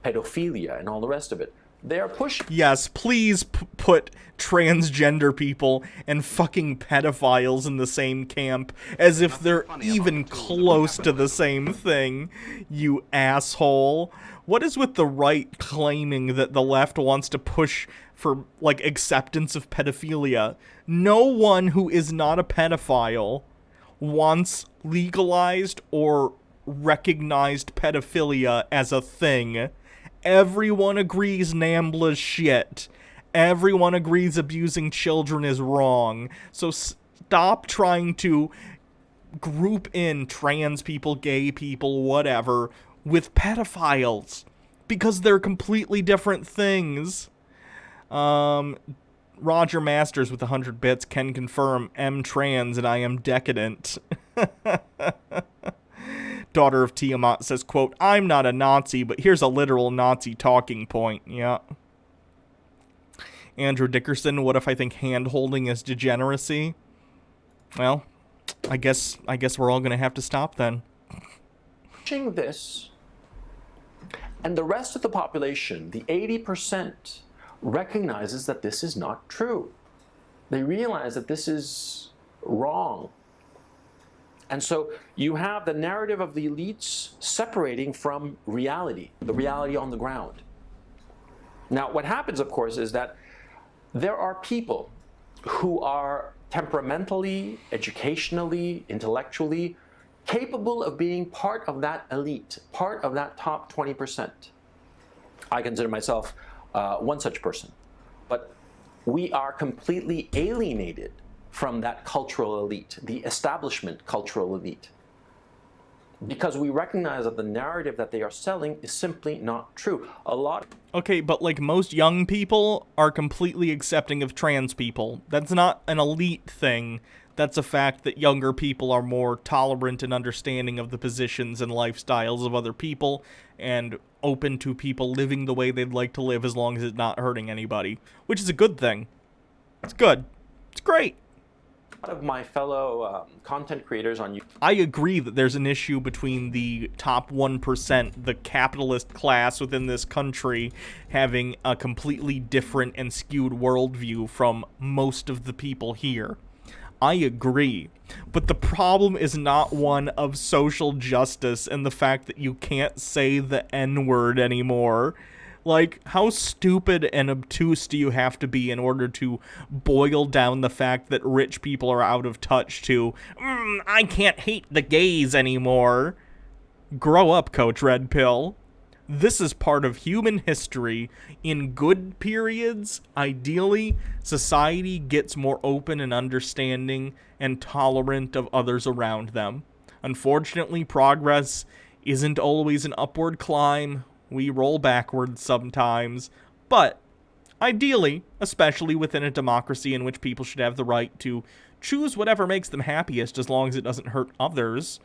Pedophilia and all the rest of it. They are pushing. Yes, please put transgender people and fucking pedophiles in the same camp, as if they're even close to the same thing, you asshole. What is with the right claiming that the left wants to push for, like, acceptance of pedophilia? No one who is not a pedophile wants legalized or recognized pedophilia as a thing. Everyone agrees NAMBLA's shit. Everyone agrees abusing children is wrong. So stop trying to group in trans people, gay people, whatever, with pedophiles, because they're completely different things. Roger Masters with 100 bits can confirm M trans and I am decadent. Daughter of Tiamat says, quote, I'm not a Nazi, but here's a literal Nazi talking point. Yeah. Andrew Dickerson, what if I think hand-holding is degeneracy? Well, I guess we're all gonna have to stop then. This, and the rest of the population, the 80%, recognizes that this is not true. They realize that this is wrong. And so you have the narrative of the elites separating from reality, the reality on the ground. Now, what happens, of course, is that there are people who are temperamentally, educationally, intellectually capable of being part of that elite, part of that top 20%. I consider myself one such person. But we are completely alienated from that cultural elite, the establishment cultural elite. because we recognize that the narrative that they are selling is simply not true. A lot. Okay, but like most young people are completely accepting of trans people. That's not an elite thing. That's a fact that younger people are more tolerant and understanding of the positions and lifestyles of other people and open to people living the way they'd like to live as long as it's not hurting anybody, which is a good thing. It's good. It's great. A lot of my fellow content creators on YouTube. I agree that there's an issue between the top 1%, the capitalist class within this country, having a completely different and skewed worldview from most of the people here. I agree. But the problem is not one of social justice and the fact that you can't say the N-word anymore. Like, how stupid and obtuse do you have to be in order to boil down the fact that rich people are out of touch to, I can't hate the gays anymore? Grow up, Coach Red Pill. This is part of human history. In good periods, ideally, society gets more open and understanding and tolerant of others around them. Unfortunately, progress isn't always an upward climb. We roll backwards sometimes, but ideally, especially within a democracy in which people should have the right to choose whatever makes them happiest as long as it doesn't hurt others,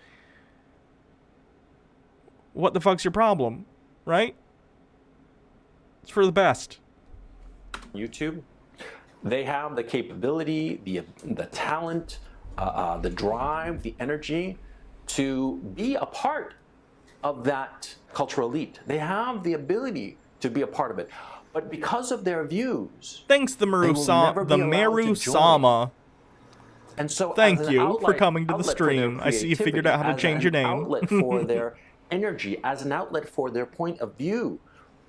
what the fuck's your problem, right? It's for the best. YouTube, they have the capability, the talent, the drive, the energy to be a part of that cultural elite. They have the ability to be a part of it. But because of their views, thanks, the Meru Sama. And so thank you for coming to the stream. I see you figured out how to change your name. Outlet for their energy, as an outlet for their point of view.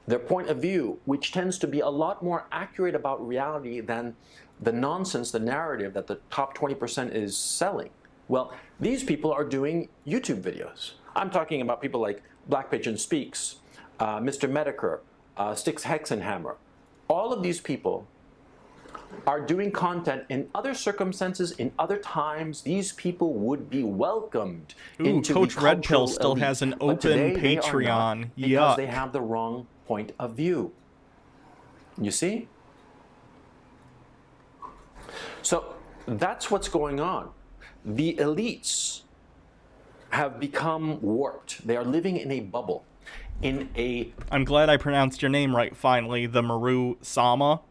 Their point of view, which tends to be a lot more accurate about reality than the nonsense, the narrative that the top 20% is selling. Well, these people are doing YouTube videos. I'm talking about people like Black Pigeon Speaks, Mr. Medicare, Styx Hexenhammer. All of these people are doing content in other circumstances, in other times. These people would be welcomed into Coach the Red Pill cultural still elite. has an But open today they are Patreon. not, because they Yuck. have the wrong point of view. You see? So that's what's going on. The elites have become warped. They are living in a bubble, in a, I'm glad I pronounced your name right finally, the Meru Sama.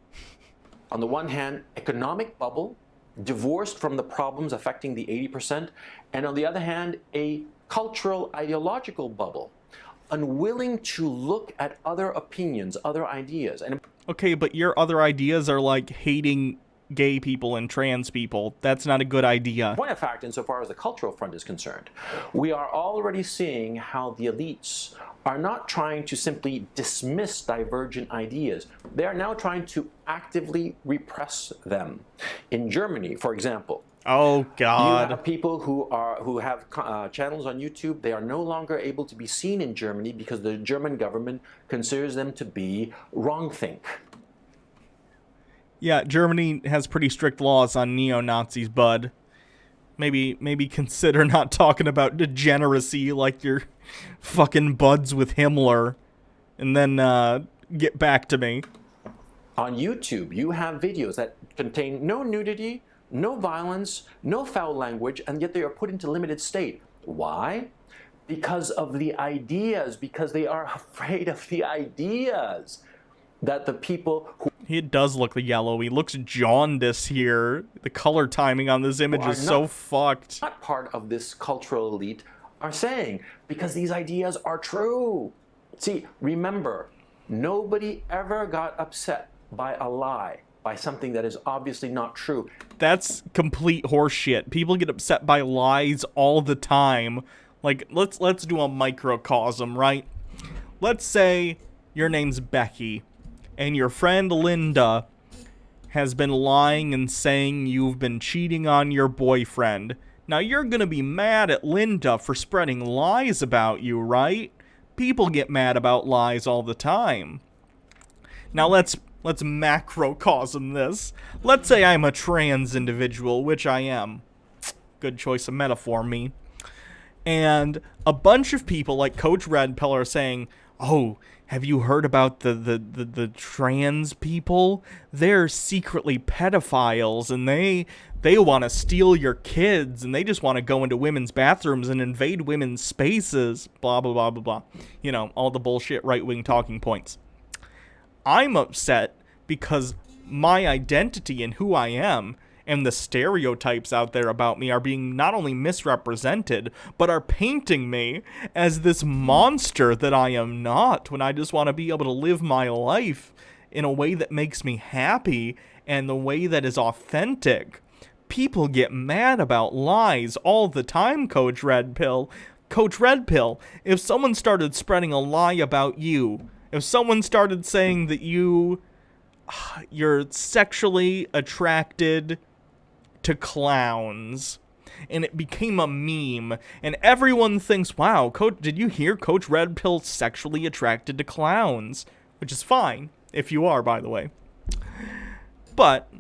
on the one hand, economic bubble, divorced from the problems affecting the 80%, and on the other hand, a cultural, ideological bubble, unwilling to look at other opinions, other ideas. And Okay, but your other ideas are like hating gay people and trans people. That's not a good idea. point of fact, insofar as the cultural front is concerned, we are already seeing how the elites are not trying to simply dismiss divergent ideas. They are now trying to actively repress them. In Germany, for example, Oh, you God. have people who have channels on YouTube. They are no longer able to be seen in Germany because the German government considers them to be wrongthink. Yeah, Germany has pretty strict laws on neo-Nazis, bud. Maybe consider not talking about degeneracy like you're fucking buds with Himmler. And then get back to me. On YouTube, you have videos that contain no nudity, no violence, no foul language, and yet they are put into limited state. Why? Because of the ideas, because they are afraid of the ideas that the people who He does look yellow. He looks jaundiced here. The color timing on this image are is so fucked. not part of this cultural elite are saying, because these ideas are true. See, remember, nobody ever got upset by a lie, by something that is obviously not true. That's complete horseshit. People get upset by lies all the time. Like, let's do a microcosm, right? Let's say your name's Becky, and your friend Linda has been lying and saying you've been cheating on your boyfriend. Now, you're gonna be mad at Linda for spreading lies about you, right? People get mad about lies all the time. Now, let's macrocosm this. Let's say I'm a trans individual, which I am. Good choice of metaphor, me. And a bunch of people like Coach Red Pill are saying, oh, have you heard about the trans people? They're secretly pedophiles, and they want to steal your kids, and they just want to go into women's bathrooms and invade women's spaces, blah, blah, blah, blah, blah. You know, all the bullshit right-wing talking points. I'm upset because my identity and who I am and the stereotypes out there about me are being not only misrepresented, but are painting me as this monster that I am not, when I just want to be able to live my life in a way that makes me happy and the way that is authentic. People get mad about lies all the time, Coach Red Pill. Coach Red Pill, if someone started spreading a lie about you, if someone started saying that you're sexually attracted to clowns, and it became a meme, and everyone thinks, wow, did you hear Coach Red Pill sexually attracted to clowns? Which is fine, if you are, by the way. But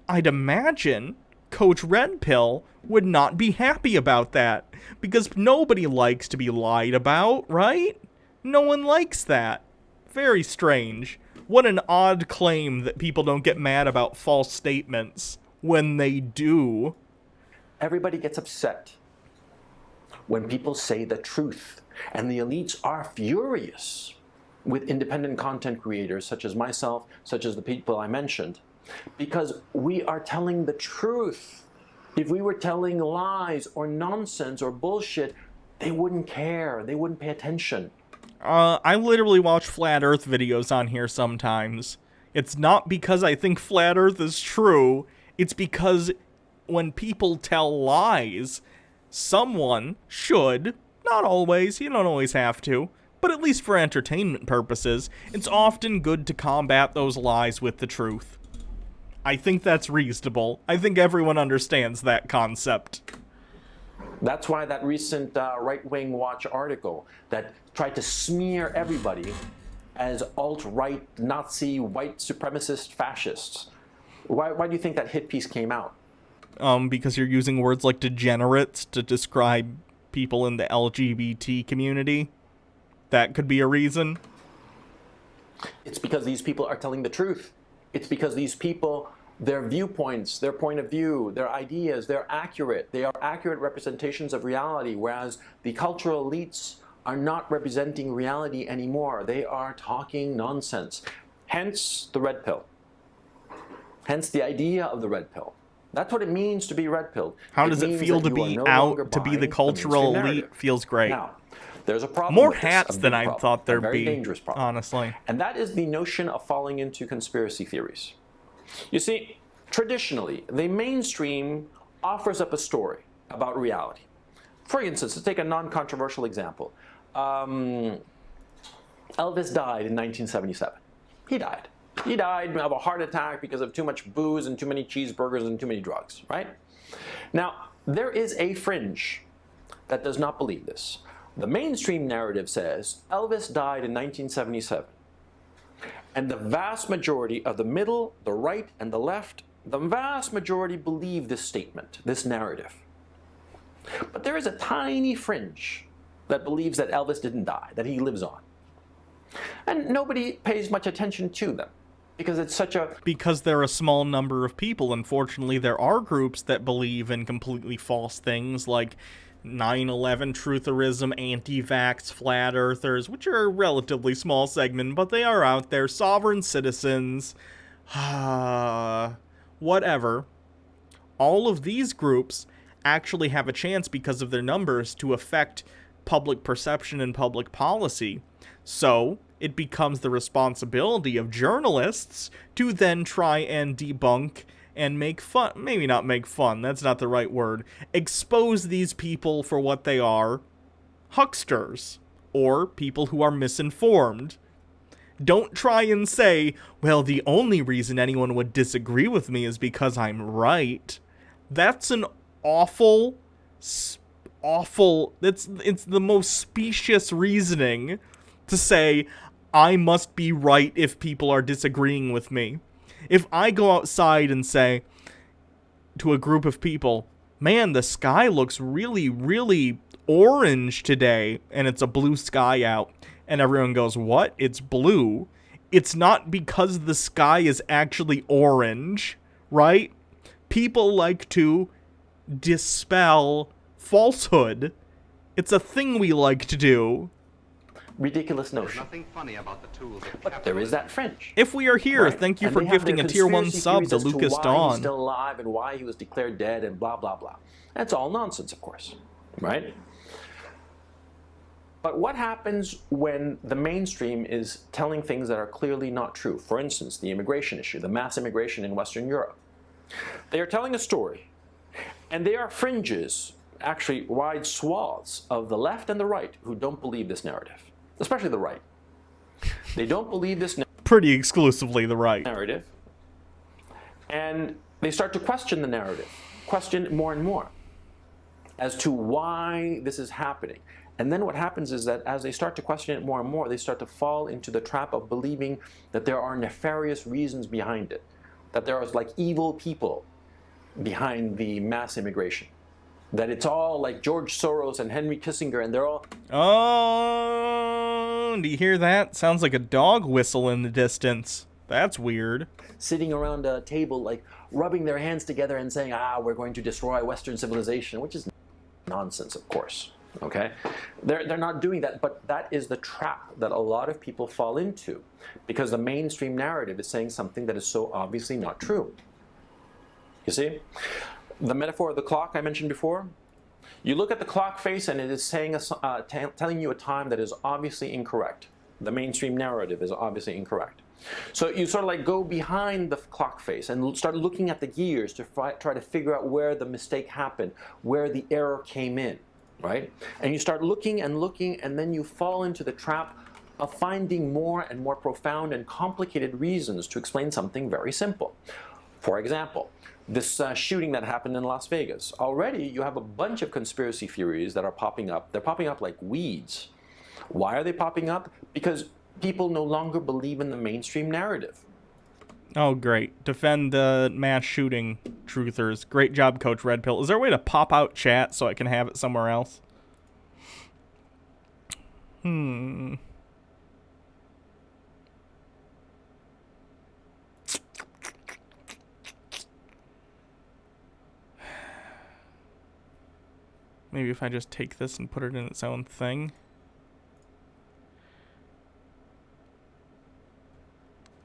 I'd imagine Coach Red Pill would not be happy about that, because nobody likes to be lied about, right? No one likes that. Very strange. What an odd claim that people don't get mad about false statements when they do. Everybody gets upset when people say the truth, and the elites are furious with independent content creators such as myself, such as the people I mentioned, because we are telling the truth. If we were telling lies or nonsense or bullshit, they wouldn't care. They wouldn't pay attention. I literally watch Flat Earth videos on here sometimes. It's not because I think Flat Earth is true. It's because when people tell lies, someone should, not always, you don't always have to, but at least for entertainment purposes, it's often good to combat those lies with the truth. I think that's reasonable. I think everyone understands that concept. That's why that recent Right-Wing Watch article that tried to smear everybody as alt-right, Nazi, white supremacist fascists. Why do you think that hit piece came out? Because you're using words like degenerates to describe people in the LGBT community. That could be a reason. It's because these people are telling the truth. It's because these people, their viewpoints, their point of view, their ideas, they're accurate. They are accurate representations of reality, whereas the cultural elites are not representing reality anymore. They are talking nonsense. Hence the red pill. Hence the idea of the red pill. That's what it means to be red pilled. How does it feel to be out, to be the cultural elite? Feels great. Now, there's a problem. More with this, hats than I thought there'd be. A very be, dangerous problem. honestly. And that is the notion of falling into conspiracy theories. You see, traditionally, the mainstream offers up a story about reality. For instance, to take a non-controversial example, Elvis died in 1977. He died. He died of a heart attack because of too much booze and too many cheeseburgers and too many drugs, right? Now, there is a fringe that does not believe this. The mainstream narrative says Elvis died in 1977. And the vast majority of the middle, the right, and the left, the vast majority believe this statement, this narrative. But there is a tiny fringe that believes that Elvis didn't die, that he lives on. And nobody pays much attention to them because it's such a... Because they're a small number of people. Unfortunately, there are groups that believe in completely false things like 9/11 trutherism, anti-vax, flat earthers, which are a relatively small segment, but they are out there. Sovereign citizens, whatever. All of these groups actually have a chance because of their numbers to affect public perception and public policy. So it becomes the responsibility of journalists to then try and debunk and make fun, maybe not make fun, that's not the right word, expose these people for what they are, hucksters, or people who are misinformed. Don't try and say, well, the only reason anyone would disagree with me is because I'm right. That's an awful, it's the most specious reasoning to say, I must be right if people are disagreeing with me. If I go outside and say to a group of people, man, the sky looks really, really orange today and it's a blue sky out, and everyone goes, what? It's blue. It's not because the sky is actually orange, right? People like to dispel falsehood. It's a thing we like to do. Ridiculous There's notion. nothing funny about the tools of But there is capitalism. that fringe. If we are here, Right. thank you And for they have gifting their a tier 1 conspiracy sub theories to as Lucas why Dawn. he's still alive and why he was declared dead and blah, blah, blah. That's all nonsense, of course, right? But what happens when the mainstream is telling things that are clearly not true? For instance, the immigration issue, the mass immigration in Western Europe. They are telling a story, and there are fringes, actually wide swaths of the left and the right who don't believe this narrative, especially the right. They don't believe this Pretty exclusively the right. narrative, and they start to question the narrative, question it more and more as to why this is happening. And then what happens is that as they start to question it more and more, they start to fall into the trap of believing that there are nefarious reasons behind it, that there are like evil people behind the mass immigration, that it's all like George Soros and Henry Kissinger, and they're all Oh, do you hear that? Sounds like a dog whistle in the distance. That's weird. sitting around a table, like rubbing their hands together and saying, we're going to destroy Western civilization, which is nonsense, of course. Okay? They're not doing that, but that is the trap that a lot of people fall into because the mainstream narrative is saying something that is so obviously not true. You see? The metaphor of the clock I mentioned before, you look at the clock face and it is saying telling you a time that is obviously incorrect. The mainstream narrative is obviously incorrect. So you sort of like go behind the clock face and start looking at the gears to try to figure out where the mistake happened, where the error came in, right? And you start looking, and then you fall into the trap of finding more and more profound and complicated reasons to explain something very simple. For example, this shooting that happened in Las Vegas. Already you have a bunch of conspiracy theories that are popping up. They're popping up like weeds. Why are they popping up? Because people no longer believe in the mainstream narrative. Oh, great. Defend the mass shooting truthers. Great job, Coach Red Pill. Is there a way to pop out chat so I can have it somewhere else? Maybe if I just take this and put it in its own thing.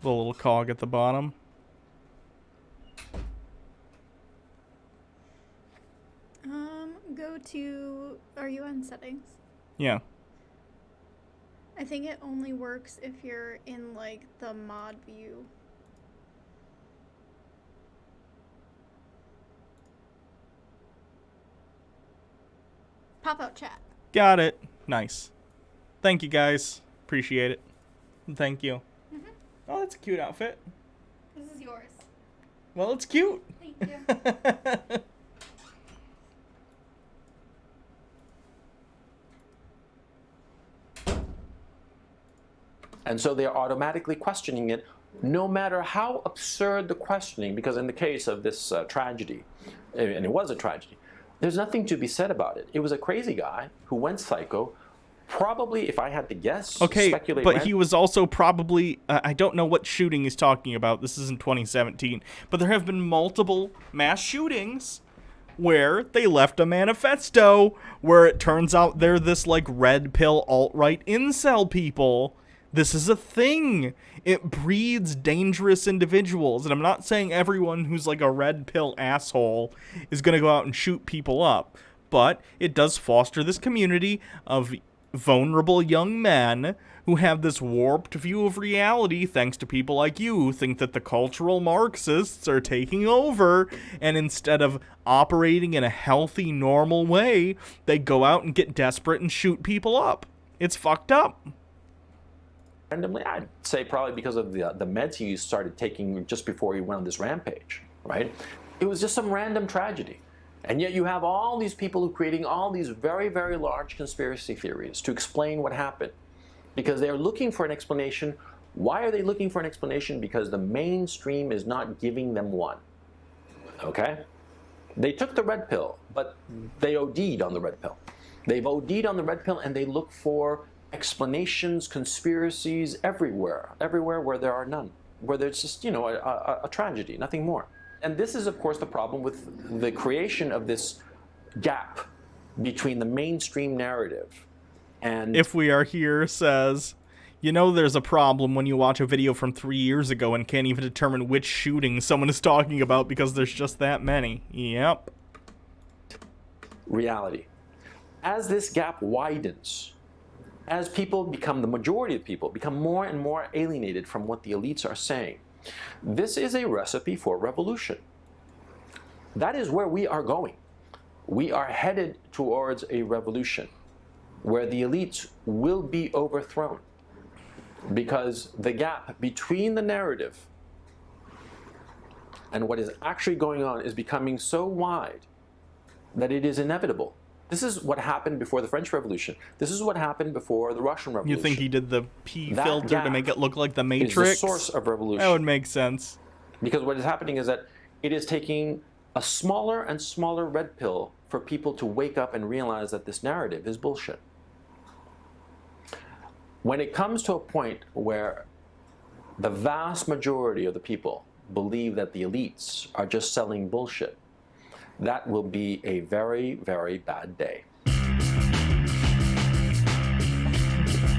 The little cog at the bottom. Go to, are you on settings? Yeah. I think it only works if you're in like the mod view. Pop out chat. Got it. Nice. Thank you, guys. Appreciate it. Thank you. Oh, that's a cute outfit. This is yours. Well, it's cute. Thank you. And so they're automatically questioning it, no matter how absurd the questioning, because in the case of this tragedy, and it was a tragedy, there's nothing to be said about it. It was a crazy guy who went psycho, probably, if I had to guess, Okay, speculate, but he was also probably, I don't know what shooting he's talking about. This is in 2017. But there have been multiple mass shootings where they left a manifesto where it turns out they're this, like, red pill alt-right incel people. This is a thing. It breeds dangerous individuals. And I'm not saying everyone who's like a red pill asshole is going to go out and shoot people up. But it does foster this community of vulnerable young men who have this warped view of reality thanks to people like you who think that the cultural Marxists are taking over. And instead of operating in a healthy, normal way, they go out and get desperate and shoot people up. It's fucked up. randomly, I'd say probably because of the meds he started taking just before he went on this rampage, right? It was just some random tragedy. And yet you have all these people who are creating all these very, very large conspiracy theories to explain what happened. Because they're looking for an explanation. Why are they looking for an explanation? Because the mainstream is not giving them one. Okay? They took the red pill, but they OD'd on the red pill. They've OD'd on the red pill, and they look for explanations, conspiracies everywhere where there are none, where there's just, a tragedy, nothing more. And this is, of course, the problem with the creation of this gap between the mainstream narrative and... If We Are Here says, there's a problem when you watch a video from 3 years ago and can't even determine which shooting someone is talking about because there's just that many. Yep. Reality. As this gap widens, as people become, the majority of people become more and more alienated from what the elites are saying, this is a recipe for revolution. That is where we are going. We are headed towards a revolution where the elites will be overthrown because the gap between the narrative and what is actually going on is becoming so wide that it is inevitable. This is what happened before the French Revolution. This is what happened before the Russian Revolution. You think he did the P That filter to make it look like the is Matrix? the source of revolution. That would make sense. Because what is happening is that it is taking a smaller and smaller red pill for people to wake up and realize that this narrative is bullshit. When it comes to a point where the vast majority of the people believe that the elites are just selling bullshit, that will be a very, very bad day.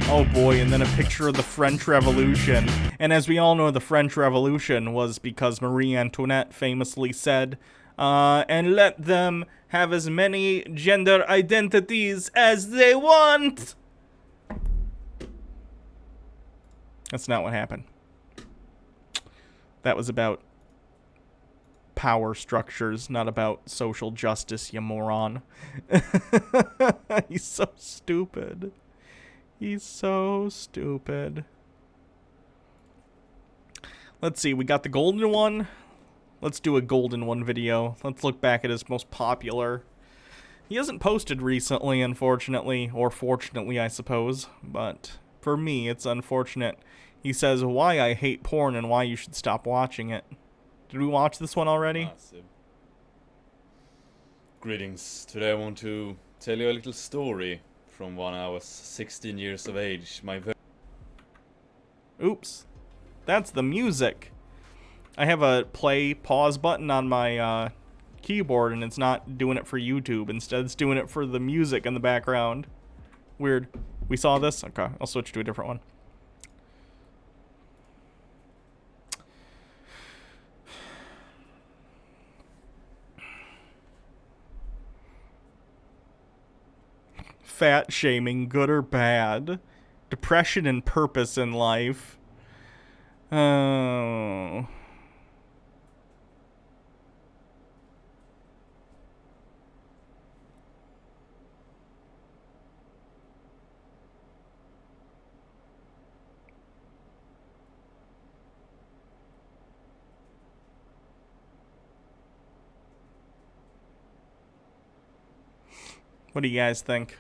Oh boy, and then a picture of the French Revolution. And as we all know, the French Revolution was because Marie Antoinette famously said, and let them have as many gender identities as they want. That's not what happened. That was about power structures, not about social justice, you moron. He's so stupid. He's so stupid. Let's see, we got the golden one. Let's do a golden one video. Let's look back at his most popular. He hasn't posted recently, unfortunately, or fortunately, I suppose, but for me, it's unfortunate. He says why I hate porn and why you should stop watching it. Did we watch this one already? Massive. Greetings. Today I want to tell you a little story from when I was 16 years of age. Oops. That's the music. I have a play pause button on my keyboard and it's not doing it for YouTube. Instead, it's doing it for the music in the background. Weird. We saw this? Okay, I'll switch to a different one. Fat shaming, good or bad? Depression and purpose in life. Oh. What do you guys think?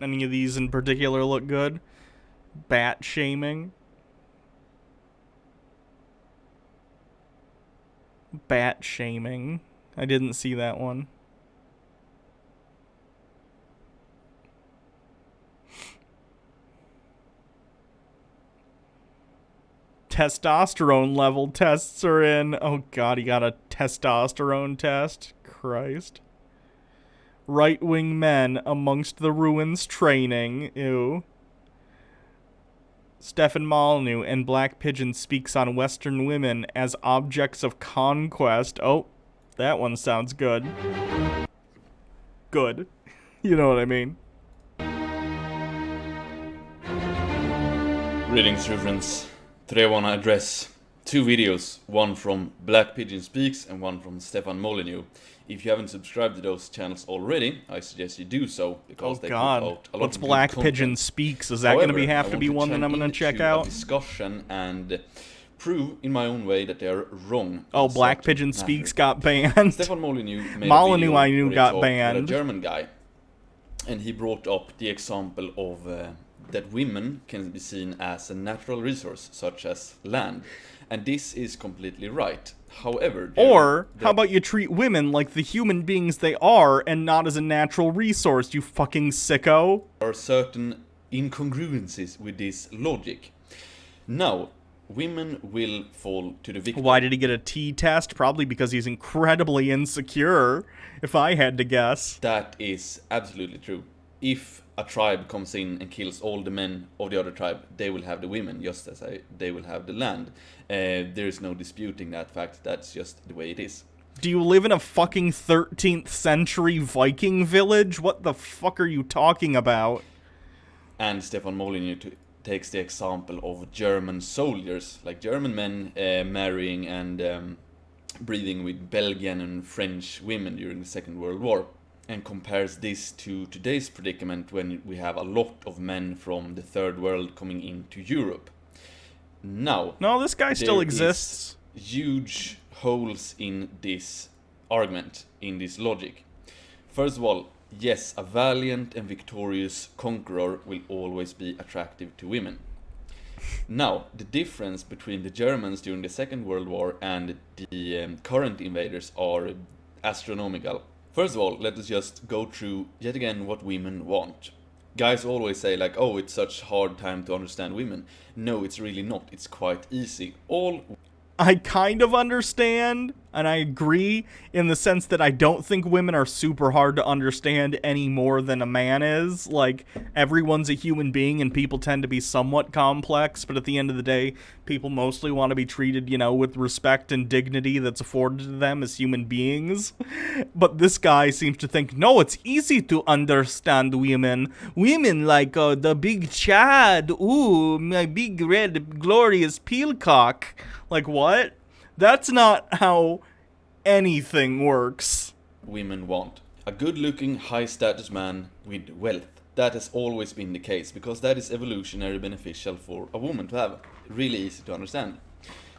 Any of these in particular look good? Bat shaming. Bat shaming. I didn't see that one. Testosterone level tests are in. Oh god, he got a testosterone test. Christ. Right-wing men amongst the ruins training. Ew. Stefan Molyneux and Black Pigeon speaks on Western women as objects of conquest. Oh, that one sounds good. Good. You know what I mean. Greetings, reverends. Today I want to address two videos, one from Black Pigeon Speaks and one from Stefan Molyneux. If you haven't subscribed to those channels already, I suggest you do so because they put out a lot What's of good Black content. Pigeon Speaks? Is that going to have to be one that I'm going to check out? Discussion and prove in my own way that they are wrong. Oh, Black Pigeon Speaks got banned. Stefan Molyneux made Molyneux, a video I knew, where he got talked with banned. a German guy, and he brought up the example of that women can be seen as a natural resource, such as land. And this is completely right. However, there Or, there- how about you treat women like the human beings they are and not as a natural resource, you fucking sicko? are certain incongruencies with this logic. Now, women will fall to the victim. Why did he get a T test? Probably because he's incredibly insecure, if I had to guess. That is absolutely true. If a tribe comes in and kills all the men of the other tribe, they will have the women, just as they will have the land. There is no disputing that fact. That's just the way it is. Do you live in a fucking 13th century Viking village? What the fuck are you talking about? And Stefan Molyneux takes the example of German soldiers, like German men marrying and breeding with Belgian and French women during the Second World War, and compares this to today's predicament when we have a lot of men from the Third World coming into Europe. Now, No, this guy still there exists. is huge holes in this argument, in this logic. First of all, yes, a valiant and victorious conqueror will always be attractive to women. Now, the difference between the Germans during the Second World War and the current invaders are astronomical. First of all, let us just go through yet again what women want. Guys always say like, oh, it's such hard time to understand women. No, it's really not. It's quite easy. All I kind of understand, and I agree in the sense that I don't think women are super hard to understand any more than a man is. Like, everyone's a human being and people tend to be somewhat complex, but at the end of the day, people mostly want to be treated, you know, with respect and dignity that's afforded to them as human beings. But this guy seems to think, no, it's easy to understand women. Women like the big Chad, ooh, my big red glorious peacock. Like, what? That's not how anything works. women want. A good-looking, high-status man with wealth. That has always been the case, because that is evolutionary beneficial for a woman to have. Really easy to understand.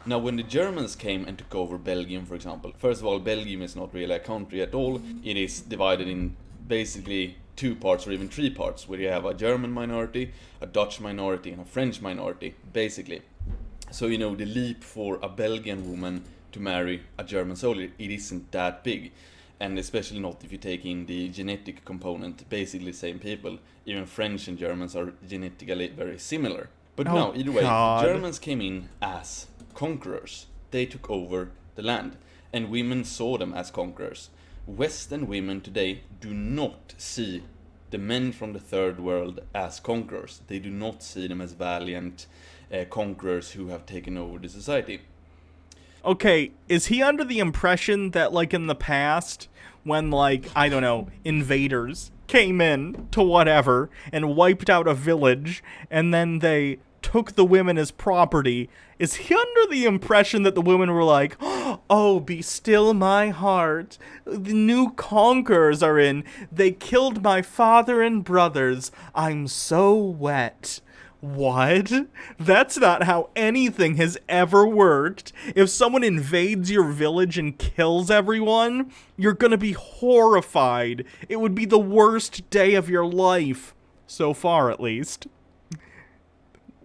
Now, when the Germans came and took over Belgium, for example, first of all, Belgium is not really a country at all. It is divided in basically 2 parts or even 3 parts, where you have a German minority, a Dutch minority, and a French minority, basically. So, you know, the leap for a Belgian woman to marry a German soldier, it isn't that big. And especially not if you take in the genetic component, basically the same people. Even French and Germans are genetically very similar. But Oh, no, either way, God. the Germans came in as conquerors. They took over the land, and women saw them as conquerors. Western women today do not see the men from the Third World as conquerors. They do not see them as valiant conquerors who have taken over the society. Okay, is he under the impression that, like, in the past, when, like, I don't know, invaders came in to whatever and wiped out a village, and then they took the women as property, is he under the impression that the women were like, oh, be still my heart, the new conquerors are in, they killed my father and brothers, I'm so wet. What? That's not how anything has ever worked. If someone invades your village and kills everyone, you're gonna be horrified. It would be the worst day of your life. So far, at least.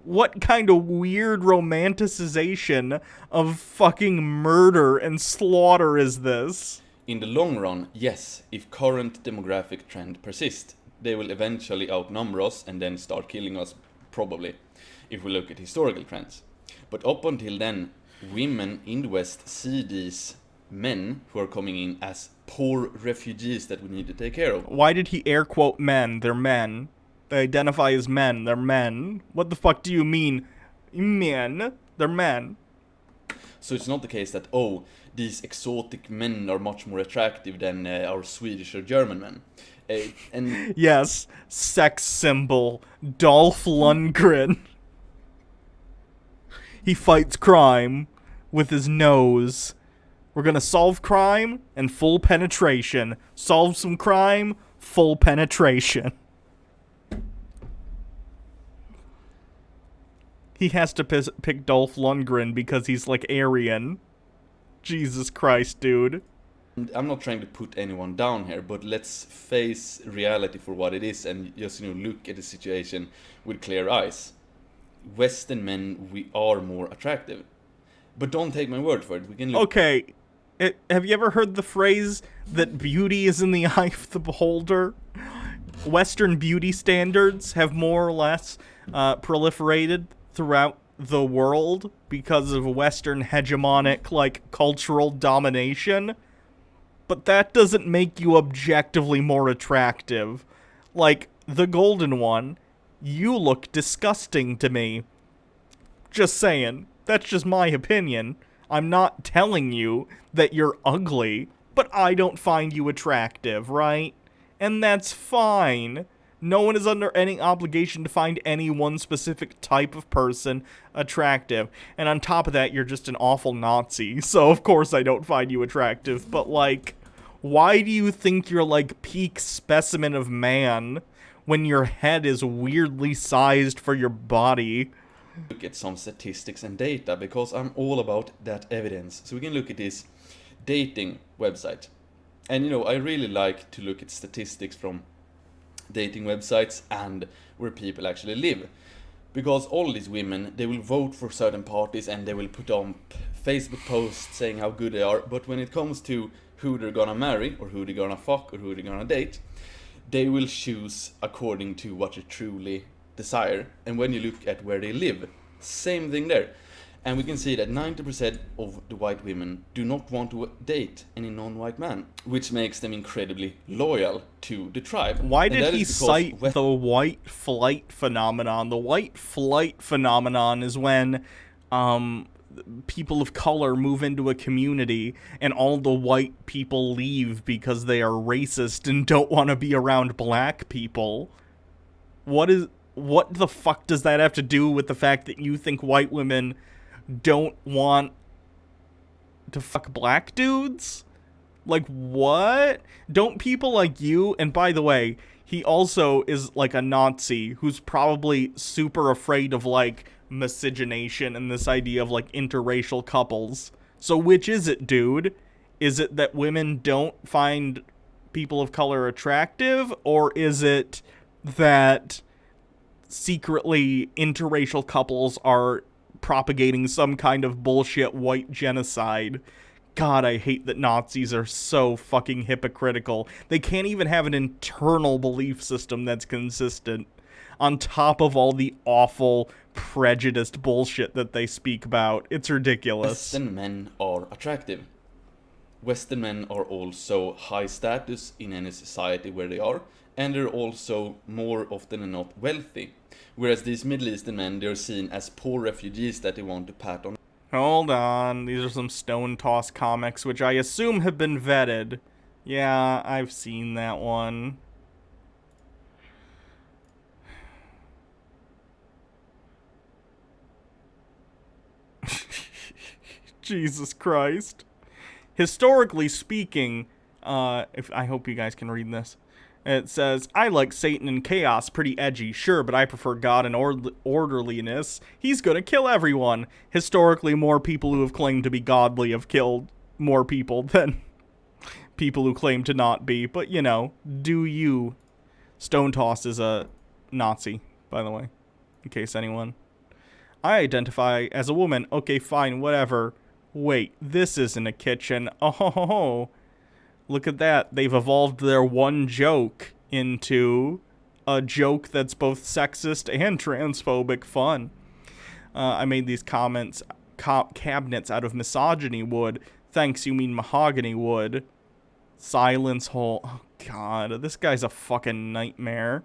What kind of weird romanticization of fucking murder and slaughter is this? In the long run, yes, if current demographic trend persists, they will eventually outnumber us and then start killing us, probably, if we look at historical trends. But up until then, women in the West see these men who are coming in as poor refugees that we need to take care of. Why did he air quote men? They're men. They identify as men. They're men. What the fuck do you mean? Men? They're men. So it's not the case that, oh, these exotic men are much more attractive than our Swedish or German men. And Yes, sex symbol, Dolph Lundgren. He fights crime with his nose. We're gonna solve crime and full penetration. Solve some crime, full penetration. He has to pick Dolph Lundgren because he's like Aryan. Jesus Christ, dude. I'm not trying to put anyone down here, but let's face reality for what it is and just, you know, look at the situation with clear eyes. Western men, we are more attractive. But don't take my word for it. We can look. Okay, have you ever heard the phrase that beauty is in the eye of the beholder? Western beauty standards have more or less proliferated throughout the world because of Western hegemonic, like, cultural domination. But that doesn't make you objectively more attractive. Like, the golden one, you look disgusting to me. Just saying. That's just my opinion. I'm not telling you that you're ugly, but I don't find you attractive, right? And that's fine. No one is under any obligation to find any one specific type of person attractive. And on top of that, you're just an awful Nazi, so of course I don't find you attractive. But, like, why do you think you're, like, peak specimen of man when your head is weirdly sized for your body? Look at some statistics and data, because I'm all about that evidence. So we can look at this dating website. And, you know, I really like to look at statistics from dating websites and where people actually live. Because all these women, they will vote for certain parties and they will put on Facebook posts saying how good they are. But when it comes to who they're gonna marry, or who they're gonna fuck, or who they're gonna date, they will choose according to what they truly desire. And when you look at where they live, same thing there. And we can see that 90% of the white women do not want to date any non-white man, which makes them incredibly loyal to the tribe. Why did he cite the white flight phenomenon? The white flight phenomenon is when people of color move into a community and all the white people leave because they are racist and don't want to be around black people. What the fuck does that have to do with the fact that you think white women don't want to fuck black dudes? Like, what? Don't people like you, and by the way, he also is like a Nazi who's probably super afraid of, like, miscegenation and this idea of, like, interracial couples. So which is it, dude? Is it that women don't find people of color attractive, or is it that secretly interracial couples are propagating some kind of bullshit white genocide? God, I hate that Nazis are so fucking hypocritical. They can't even have an internal belief system that's consistent, on top of all the awful prejudiced bullshit that they speak about. It's ridiculous. Western men are attractive. Western men are also high status in any society where they are, and they're also more often than not wealthy. Whereas these Middle Eastern men, they're seen as poor refugees that they want to pat on. Hold on, these are some Stone Toss comics, which I assume have been vetted. Yeah, I've seen that one. Jesus Christ. Historically speaking, I hope you guys can read this. It says, I like Satan and chaos, pretty edgy, sure, but I prefer God and orderliness. He's gonna kill everyone. Historically, more people who have claimed to be godly have killed more people than people who claim to not be. But, you know, do you. Stone Toss is a Nazi, by the way, in case anyone. I identify as a woman. Okay, fine, whatever. Wait, this isn't a kitchen. Oh, ho, ho, ho. Look at that. They've evolved their one joke into a joke that's both sexist and transphobic fun. I made these cabinets out of misogyny wood. Thanks, you mean mahogany wood. Silence hole. Oh, God. This guy's a fucking nightmare.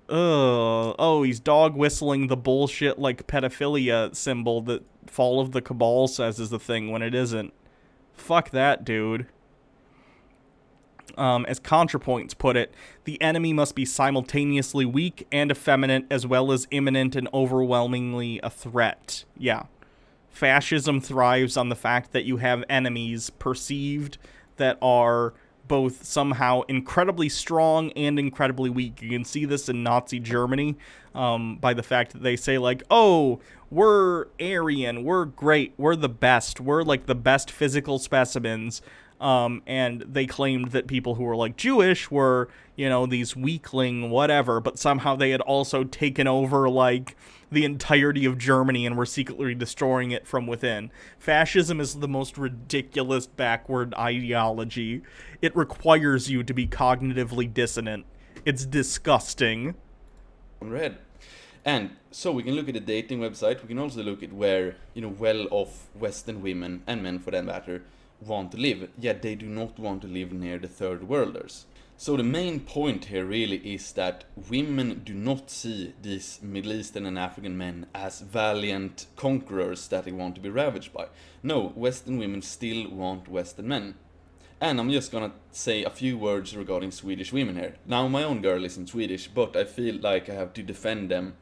Ugh. Oh, he's dog whistling the bullshit, like, pedophilia symbol that Fall of the Cabal says is the thing when it isn't. Fuck that, dude. As ContraPoints put it, the enemy must be simultaneously weak and effeminate, as well as imminent and overwhelmingly a threat. Yeah. Fascism thrives on the fact that you have enemies perceived that are both somehow incredibly strong and incredibly weak. You can see this in Nazi Germany by the fact that they say, like, oh, we're Aryan, we're great, we're the best, we're like the best physical specimens, And they claimed that people who were like Jewish were, you know, these weakling whatever, but somehow they had also taken over like the entirety of Germany and were secretly destroying it from within. Fascism is the most ridiculous backward ideology. It requires you to be cognitively dissonant. It's disgusting. Red. And so we can look at the dating website. We can also look at where, you know, well-off Western women and men for that matter want to live, yet they do not want to live near the third worlders. So the main point here really is that women do not see these Middle Eastern and African men as valiant conquerors that they want to be ravaged by. No, Western women still want Western men. And I'm just gonna say a few words regarding Swedish women here. Now, my own girl isn't Swedish, but I feel like I have to defend them.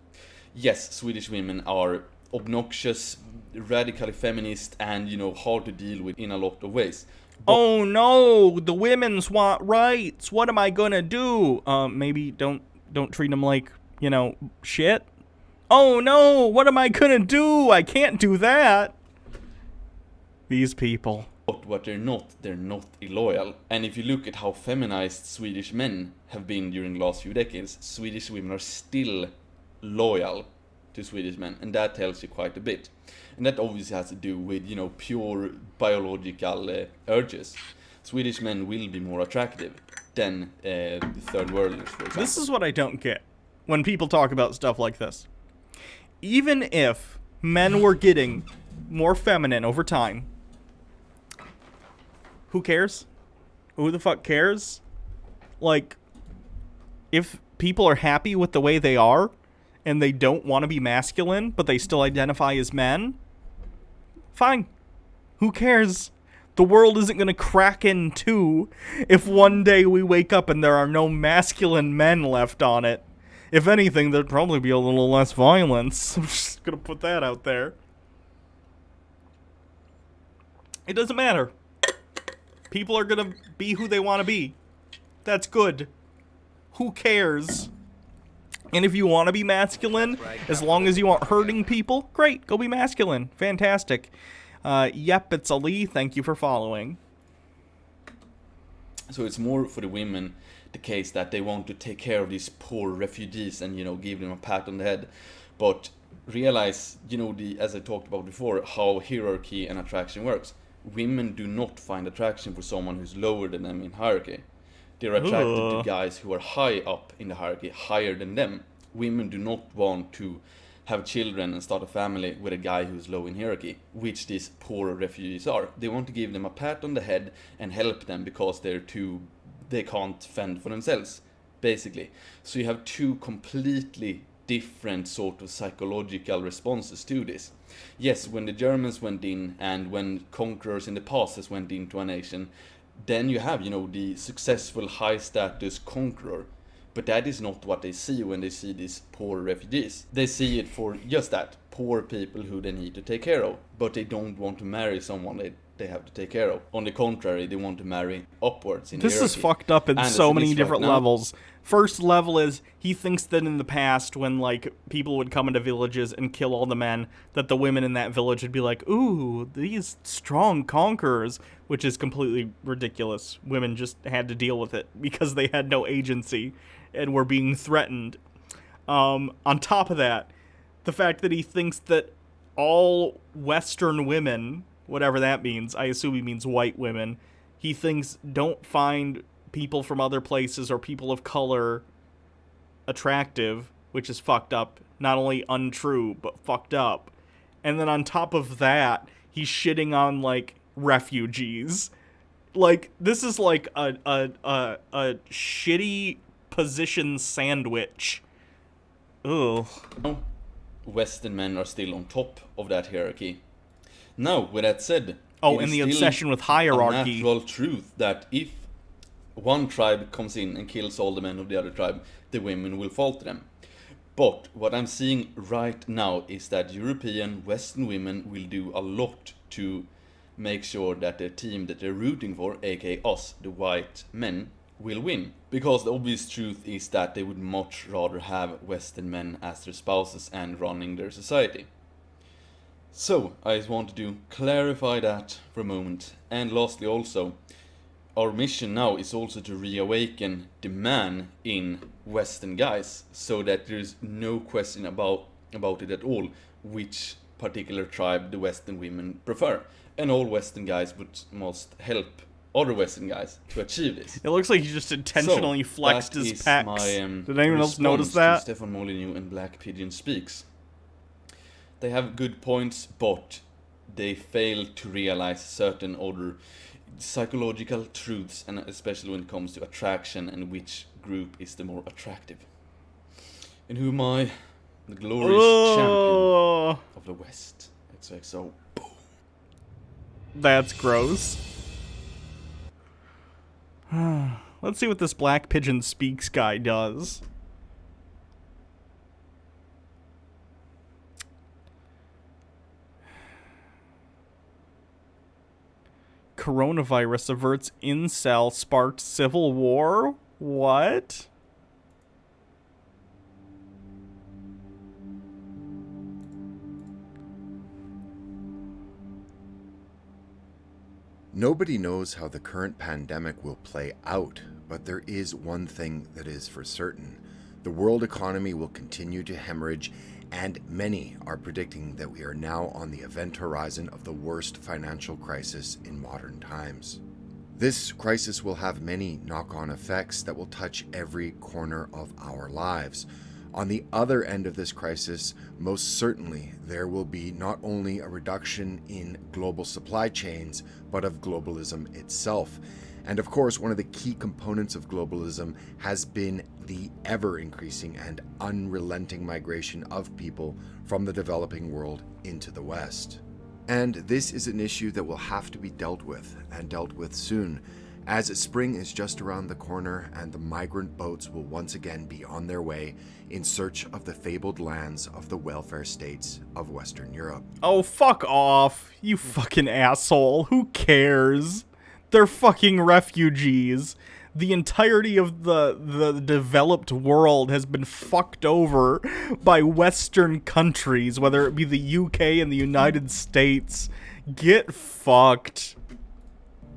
Yes, Swedish women are obnoxious, radically feminist, and, you know, hard to deal with in a lot of ways. Oh no, the women's want rights. What am I gonna do? Maybe don't treat them like, you know, shit. Oh no, what am I gonna do? I can't do that. These people. But what they're not illoyal. And if you look at how feminized Swedish men have been during the last few decades, Swedish women are still loyal to Swedish men, and that tells you quite a bit. And that obviously has to do with, you know, pure biological urges. Swedish men will be more attractive than third worlders, for example. This is what I don't get when people talk about stuff like this. Even if men were getting more feminine over time, who cares? Who the fuck cares? Like, if people are happy with the way they are, and they don't want to be masculine, but they still identify as men, fine. Who cares? The world isn't going to crack in two if one day we wake up and there are no masculine men left on it. If anything, there'd probably be a little less violence. I'm just going to put that out there. It doesn't matter. People are going to be who they want to be. That's good. Who cares? And if you want to be masculine, as long as you aren't hurting people, great, go be masculine. Fantastic. Yep, it's Ali. Thank you for following. So it's more for the women the case that they want to take care of these poor refugees and, you know, give them a pat on the head. But realize, you know, as I talked about before, how hierarchy and attraction works. Women do not find attraction for someone who's lower than them in hierarchy. They're attracted to guys who are high up in the hierarchy, higher than them. Women do not want to have children and start a family with a guy who's low in hierarchy, which these poor refugees are. They want to give them a pat on the head and help them because they can't fend for themselves, basically. So you have two completely different sort of psychological responses to this. Yes, when the Germans went in and when conquerors in the past has went into a nation, then you have, you know, the successful high status conqueror. But that is not what they see when they see these poor refugees. They see it for just that, poor people who they need to take care of. But they don't want to marry someone they have to take care of. On the contrary, they want to marry upwards in This hierarchy. is fucked up in And so as it many is different right now- levels. First level is he thinks that in the past when like people would come into villages and kill all the men, that the women in that village would be like, ooh, these strong conquerors, which is completely ridiculous. Women just had to deal with it because they had no agency and were being threatened. On top of that, the fact that he thinks that all Western women, whatever that means, I assume he means white women, he thinks don't find people from other places or people of color attractive, which is fucked up. Not only untrue, but fucked up. And then on top of that, he's shitting on, like, refugees. Like, this is like a shitty position sandwich. Ugh. Western men are still on top of that hierarchy. Now, with that said, Oh, it and is the still obsession with a hierarchy. natural truth that if one tribe comes in and kills all the men of the other tribe, the women will fall to them. But what I'm seeing right now is that European Western women will do a lot to make sure that the team that they're rooting for, aka us, the white men, will win. Because the obvious truth is that they would much rather have Western men as their spouses and running their society. So, I just wanted to clarify that for a moment. And lastly also, our mission now is also to reawaken the man in Western guys, so that there's no question about it at all which particular tribe the Western women prefer, and all Western guys must help other Western guys to achieve this. It looks like he just intentionally flexed his pecs. My, Did anyone else notice that? To Stefan Molyneux and Black Pigeon Speaks. They have good points, but they fail to realize certain other psychological truths, and especially when it comes to attraction and which group is the more attractive. And who am I? The glorious champion of the West. XOXO. Boom. That's gross. Let's see what this Black Pigeon Speaks guy does. Coronavirus averts incel sparked civil war? What? Nobody knows how the current pandemic will play out, but there is one thing that is for certain. The world economy will continue to hemorrhage, and many are predicting that we are now on the event horizon of the worst financial crisis in modern times. This crisis will have many knock-on effects that will touch every corner of our lives. On the other end of this crisis, most certainly there will be not only a reduction in global supply chains, but of globalism itself. And of course, one of the key components of globalism has been the ever-increasing and unrelenting migration of people from the developing world into the West. And this is an issue that will have to be dealt with, and dealt with soon, as spring is just around the corner and the migrant boats will once again be on their way in search of the fabled lands of the welfare states of Western Europe. Oh, fuck off, you fucking asshole. Who cares? They're fucking refugees. The entirety of the developed world has been fucked over by Western countries, whether it be the UK and the United States. Get fucked.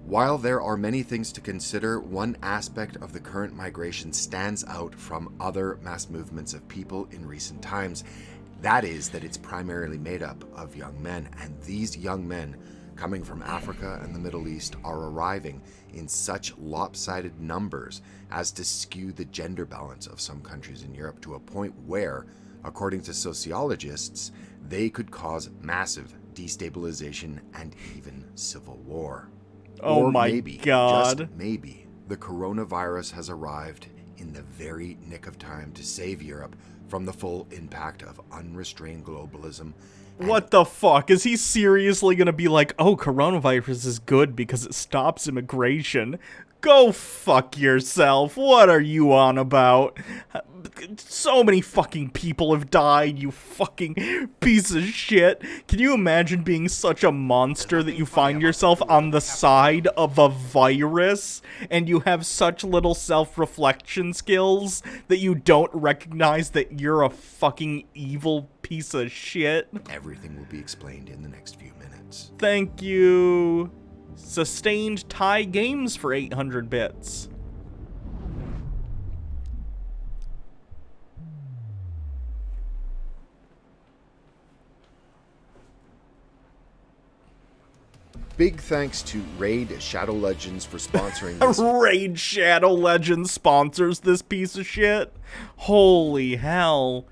While there are many things to consider, one aspect of the current migration stands out from other mass movements of people in recent times. That is that it's primarily made up of young men, and these young men coming from Africa and the Middle East are arriving in such lopsided numbers as to skew the gender balance of some countries in Europe to a point where, according to sociologists, they could cause massive destabilization and even civil war. Oh or my maybe, God. just maybe, the coronavirus has arrived in the very nick of time to save Europe from the full impact of unrestrained globalism. What the fuck? Is he seriously gonna be like, oh, coronavirus is good because it stops immigration? Go fuck yourself. What are you on about? So many fucking people have died, you fucking piece of shit. Can you imagine being such a monster that you find yourself on the side of a virus and you have such little self-reflection skills that you don't recognize that you're a fucking evil piece of shit? Everything will be explained in the next few minutes. Thank you. Sustained tie games for 800 bits. Big thanks to Raid Shadow Legends for sponsoring this. Raid Shadow Legends sponsors this piece of shit? Holy hell.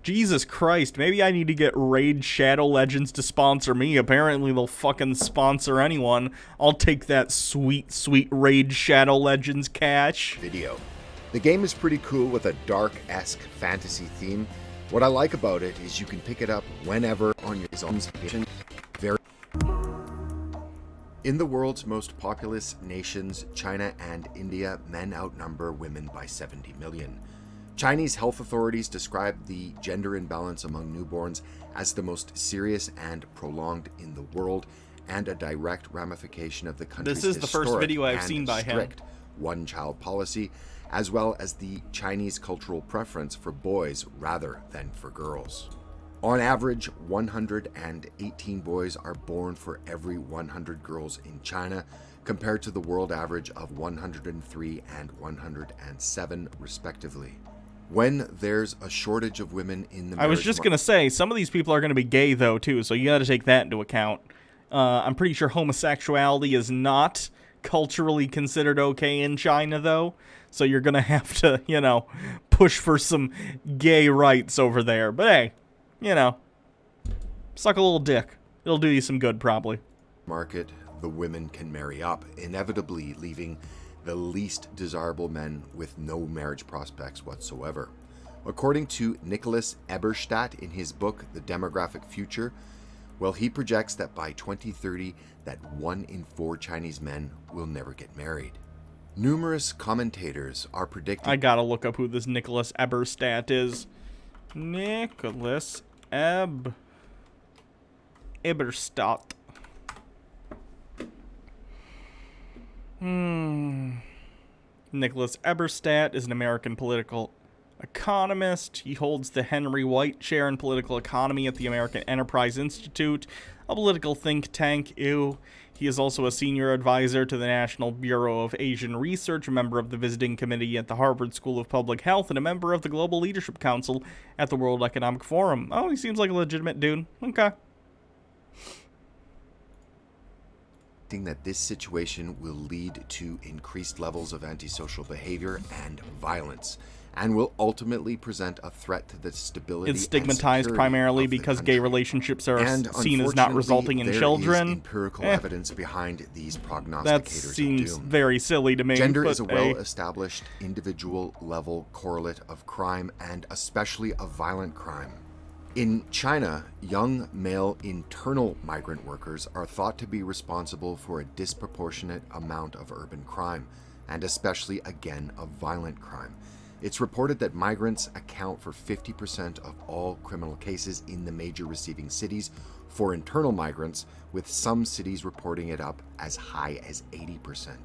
Jesus Christ, maybe I need to get Raid Shadow Legends to sponsor me. Apparently they'll fucking sponsor anyone. I'll take that sweet, sweet Raid Shadow Legends cash. Video. The game is pretty cool with a dark-esque fantasy theme. What I like about it is you can pick it up whenever on your own station. In the world's most populous nations, China and India, men outnumber women by 70 million. Chinese health authorities describe the gender imbalance among newborns as the most serious and prolonged in the world, and a direct ramification of the country's This is the first historic video I've and seen by him. strict one-child policy, as well as the Chinese cultural preference for boys rather than for girls. On average, 118 boys are born for every 100 girls in China, compared to the world average of 103 and 107, respectively. When there's a shortage of women in the I was just going to say, some of these people are going to be gay, though, too, so you got to take that into account. I'm pretty sure homosexuality is not culturally considered okay in China, though, so you're going to have to, you know, push for some gay rights over there. But hey, you know, suck a little dick. It'll do you some good, probably. market, the women can marry up, inevitably leaving the least desirable men with no marriage prospects whatsoever. According to Nicholas Eberstadt in his book The Demographic Future, well, he projects that by 2030 that 1 in 4 Chinese men will never get married. Numerous commentators are predicting... I gotta look up who this Nicholas Eberstadt is. Nicholas Eberstadt. Nicholas Eberstadt is an American political economist. He holds the Henry White Chair in Political Economy at the American Enterprise Institute, a political think tank. Ew. He is also a senior advisor to the National Bureau of Asian Research, a member of the Visiting Committee at the Harvard School of Public Health, and a member of the Global Leadership Council at the World Economic Forum. Oh, he seems like a legitimate dude. Okay. that this situation will lead to increased levels of antisocial behavior and violence, and will ultimately present a threat to the stability. It's stigmatized primarily because gay relationships are seen as not resulting in children. There is empirical evidence behind these prognosticators that seems of doom. very silly to me. Gender is a well-established individual-level correlate of crime, and especially of violent crime. In China, young male internal migrant workers are thought to be responsible for a disproportionate amount of urban crime, and especially, again, of violent crime. It's reported that migrants account for 50% of all criminal cases in the major receiving cities for internal migrants, with some cities reporting it up as high as 80%.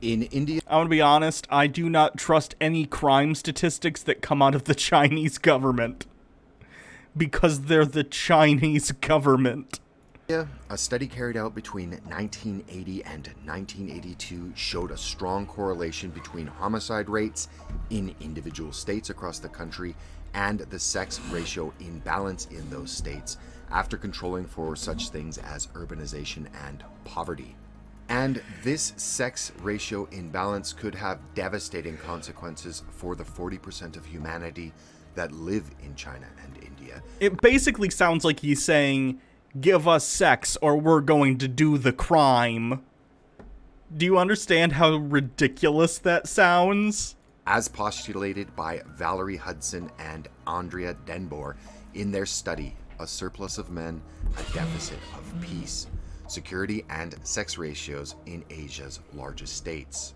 In India... I want to be honest, I do not trust any crime statistics that come out of the Chinese government. Because they're the Chinese government. A study carried out between 1980 and 1982 showed a strong correlation between homicide rates in individual states across the country and the sex ratio imbalance in those states after controlling for such things as urbanization and poverty. And this sex ratio imbalance could have devastating consequences for the 40% of humanity that live in China and India. It basically sounds like he's saying, give us sex or we're going to do the crime. Do you understand how ridiculous that sounds? As postulated by Valerie Hudson and Andrea Denboer in their study, A Surplus of Men, a Deficit of Peace, Security and Sex Ratios in Asia's Largest States.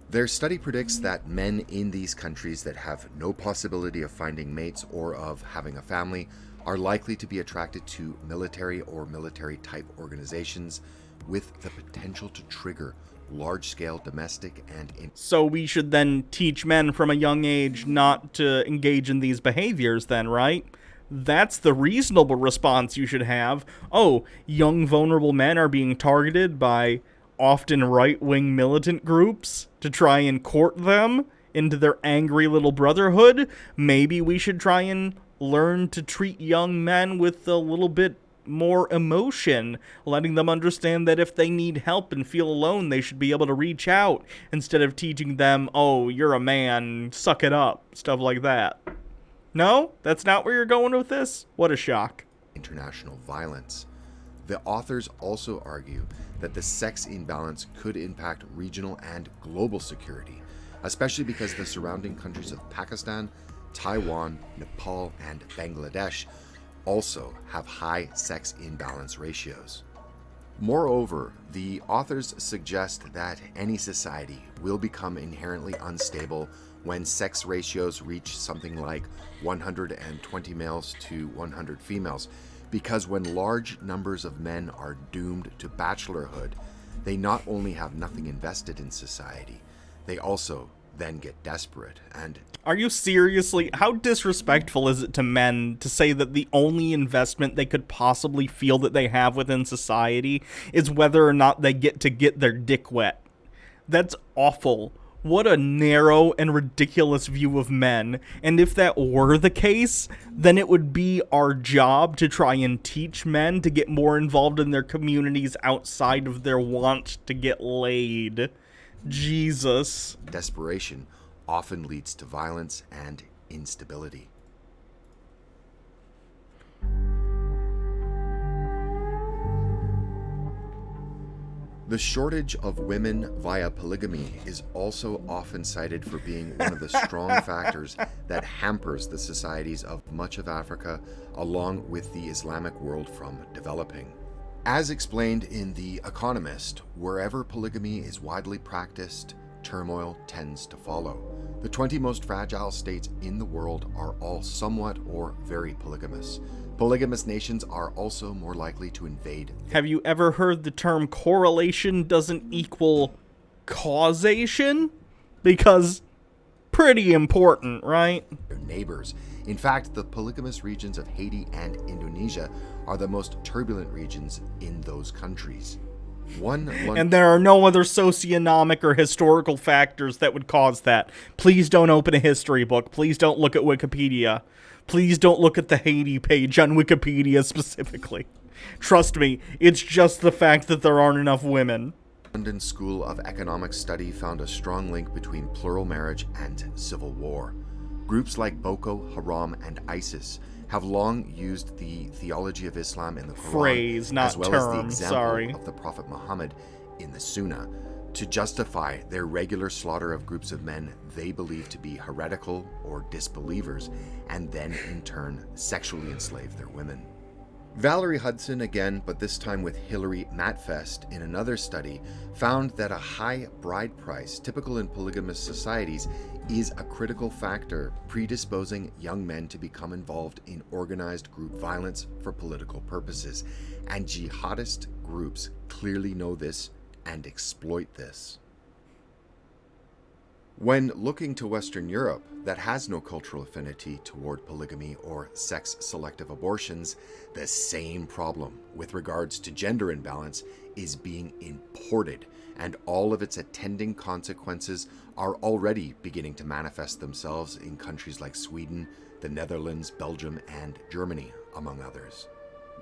Their study predicts that men in these countries that have no possibility of finding mates or of having a family are likely to be attracted to military or military-type organizations with the potential to trigger large-scale domestic and... So we should then teach men from a young age not to engage in these behaviors then, right? That's the reasonable response you should have. Oh, young vulnerable men are being targeted by often right-wing militant groups to try and court them into their angry little brotherhood. Maybe we should try and learn to treat young men with a little bit more emotion, letting them understand that if they need help and feel alone, they should be able to reach out, instead of teaching them, oh, you're a man, suck it up, stuff like that. No? That's not where you're going with this? What a shock. International violence. The authors also argue that the sex imbalance could impact regional and global security, especially because the surrounding countries of Pakistan, Taiwan, Nepal, and Bangladesh also have high sex imbalance ratios. Moreover, the authors suggest that any society will become inherently unstable when sex ratios reach something like 120 males to 100 females, because when large numbers of men are doomed to bachelorhood, they not only have nothing invested in society, they also then get desperate and Are you seriously? How disrespectful is it to men to say that the only investment they could possibly feel that they have within society is whether or not they get to get their dick wet? That's awful. What a narrow and ridiculous view of men. And if that were the case, then it would be our job to try and teach men to get more involved in their communities outside of their want to get laid. Jesus. desperation often leads to violence and instability. The shortage of women via polygamy is also often cited for being one of the strong factors that hampers the societies of much of Africa, along with the Islamic world from developing. As explained in The Economist, wherever polygamy is widely practiced, turmoil tends to follow. The 20 most fragile states in the world are all somewhat or very polygamous. Polygamous nations are also more likely to invade Have you ever heard the term correlation doesn't equal causation? Because pretty important, right? their neighbors. In fact, the polygamous regions of Haiti and Indonesia are the most turbulent regions in those countries. And there are no other socioeconomic or historical factors that would cause that. Please don't open a history book. Please don't look at Wikipedia. Please don't look at the Haiti page on Wikipedia specifically. Trust me, it's just the fact that there aren't enough women. London School of Economic Study found a strong link between plural marriage and civil war. Groups like Boko Haram and ISIS have long used the theology of Islam in the Quran, Phrase, not as well as the term, example sorry. of the Prophet Muhammad in the Sunnah, to justify their regular slaughter of groups of men they believe to be heretical or disbelievers, and then in turn sexually enslave their women. Valerie Hudson again, but this time with Hilary Matfest in another study, found that a high bride price, typical in polygamous societies, is a critical factor predisposing young men to become involved in organized group violence for political purposes, and jihadist groups clearly know this and exploit this. When looking to Western Europe, that has no cultural affinity toward polygamy or sex-selective abortions, the same problem with regards to gender imbalance is being imported, and all of its attending consequences are already beginning to manifest themselves in countries like Sweden, the Netherlands, Belgium, and Germany, among others.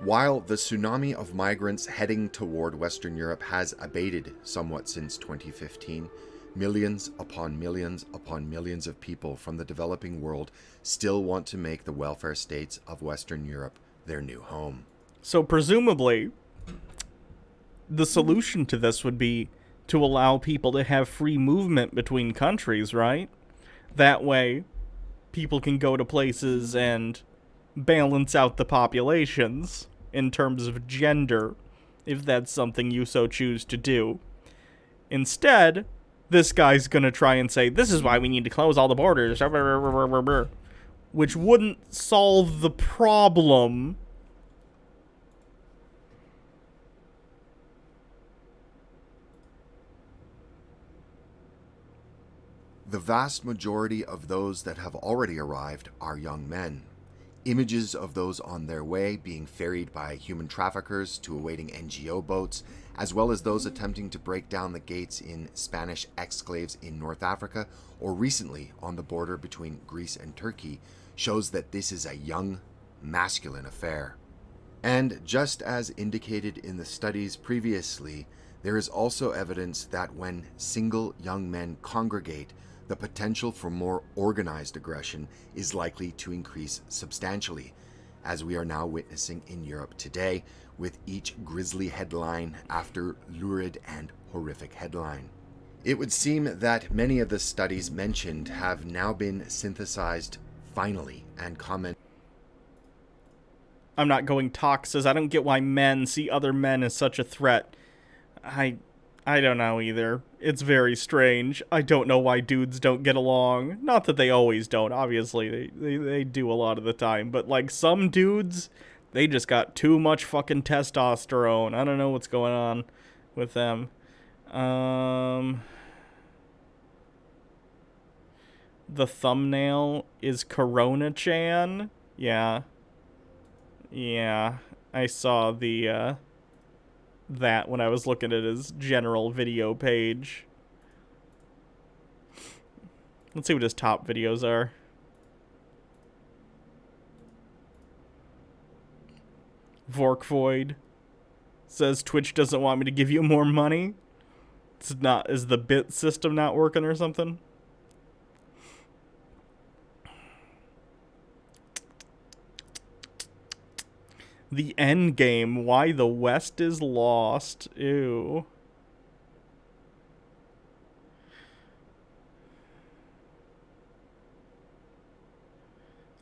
While the tsunami of migrants heading toward Western Europe has abated somewhat since 2015, millions upon millions upon millions of people from the developing world still want to make the welfare states of Western Europe their new home. So presumably, the solution to this would be to allow people to have free movement between countries, right? That way, people can go to places and balance out the populations in terms of gender, if that's something you so choose to do. Instead, this guy's gonna try and say, this is why we need to close all the borders, which wouldn't solve the problem. The vast majority of those that have already arrived are young men. Images of those on their way being ferried by human traffickers to awaiting NGO boats, as well as those attempting to break down the gates in Spanish exclaves in North Africa, or recently on the border between Greece and Turkey, shows that this is a young, masculine affair. And just as indicated in the studies previously, there is also evidence that when single young men congregate, the potential for more organized aggression is likely to increase substantially, as we are now witnessing in Europe today, with each grisly headline after lurid and horrific headline. It would seem that many of the studies mentioned have now been synthesized finally and comment. I'm not going toxis. I don't get why men see other men as such a threat. I don't know either. It's very strange. I don't know why dudes don't get along. Not that they always don't, obviously. They do a lot of the time. But, like, some dudes, they just got too much fucking testosterone. I don't know what's going on with them. The thumbnail is Corona-chan. Yeah. Yeah. I saw the, that when I was looking at his general video page. Let's see what his top videos are. Vorkvoid says Twitch doesn't want me to give you more money. It's not, is the bit system not working or something? The end game, why the West is lost. Ew.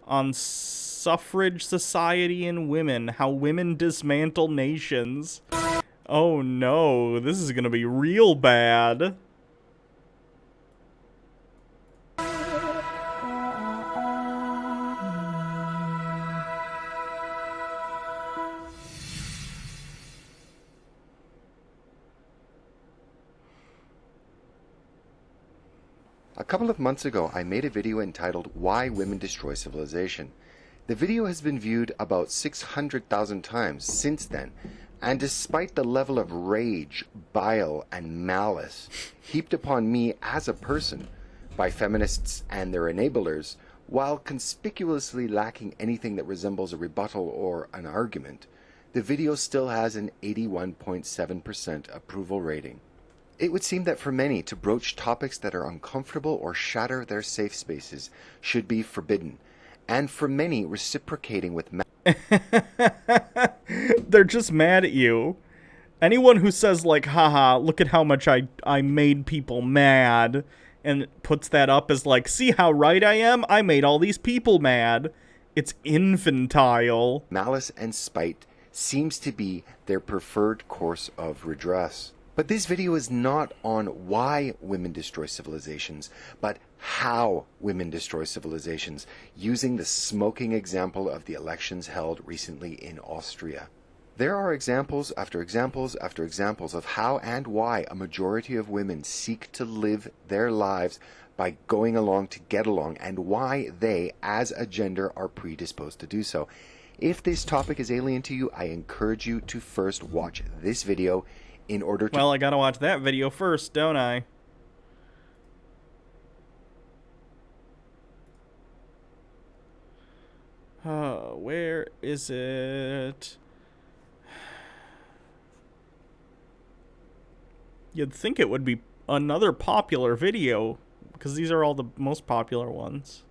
On suffrage society and women, how women dismantle nations. Oh no, this is gonna be real bad. A couple of months ago, I made a video entitled Why Women Destroy Civilization. The video has been viewed about 600,000 times since then, and despite the level of rage, bile, and malice heaped upon me as a person by feminists and their enablers, while conspicuously lacking anything that resembles a rebuttal or an argument, the video still has an 81.7% approval rating. It would seem that for many, to broach topics that are uncomfortable or shatter their safe spaces should be forbidden, and for many, reciprocating with They're just mad at you. Anyone who says, like, haha, look at how much I made people mad, and puts that up as like, see how right I am? I made all these people mad. It's infantile. malice and spite seems to be their preferred course of redress. But this video is not on why women destroy civilizations, but how women destroy civilizations, using the smoking example of the elections held recently in Austria. There are examples after examples after examples of how and why a majority of women seek to live their lives by going along to get along, and why they, as a gender, are predisposed to do so. If this topic is alien to you, I encourage you to first watch this video in order to... Well, I gotta watch that video first, don't I? Oh, where is it? You'd think it would be another popular video, because these are all the most popular ones.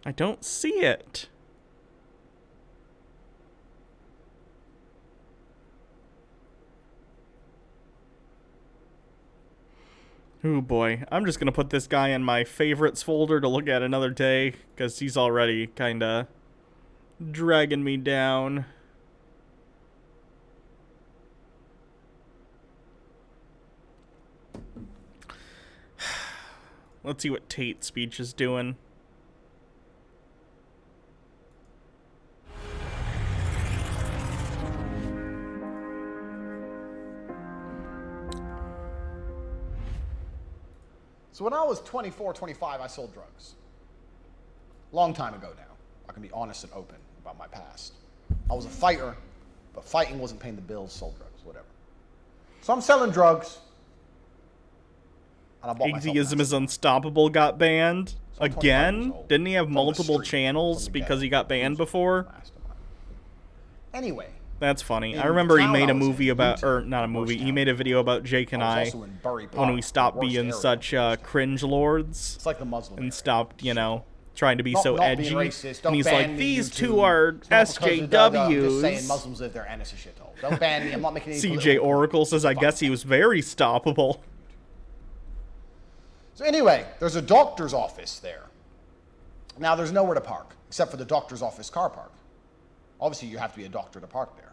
I don't see it. Oh boy, I'm just gonna put this guy in my favorites folder to look at another day, because he's already kinda dragging me down. Let's see what Tate speech is doing. So when I was 24, 25, I sold drugs. Long time ago now. I can be honest and open about my past. I was a fighter, but fighting wasn't paying the bills, sold drugs, whatever. So I'm selling drugs. And I bought myself Atheism is Unstoppable got banned. So I'm 25 years Again? old. Didn't he have From the multiple street, channels from the because he ghetto, got banned losing before? mastermind. Anyway, That's funny. In I remember he town made I a was in, movie about, Newton, or not a movie, he made a video about Jake and I I was also in Bury when Park, we stopped the worst being area such of Boston. cringe lords It's like the Muslim and area. stopped, you know, trying to be Not- so not being edgy. racist. And Don't he's ban like, me, these YouTube. two are It's not because of I'm just saying SJWs. Muslims live there and it's a shithole. Don't ban me. I'm not making any CJ political Oracle says, I guess he was very stoppable. So anyway, there's a doctor's office there. Now there's nowhere to park except for the doctor's office car park. Obviously you have to be a doctor to park there.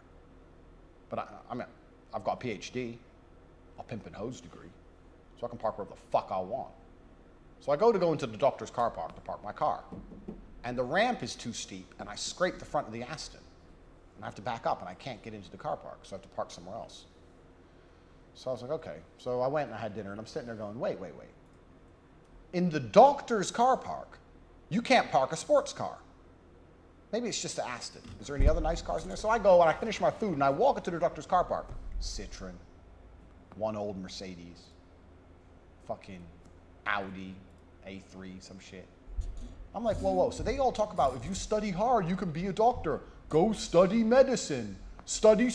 But I mean, I've got a PhD, a pimp and hose degree, so I can park wherever the fuck I want. So I go into the doctor's car park to park my car. And the ramp is too steep, and I scrape the front of the Aston. And I have to back up, and I can't get into the car park, so I have to park somewhere else. So I was like, okay. So I went and I had dinner, and I'm sitting there going, wait. In the doctor's car park, you can't park a sports car. Maybe it's just the Aston. Is there any other nice cars in there? So I go and I finish my food, and I walk into the doctor's car park. Citroen, one old Mercedes, fucking Audi A3, some shit. I'm like, whoa. So they all talk about, if you study hard, you can be a doctor. Go study medicine. Study.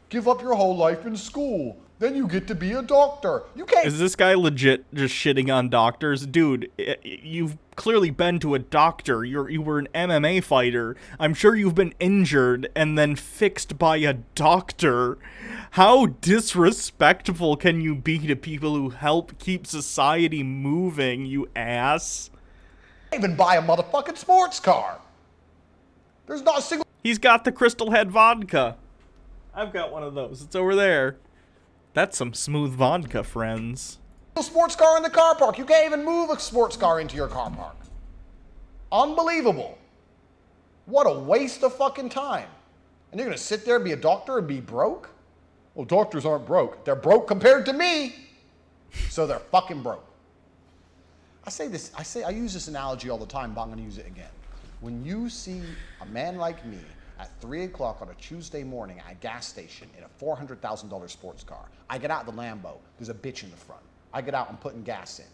Give up your whole life in school. Then you get to be a doctor. You can't. Is this guy legit just shitting on doctors? Dude, you've clearly been to a doctor. You were an MMA fighter. I'm sure you've been injured and then fixed by a doctor. How disrespectful can you be to people who help keep society moving, you ass? Even buy a motherfucking sports car. There's not a single. He's got the Crystal Head vodka. I've got one of those. It's over there. That's some smooth vodka, friends. Sports car in the car park. You can't even move a sports car into your car park. Unbelievable. What a waste of fucking time. And you're gonna sit there and be a doctor and be broke? Well, doctors aren't broke. They're broke compared to me. So they're fucking broke. I use this analogy all the time, but I'm gonna use it again. When you see a man like me at 3 o'clock on a Tuesday morning at a gas station in a $400,000 sports car, I get out of the Lambo, there's a bitch in the front. I get out and putting gas in.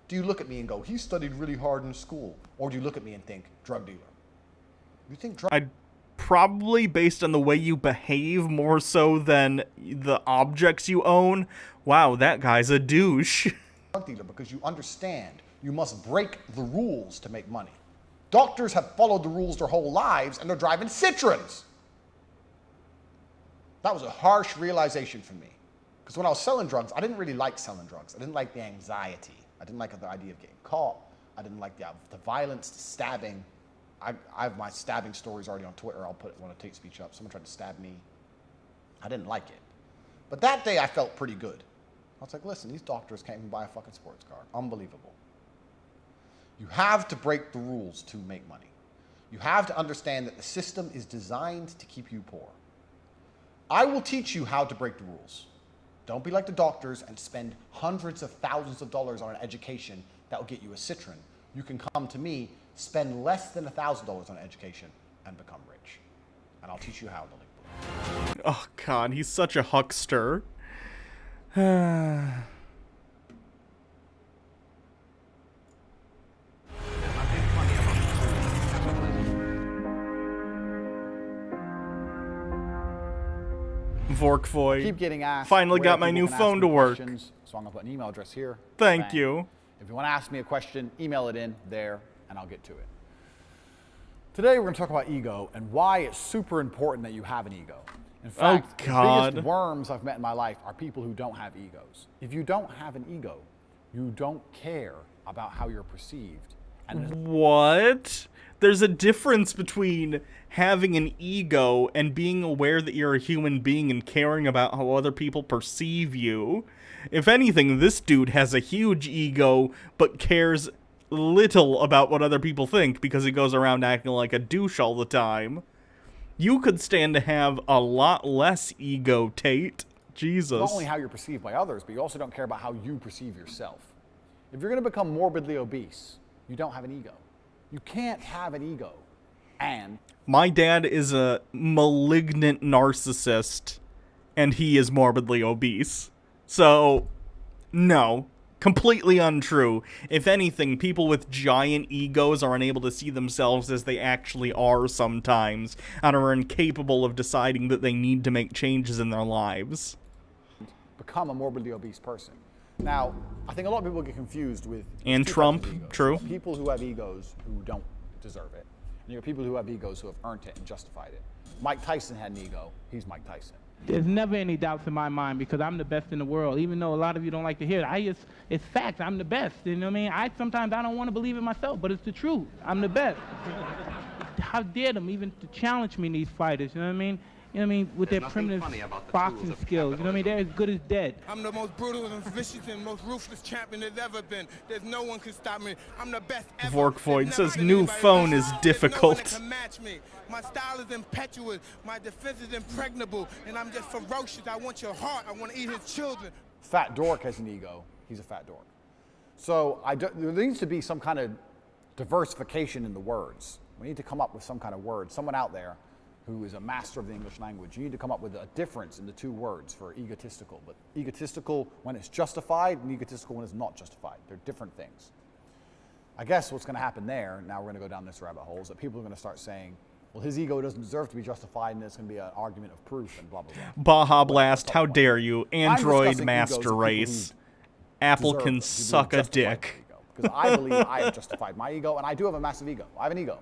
Do you look at me and go, he studied really hard in school? Or do you look at me and think, drug dealer? You think drug I'd probably, based on the way you behave more so than the objects you own, wow, that guy's a douche. drug dealer because you understand you must break the rules to make money. Doctors have followed the rules their whole lives, and they're driving Citroens. That was a harsh realization for me. Because when I was selling drugs, I didn't really like selling drugs. I didn't like the anxiety. I didn't like the idea of getting caught. I didn't like the violence, the stabbing. I have my stabbing stories already on Twitter. I'll put it when I take speech up. Someone tried to stab me. I didn't like it. But that day, I felt pretty good. I was like, listen, these doctors can't even buy a fucking sports car. Unbelievable. You have to break the rules to make money. You have to understand that the system is designed to keep you poor. I will teach you how to break the rules. Don't be like the doctors and spend hundreds of thousands of dollars on an education that will get you a Citroen. You can come to me, spend less than $1,000 on education, and become rich. And I'll teach you how to live. Oh god, he's such a huckster. Vorkvoy. Keep getting asked. Finally where got my people new can phone ask to me work. questions, so I'm gonna put an email address here. Thank Bang. you. If you want to ask me a question, email it in there, and I'll get to it. Today we're gonna talk about ego and why it's super important that you have an ego. In fact, the biggest worms I've met in my life are people who don't have egos. If you don't have an ego, you don't care about how you're perceived. And what? There's a difference between having an ego and being aware that you're a human being and caring about how other people perceive you. If anything, this dude has a huge ego, but cares little about what other people think because he goes around acting like a douche all the time. You could stand to have a lot less ego, Tate. Jesus. Not only how you're perceived by others, but you also don't care about how you perceive yourself. If you're going to become morbidly obese, you don't have an ego. You can't have an ego. And my dad is a malignant narcissist, and he is morbidly obese. So, no. Completely untrue. If anything, people with giant egos are unable to see themselves as they actually are sometimes, and are incapable of deciding that they need to make changes in their lives. Become a morbidly obese person. Now, I think a lot of people get confused with... And Trump, true. People who have egos who don't deserve it. And you have people who have egos who have earned it and justified it. Mike Tyson had an ego. He's Mike Tyson. There's never any doubts in my mind because I'm the best in the world. Even though a lot of you don't like to hear it, it's fact. I'm the best. You know what I mean? Sometimes I don't want to believe it myself, but it's the truth. I'm the best. How dare them even to challenge me, these fighters? You know what I mean? you know what I mean, with There's their nothing primitive funny about the boxing tools of skills. You know what I mean? They're as good as dead. I'm the most brutal and vicious and most ruthless champion there's ever been. There's no one can stop me. I'm the best ever. Vorkvoid There's says never new anybody phone like is me. There's no one difficult. that can match me. My style is impetuous. My defense is impregnable. And I'm just ferocious. I want your heart. I want to eat his children. Fat dork has an ego. He's a fat dork. So there needs to be some kind of diversification in the words. We need to come up with some kind of word. Someone out there who is a master of the English language, you need to come up with a difference in the two words for egotistical. But egotistical when it's justified and egotistical when it's not justified. They're different things. I guess what's going to happen there, now we're going to go down this rabbit hole, is that people are going to start saying, well, his ego doesn't deserve to be justified, and there's going to be an argument of proof and blah, blah, blah. Baja Blast, how dare you? Android master race. Apple can suck a dick. Because I believe I have justified my ego, and I do have a massive ego. I have an ego.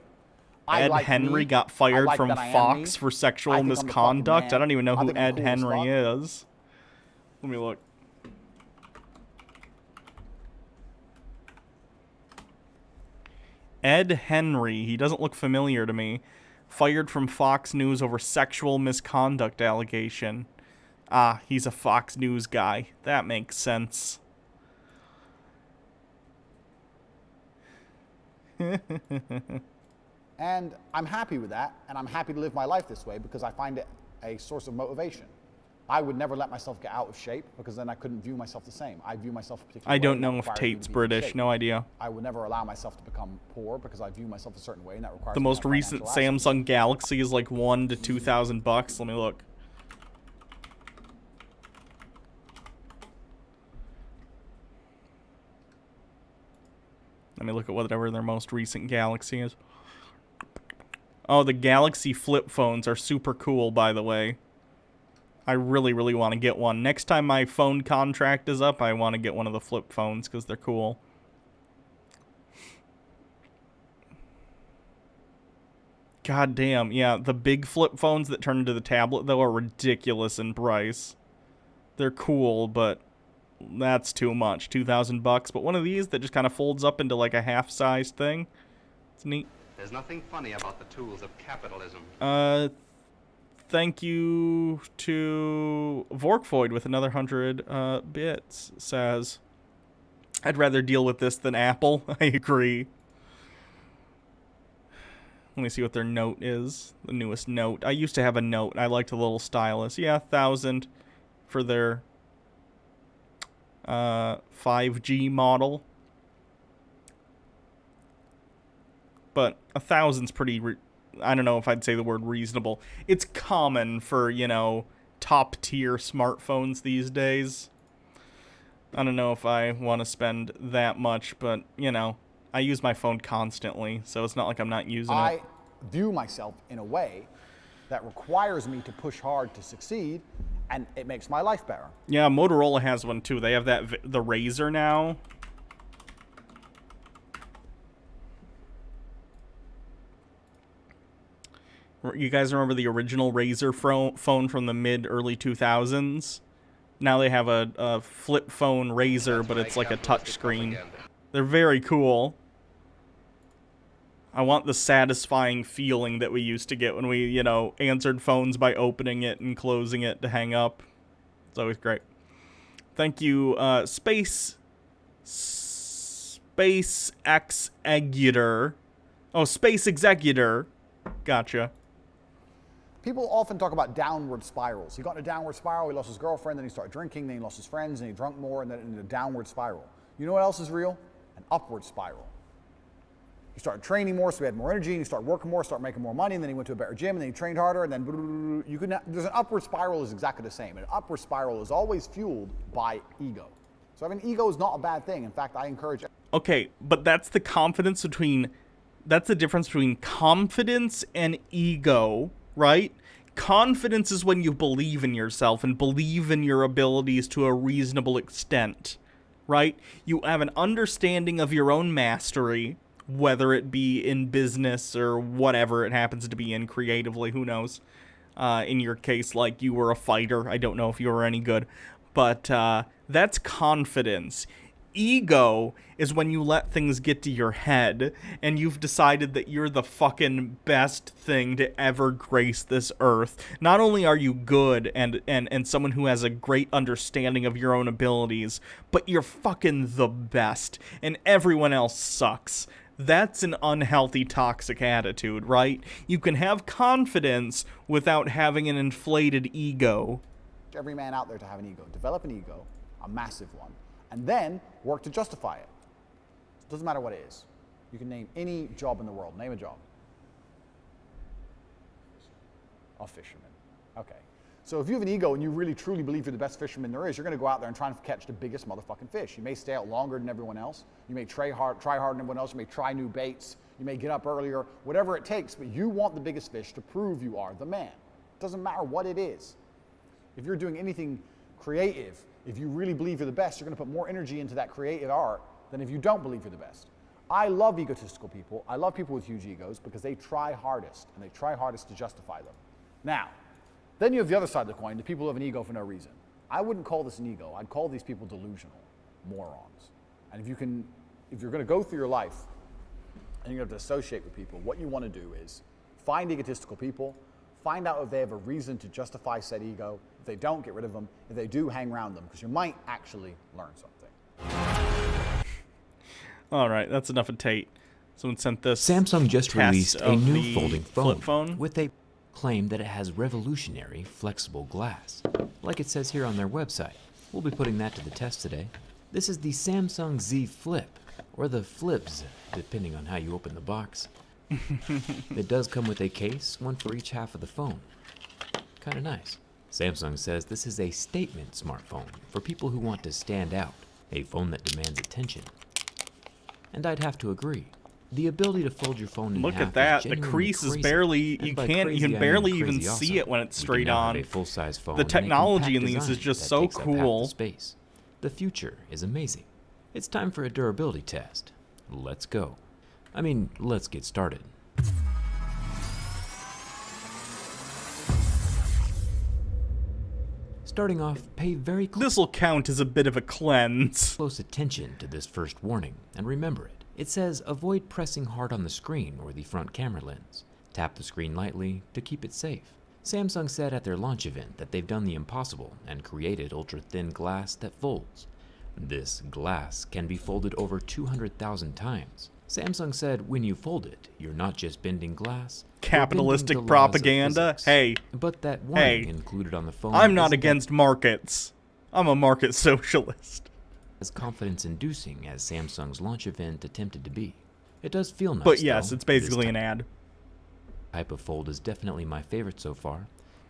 Ed Henry got fired from Fox for sexual misconduct. I don't even know who Ed Henry is. Let me look. Ed Henry, he doesn't look familiar to me. Fired from Fox News over sexual misconduct allegation. Ah, he's a Fox News guy. That makes sense. And I'm happy with that, and I'm happy to live my life this way because I find it a source of motivation. I would never let myself get out of shape because then I couldn't view myself the same. I view myself a particular way. I don't and that know if requires me to Tate's be in British. shape. No idea. I would never allow myself to become poor because I view myself a certain way, and that requires The me to most have recent financial assets. Samsung Galaxy is like $1,000 to $2,000. Let me look. Let me look at whatever their most recent Galaxy is. Oh, the Galaxy flip phones are super cool, by the way. I really, really want to get one. Next time my phone contract is up, I want to get one of the flip phones because they're cool. God damn, yeah, the big flip phones that turn into the tablet, though, are ridiculous in price. They're cool, but that's too much. $2,000. But one of these that just kind of folds up into like a half-sized thing. It's neat. There's nothing funny about the tools of capitalism. Thank you to Vorkvoid with another 100 bits. Says, I'd rather deal with this than Apple. I agree. Let me see what their note is. The newest note. I used to have a note. I liked the little stylus. Yeah, 1,000 for their 5G model. But 1,000's pretty, I don't know if I'd say the word reasonable. It's common for, you know, top-tier smartphones these days. I don't know if I want to spend that much, but, you know, I use my phone constantly, so it's not like I'm not using it. I view myself in a way that requires me to push hard to succeed, and it makes my life better. Yeah, Motorola has one too. They have that the Razr now. You guys remember the original Razr phone from the mid-early 2000s? Now they have a flip phone Razr, but it's like a touchscreen. They're very cool. I want the satisfying feeling that we used to get when we, you know, answered phones by opening it and closing it to hang up. It's always great. Thank you, Space Executor. Oh, Space Executor. Gotcha. People often talk about downward spirals. He got in a downward spiral, he lost his girlfriend, then he started drinking, then he lost his friends, and he drank more, and then in a downward spiral. You know what else is real? An upward spiral. He started training more, so he had more energy, and he started working more, started making more money, and then he went to a better gym, and then he trained harder, and then there's an upward spiral is exactly the same. An upward spiral is always fueled by ego. So having ego is not a bad thing. In fact, I encourage. Okay, but that's the difference between confidence and ego, right? Confidence is when you believe in yourself and believe in your abilities to a reasonable extent, right? You have an understanding of your own mastery, whether it be in business or whatever it happens to be in creatively, who knows? In your case, like you were a fighter. I don't know if you were any good, but that's confidence. Ego is when you let things get to your head and you've decided that you're the fucking best thing to ever grace this earth. Not only are you good and someone who has a great understanding of your own abilities, but you're fucking the best and everyone else sucks. That's an unhealthy, toxic attitude, right? You can have confidence without having an inflated ego. Every man out there to have an ego. Develop an ego, a massive one, and then work to justify it. It doesn't matter what it is. You can name any job in the world. Name a job. A fisherman. Okay. So if you have an ego and you really truly believe you're the best fisherman there is, you're going to go out there and try and catch the biggest motherfucking fish. You may stay out longer than everyone else. You may try harder than everyone else. You may try new baits. You may get up earlier. Whatever it takes, but you want the biggest fish to prove you are the man. It doesn't matter what it is. If you're doing anything creative, if you really believe you're the best, you're going to put more energy into that creative art than if you don't believe you're the best. I love egotistical people. I love people with huge egos because they try hardest, and they try hardest to justify them. Now, then you have the other side of the coin, the people who have an ego for no reason. I wouldn't call this an ego. I'd call these people delusional morons. And if you're going to go through your life and you're going to associate with people, what you want to do is find egotistical people, find out if they have a reason to justify said ego. If they don't, get rid of them. If they do, hang around them, because you might actually learn something. All right, that's enough of Tate. Someone sent this. Samsung just released a new folding phone with a claim that it has revolutionary flexible glass, like it says here on their website. We'll be putting that to the test today. This is the Samsung Z Flip, or the Flips, depending on how you open the box. It does come with a case, one for each half of the phone. Kind of nice. Samsung says this is a statement smartphone for people who want to stand out, a phone that demands attention. And I'd have to agree. The ability to fold your phone in half. Look at that. The crease is barely, you can barely even see it when it's straight on. A full-size phone. The technology in these is just so cool. Space. The future is amazing. It's time for a durability test. Let's go. I mean, let's get started. Starting off, pay very This'll count as a bit of a cleanse. Close attention to this first warning, and remember it. It says avoid pressing hard on the screen or the front camera lens. Tap the screen lightly to keep it safe. Samsung said at their launch event that they've done the impossible and created ultra-thin glass that folds. This glass can be folded over 200,000 times. Samsung said when you fold it, you're not just bending glass. Capitalistic propaganda? Hey. But that warning included on the phone. I'm not against markets. I'm a market socialist. As confidence-inducing as Samsung's launch event attempted to be. It does feel nice, but yes, though, it's basically an ad. Type of fold is definitely my favorite so far.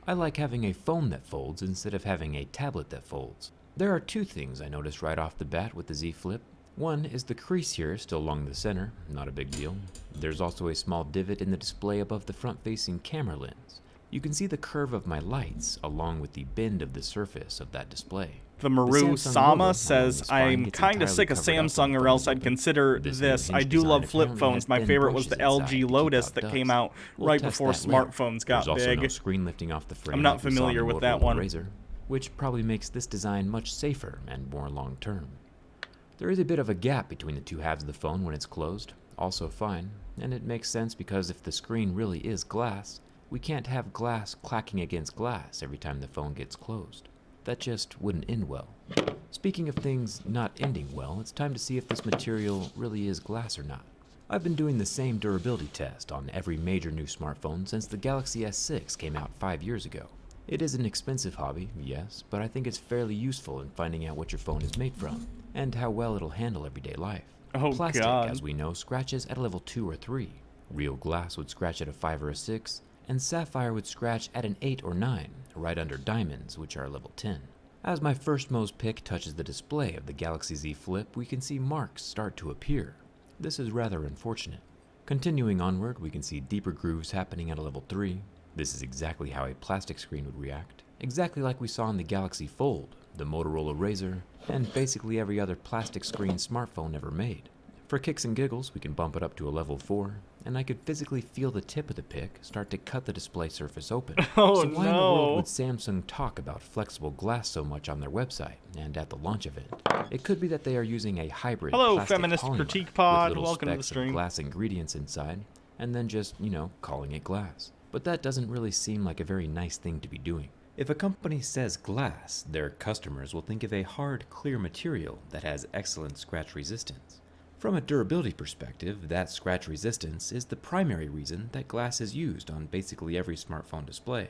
I like having a phone that folds instead of having a tablet that folds. There are two things I noticed right off the bat with the Z Flip. One is the crease here still along the center, not a big deal. There's also a small divot in the display above the front-facing camera lens. You can see the curve of my lights along with the bend of the surface of that display. The Maru Sama says, I'm kinda sick of Samsung or else I'd consider this. I do love flip phones. My favorite was the LG Lotus that came out right before smartphones got big. There's also no big. screen lifting off the frame. I'm not familiar with that one. Razr, which probably makes this design much safer and more long-term. There is a bit of a gap between the two halves of the phone when it's closed, also fine, and it makes sense because if the screen really is glass, we can't have glass clacking against glass every time the phone gets closed. That just wouldn't end well. Speaking of things not ending well, it's time to see if this material really is glass or not. I've been doing the same durability test on every major new smartphone since the Galaxy S6 came out 5 years ago. It is an expensive hobby, yes, but I think it's fairly useful in finding out what your phone is made from, and how well it'll handle everyday life. Oh, Plastic, God. as we know, scratches at a level 2 or 3. Real glass would scratch at a 5 or a 6, and sapphire would scratch at an 8 or 9, right under diamonds, which are level 10. As my firstmost pick touches the display of the Galaxy Z Flip, we can see marks start to appear. This is rather unfortunate. Continuing onward, we can see deeper grooves happening at a level 3. This is exactly how a plastic screen would react, exactly like we saw in the Galaxy Fold, the Motorola Razr, and basically every other plastic screen smartphone ever made. For kicks and giggles, we can bump it up to a level 4, and I could physically feel the tip of the pick start to cut the display surface open. Oh, so why in the world no. would Samsung talk about flexible glass so much on their website and at the launch event? It could be that they are using a hybrid Hello, plastic Feminist polymer Critique Pod. with little Welcome to the specks stream. of glass ingredients inside, and then just, calling it glass. But that doesn't really seem like a very nice thing to be doing. If a company says glass, their customers will think of a hard, clear material that has excellent scratch resistance. From a durability perspective, that scratch resistance is the primary reason that glass is used on basically every smartphone display.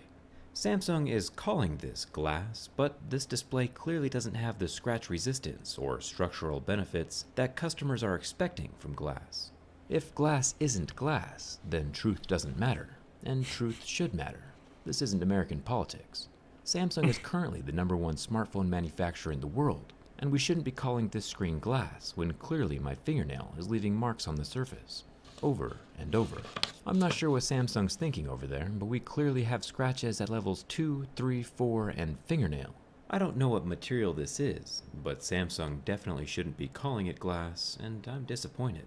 Samsung is calling this glass, but this display clearly doesn't have the scratch resistance or structural benefits that customers are expecting from glass. If glass isn't glass, then truth doesn't matter, and truth should matter. This isn't American politics. Samsung is currently the #1 smartphone manufacturer in the world, and we shouldn't be calling this screen glass when clearly my fingernail is leaving marks on the surface. Over and over. I'm not sure what Samsung's thinking over there, but we clearly have scratches at levels 2, 3, 4, and fingernail. I don't know what material this is, but Samsung definitely shouldn't be calling it glass, and I'm disappointed.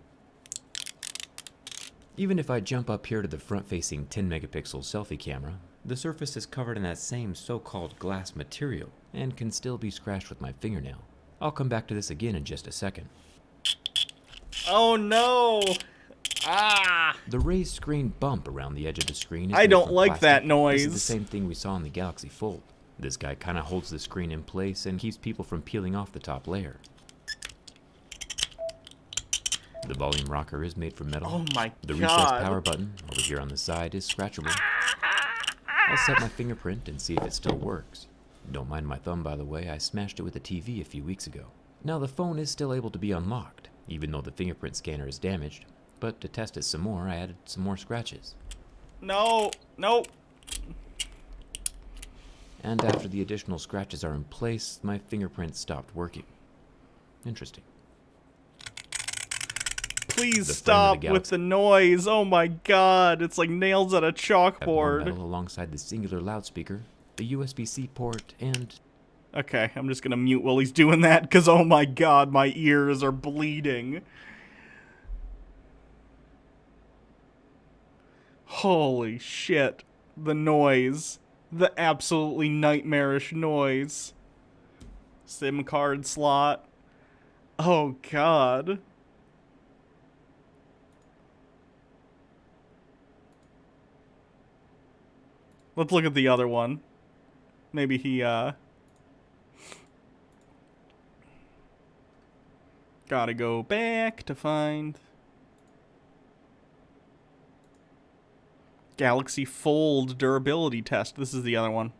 Even if I jump up here to the front-facing 10-megapixel selfie camera, the surface is covered in that same so-called glass material and can still be scratched with my fingernail. I'll come back to this again in just a second. Oh no! Ah! The raised screen bump around the edge of the screen is I made don't from like plastic. that noise. This is the same thing we saw in the Galaxy Fold. This guy kind of holds the screen in place and keeps people from peeling off the top layer. The volume rocker is made from metal. Oh my The God. recessed power button over here on the side is scratchable. I'll set my fingerprint and see if it still works. Don't mind my thumb, by the way. I smashed it with a TV a few weeks ago. Now the phone is still able to be unlocked, even though the fingerprint scanner is damaged. But to test it some more, I added some more scratches. No! Nope! And after the additional scratches are in place, my fingerprint stopped working. Interesting. Please The frame of the stop Galaxy- with the noise. Oh my god, it's like nails on a Have more chalkboard. metal alongside the singular loudspeaker, the USB-C port, and Okay, I'm just gonna mute while he's doing that, because oh my god, my ears are bleeding. Holy shit. The noise. The absolutely nightmarish noise. SIM card slot. Oh god. Let's look at the other one. Maybe he, gotta go back to find Galaxy Fold durability test. This is the other one.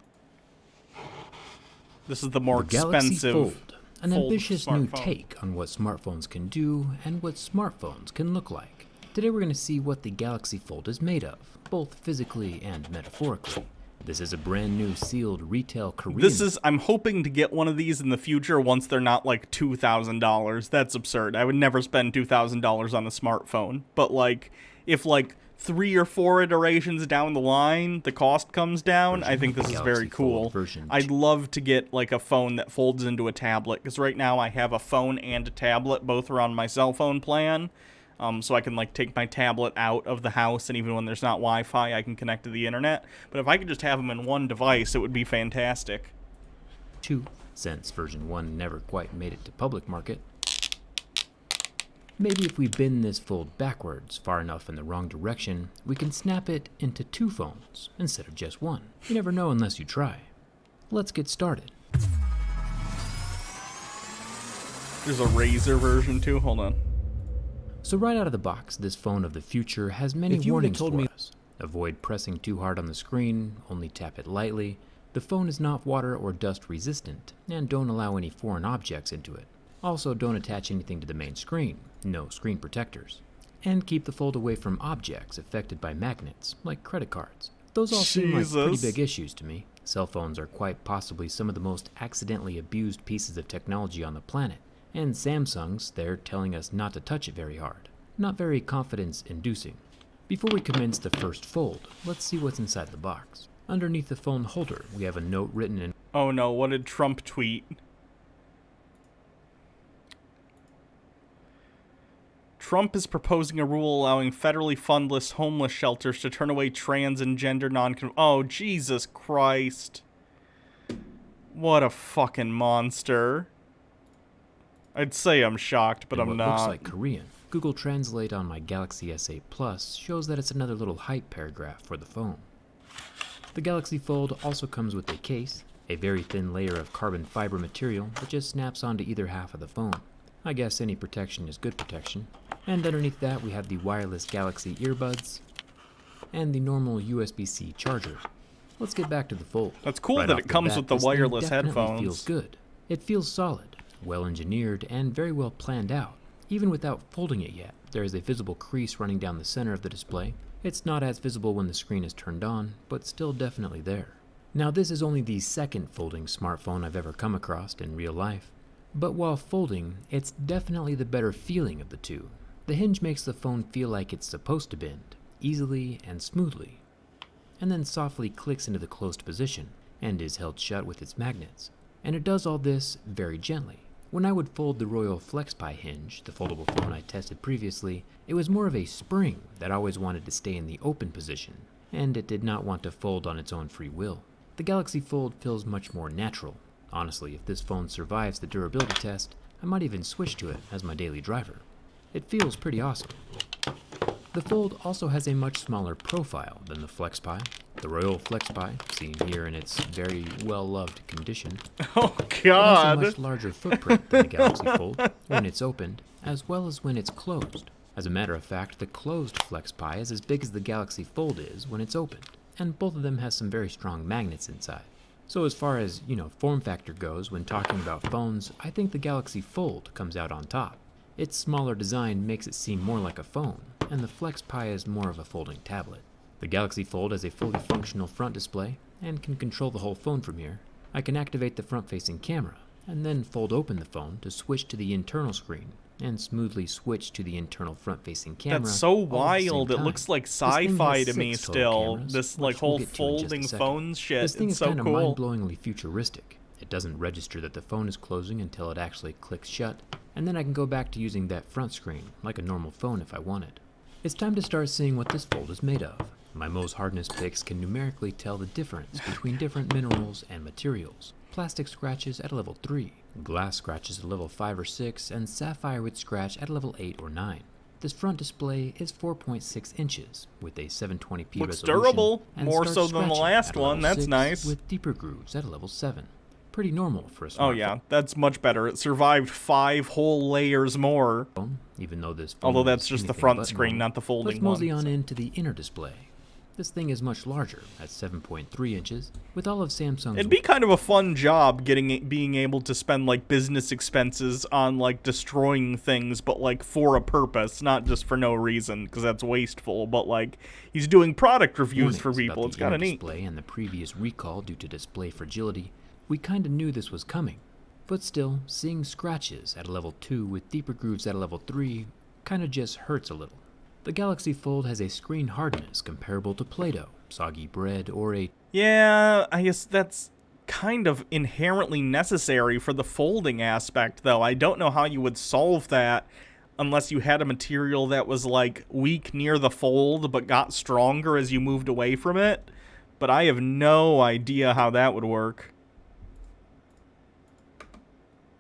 This is the more the Galaxy expensive Fold, an Fold ambitious new smartphone. take on what smartphones can do and what smartphones can look like. Today we're going to see what the Galaxy Fold is made of, both physically and metaphorically. This is a brand new sealed retail Korean. This is, I'm hoping to get one of these in the future once they're not like $2,000. That's absurd. I would never spend $2,000 on a smartphone. But like, if like 3 or 4 iterations down the line, the cost comes down, I think this is very cool. I'd love to get like a phone that folds into a tablet, because right now I have a phone and a tablet, both are on my cell phone plan. So I can like take my tablet out of the house, and even when there's not Wi-Fi, I can connect to the internet. But if I could just have them in one device, it would be fantastic. 2, since version 1 never quite made it to public market. Maybe if we bend this fold backwards far enough in the wrong direction, we can snap it into 2 phones instead of just 1. You never know unless you try. Let's get started. There's a Razer version too. Hold on. So right out of the box, this phone of the future has many If you would've warnings told for me- us. Avoid pressing too hard on the screen, only tap it lightly. The phone is not water or dust resistant, and don't allow any foreign objects into it. Also, don't attach anything to the main screen, no screen protectors. And keep the fold away from objects affected by magnets, like credit cards. Those all seem like pretty Jesus. big issues to me. Cell phones are quite possibly some of the most accidentally abused pieces of technology on the planet. And Samsung's, they're telling us not to touch it very hard. Not very confidence-inducing. Before we commence the first fold, let's see what's inside the box. Underneath the phone holder, we have a note written in Oh no, what did Trump tweet? Trump is proposing a rule allowing federally fundless homeless shelters to turn away trans and gender Oh, Jesus Christ. What a fucking monster. I'd say I'm shocked, but and I'm what not. Looks like Korean. Google Translate on my Galaxy S8 Plus shows that it's another little hype paragraph for the phone. The Galaxy Fold also comes with a case, a very thin layer of carbon fiber material that just snaps onto either half of the phone. I guess any protection is good protection. And underneath that we have the wireless Galaxy earbuds and the normal USB-C charger. Let's get back to the Fold. That's cool Right that off it the comes bat, with the this thing wireless definitely headphones. Feels good. It feels solid, well engineered, and very well planned out. Even without folding it yet, there is a visible crease running down the center of the display. It's not as visible when the screen is turned on, but still definitely there. Now this is only the second folding smartphone I've ever come across in real life. But while folding, it's definitely the better feeling of the two. The hinge makes the phone feel like it's supposed to bend, easily and smoothly, and then softly clicks into the closed position, and is held shut with its magnets. And it does all this very gently. When I would fold the Royal FlexPi hinge, the foldable phone I tested previously, it was more of a spring that always wanted to stay in the open position, and it did not want to fold on its own free will. The Galaxy Fold feels much more natural. Honestly, if this phone survives the durability test, I might even switch to it as my daily driver. It feels pretty awesome. The Fold also has a much smaller profile than the FlexPi. The Royal FlexPi, seen here in its very well-loved condition, oh God, it has a much larger footprint than the Galaxy Fold when it's opened, as well as when it's closed. As a matter of fact, the closed FlexPi is as big as the Galaxy Fold is when it's opened, and both of them have some very strong magnets inside. So as far as, form factor goes when talking about phones, I think the Galaxy Fold comes out on top. Its smaller design makes it seem more like a phone, and the FlexPi is more of a folding tablet. The Galaxy Fold has a fully functional front display, and can control the whole phone from here. I can activate the front-facing camera, and then fold open the phone to switch to the internal screen, and smoothly switch to the internal front-facing camera. That's so all at the same wild. It time. looks like This thing sci-fi has to me 6 total still. cameras, This which whole we'll get to in just a folding second. phone shit. This thing It's is so kind of cool. mind-blowingly futuristic. It doesn't register that the phone is closing until it actually clicks shut, and then I can go back to using that front screen like a normal phone if I wanted. It's time to start seeing what this Fold is made of. My Mohs hardness picks can numerically tell the difference between different minerals and materials. Plastic scratches at a level 3, glass scratches at level 5 or 6, and sapphire would scratch at a level 8 or 9. This front display is 4.6 inches with a 720p Looks resolution. durable, and more starts so than the scratching last at a one. level That's 6 nice. With deeper grooves at a level 7. Pretty normal for a smartphone. Oh yeah, that's much better. It survived 5 whole layers more. Even though this phone Although is that's just the anything front but screen, normal. not the folding Let's mosey one. on into the inner display. This thing is much larger, at 7.3 inches, with all of Samsung's... It'd be kind of a fun job being able to spend like business expenses on like destroying things, but like for a purpose, not just for no reason, because that's wasteful. But like he's doing product reviews for warnings about people. the It's kind of inner neat. display and the previous recall due to display fragility. We kind of knew this was coming, but still, seeing scratches at a level 2 with deeper grooves at a level 3 kind of just hurts a little. The Galaxy Fold has a screen hardness comparable to Play-Doh, soggy bread, or a... Yeah, I guess that's kind of inherently necessary for the folding aspect, though. I don't know how you would solve that unless you had a material that was like weak near the fold but got stronger as you moved away from it. But I have no idea how that would work.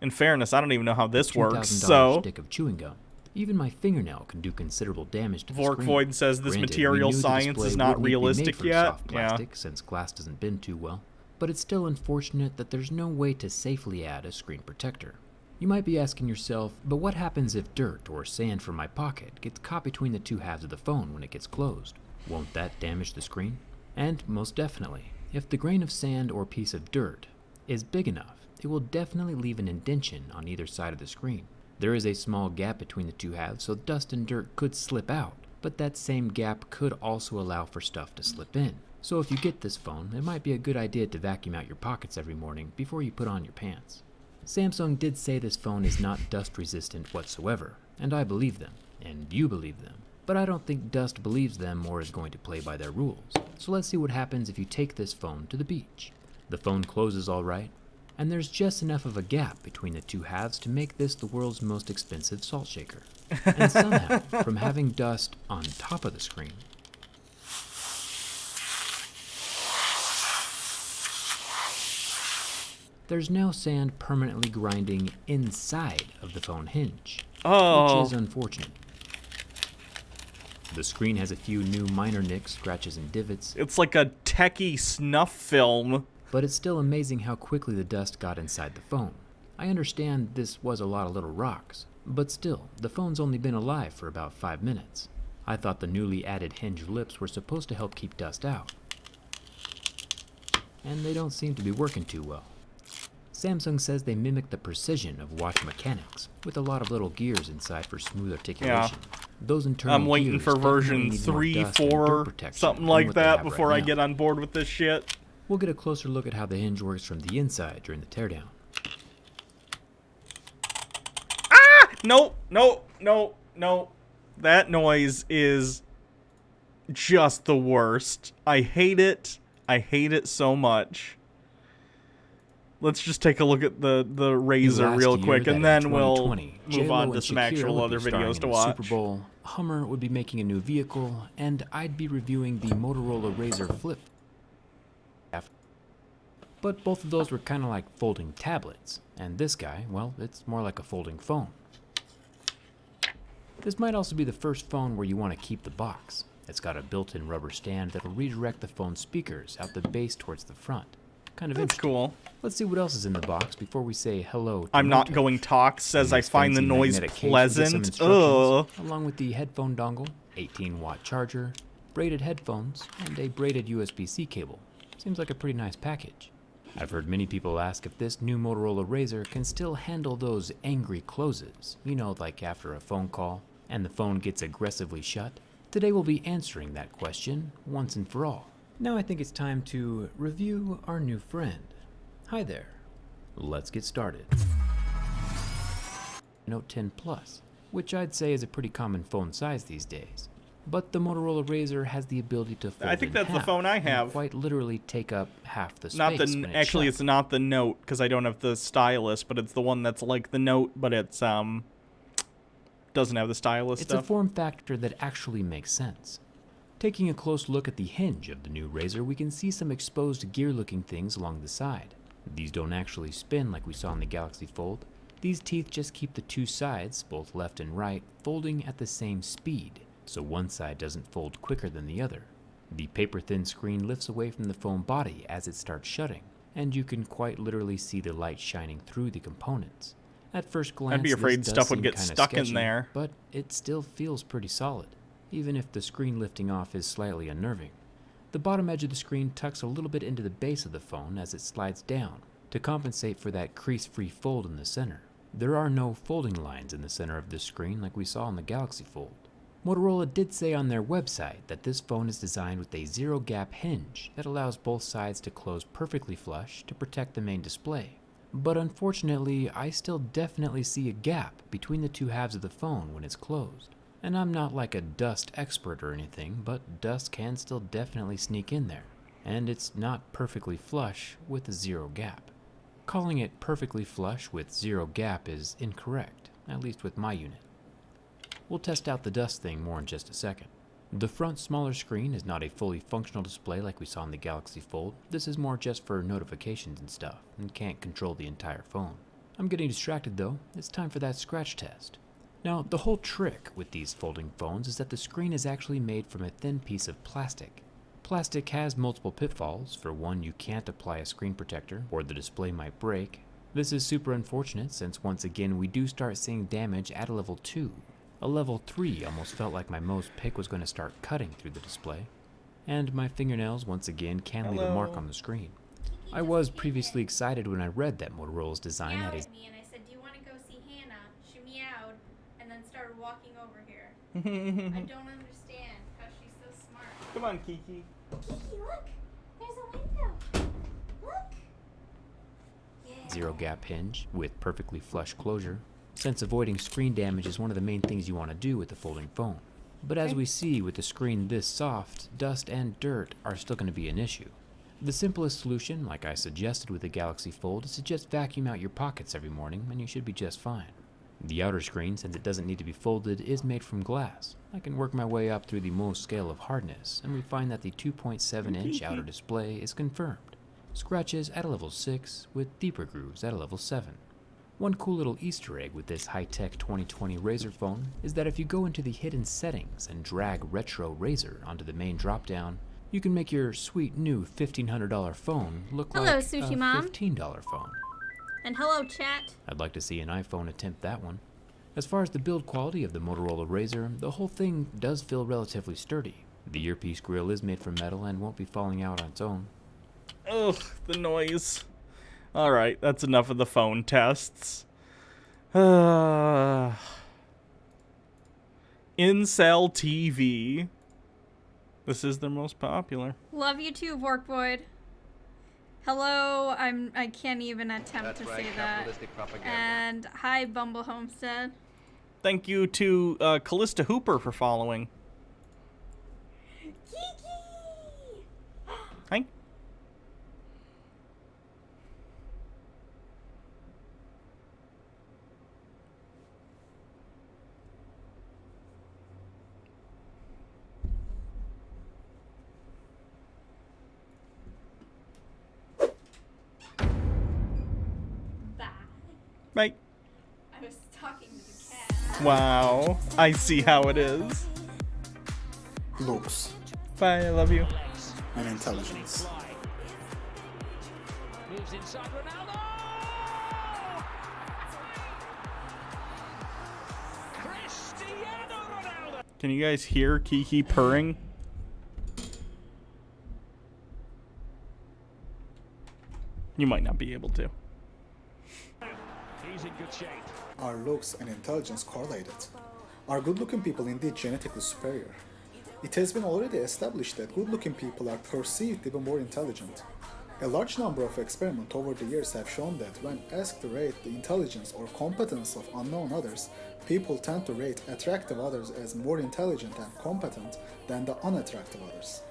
In fairness, I don't even know how this works, $2,000 so... stick of chewing gum. Even my fingernail can do considerable damage to the screen. Vorkvoid says this Granted, material we knew the science display is not wouldn't be made realistic from yet. soft plastic, since glass doesn't bend too well, but it's still unfortunate that there's no way to safely add a screen protector. You might be asking yourself, but what happens if dirt or sand from my pocket gets caught between the two halves of the phone when it gets closed? Won't that damage the screen? And most definitely, if the grain of sand or piece of dirt is big enough, it will definitely leave an indentation on either side of the screen. There is a small gap between the two halves, so dust and dirt could slip out, but that same gap could also allow for stuff to slip in. So if you get this phone, it might be a good idea to vacuum out your pockets every morning before you put on your pants. Samsung did say this phone is not dust resistant whatsoever, and I believe them, and you believe them. But I don't think dust believes them or is going to play by their rules. So let's see what happens if you take this phone to the beach. The phone closes all right, And there's just enough of a gap between the two halves to make this the world's most expensive salt shaker. And somehow, from having dust on top of the screen, there's now sand permanently grinding inside of the phone hinge, which is unfortunate. The screen has a few new minor nicks, scratches, and divots. It's like a techie snuff film. But it's still amazing how quickly the dust got inside the phone. I understand this was a lot of little rocks, but still, the phone's only been alive for about 5 minutes. I thought the newly added hinge lips were supposed to help keep dust out. And they don't seem to be working too well. Samsung says they mimic the precision of watch mechanics, with a lot of little gears inside for smooth articulation. Those internal I'm waiting gears for version definitely need more 3, dust and 4, dirt protection something than like what they that have before right I now. get on board with this shit. We'll get a closer look at how the hinge works from the inside during the teardown. Ah! No, no, no, no. That noise is just the worst. I hate it. I hate it so much. Let's just take a look at the Razor real quick, and then we'll move on to some actual other videos to watch. Super Bowl, Hummer would be making a new vehicle, and I'd be reviewing the Motorola Razr Flip. But both of those were kind of like folding tablets, and this guy, well, it's more like a folding phone. This might also be the first phone where you want to keep the box. It's got a built-in rubber stand that'll redirect the phone's speakers out the base towards the front. Kind of That's cool. Let's see what else is in the box before we say hello to I'm not Moto. going talk, says I find the Fancy noise magnetic case with some pleasant. instructions, Ugh. along with the headphone dongle, 18-watt charger, braided headphones, and a braided USB-C cable. Seems like a pretty nice package. I've heard many people ask if this new Motorola Razr can still handle those angry closes, you know, like after a phone call, and the phone gets aggressively shut. Today we'll be answering that question once and for all. Now I think it's time to review our new friend. Hi there. Let's get started. Note 10 Plus, which I'd say is a pretty common phone size these days. But the Motorola Razr has the ability to fold I think in that's the half phone I and have. quite literally take up half the space. Not the when it's actually, shut. it's not the Note because I don't have the stylus, but it's the one that's like the Note, but it's doesn't have the stylus It's stuff. a form factor that actually makes sense. Taking a close look at the hinge of the new Razr, we can see some exposed gear-looking things along the side. These don't actually spin like we saw in the Galaxy Fold. These teeth just keep the two sides, both left and right, folding at the same speed, so one side doesn't fold quicker than the other. The paper-thin screen lifts away from the phone body as it starts shutting, and you can quite literally see the light shining through the components. At first glance, I'd be afraid this does stuff would seem get kinda stuck in sketchy, there. but it still feels pretty solid, even if the screen lifting off is slightly unnerving. The bottom edge of the screen tucks a little bit into the base of the phone as it slides down to compensate for that crease-free fold in the center. There are no folding lines in the center of this screen like we saw in the Galaxy Fold. Motorola did say on their website that this phone is designed with a zero-gap hinge that allows both sides to close perfectly flush to protect the main display. But unfortunately, I still definitely see a gap between the two halves of the phone when it's closed. And I'm not like a dust expert or anything, but dust can still definitely sneak in there. And it's not perfectly flush with a zero gap. Calling it perfectly flush with zero gap is incorrect, at least with my unit. We'll test out the dust thing more in just a second. The front smaller screen is not a fully functional display like we saw in the Galaxy Fold. This is more just for notifications and stuff, and can't control the entire phone. I'm getting distracted though, it's time for that scratch test. Now, the whole trick with these folding phones is that the screen is actually made from a thin piece of plastic. Plastic has multiple pitfalls. For one, you can't apply a screen protector, or the display might break. This is super unfortunate since once again we do start seeing damage at a level 2. A level 3 almost felt like my Mo's pick was going to start cutting through the display. And my fingernails once again can leave a mark on the screen. I was previously excited when I read that Motorola's design had a me and I said, "Do you want to go see Hannah?" She meowed and then started walking over here. I don't understand how she's so smart. Come on, Kiki. Kiki, look! There's a window. Look! zero gap hinge with perfectly flush closure, since avoiding screen damage is one of the main things you want to do with the folding phone. But as we see with the screen this soft, dust and dirt are still going to be an issue. The simplest solution, like I suggested with the Galaxy Fold, is to just vacuum out your pockets every morning and you should be just fine. The outer screen, since it doesn't need to be folded, is made from glass. I can work my way up through the Mohs scale of hardness, and we find that the 2.7-inch outer display is confirmed. Scratches at a level 6, with deeper grooves at a level 7. One cool little Easter egg with this high-tech 2020 Razer phone is that if you go into the hidden settings and drag Retro Razer onto the main drop-down, you can make your sweet new $1,500 phone look Hello, like Sushi a Mom. $15 phone. And hello, chat. I'd like to see an iPhone attempt that one. As far as the build quality of the Motorola Razr, the whole thing does feel relatively sturdy. The earpiece grill is made from metal and won't be falling out on its own. Ugh, the noise. Alright, that's enough of the phone tests. Incel TV. This is their most popular. Love you too, Vorkvoid. Hello, I can't even attempt to say that. Capitalistic propaganda. And hi, Bumble Homestead. Thank you to Callista Hooper for following. Hi. Bye. I was talking to the cat. Wow, I see how it is. Looks Bye, I love you. and intelligence. Moves inside Ronaldo. Cristiano Ronaldo. Can you guys hear Kiki purring? You might not be able to. He's in good shape. Are looks and intelligence correlated? Are good-looking people indeed genetically superior? It has been already established that good-looking people are perceived to be more intelligent. A large number of experiments over the years have shown that when asked to rate the intelligence or competence of unknown others, people tend to rate attractive others as more intelligent and competent than the unattractive others.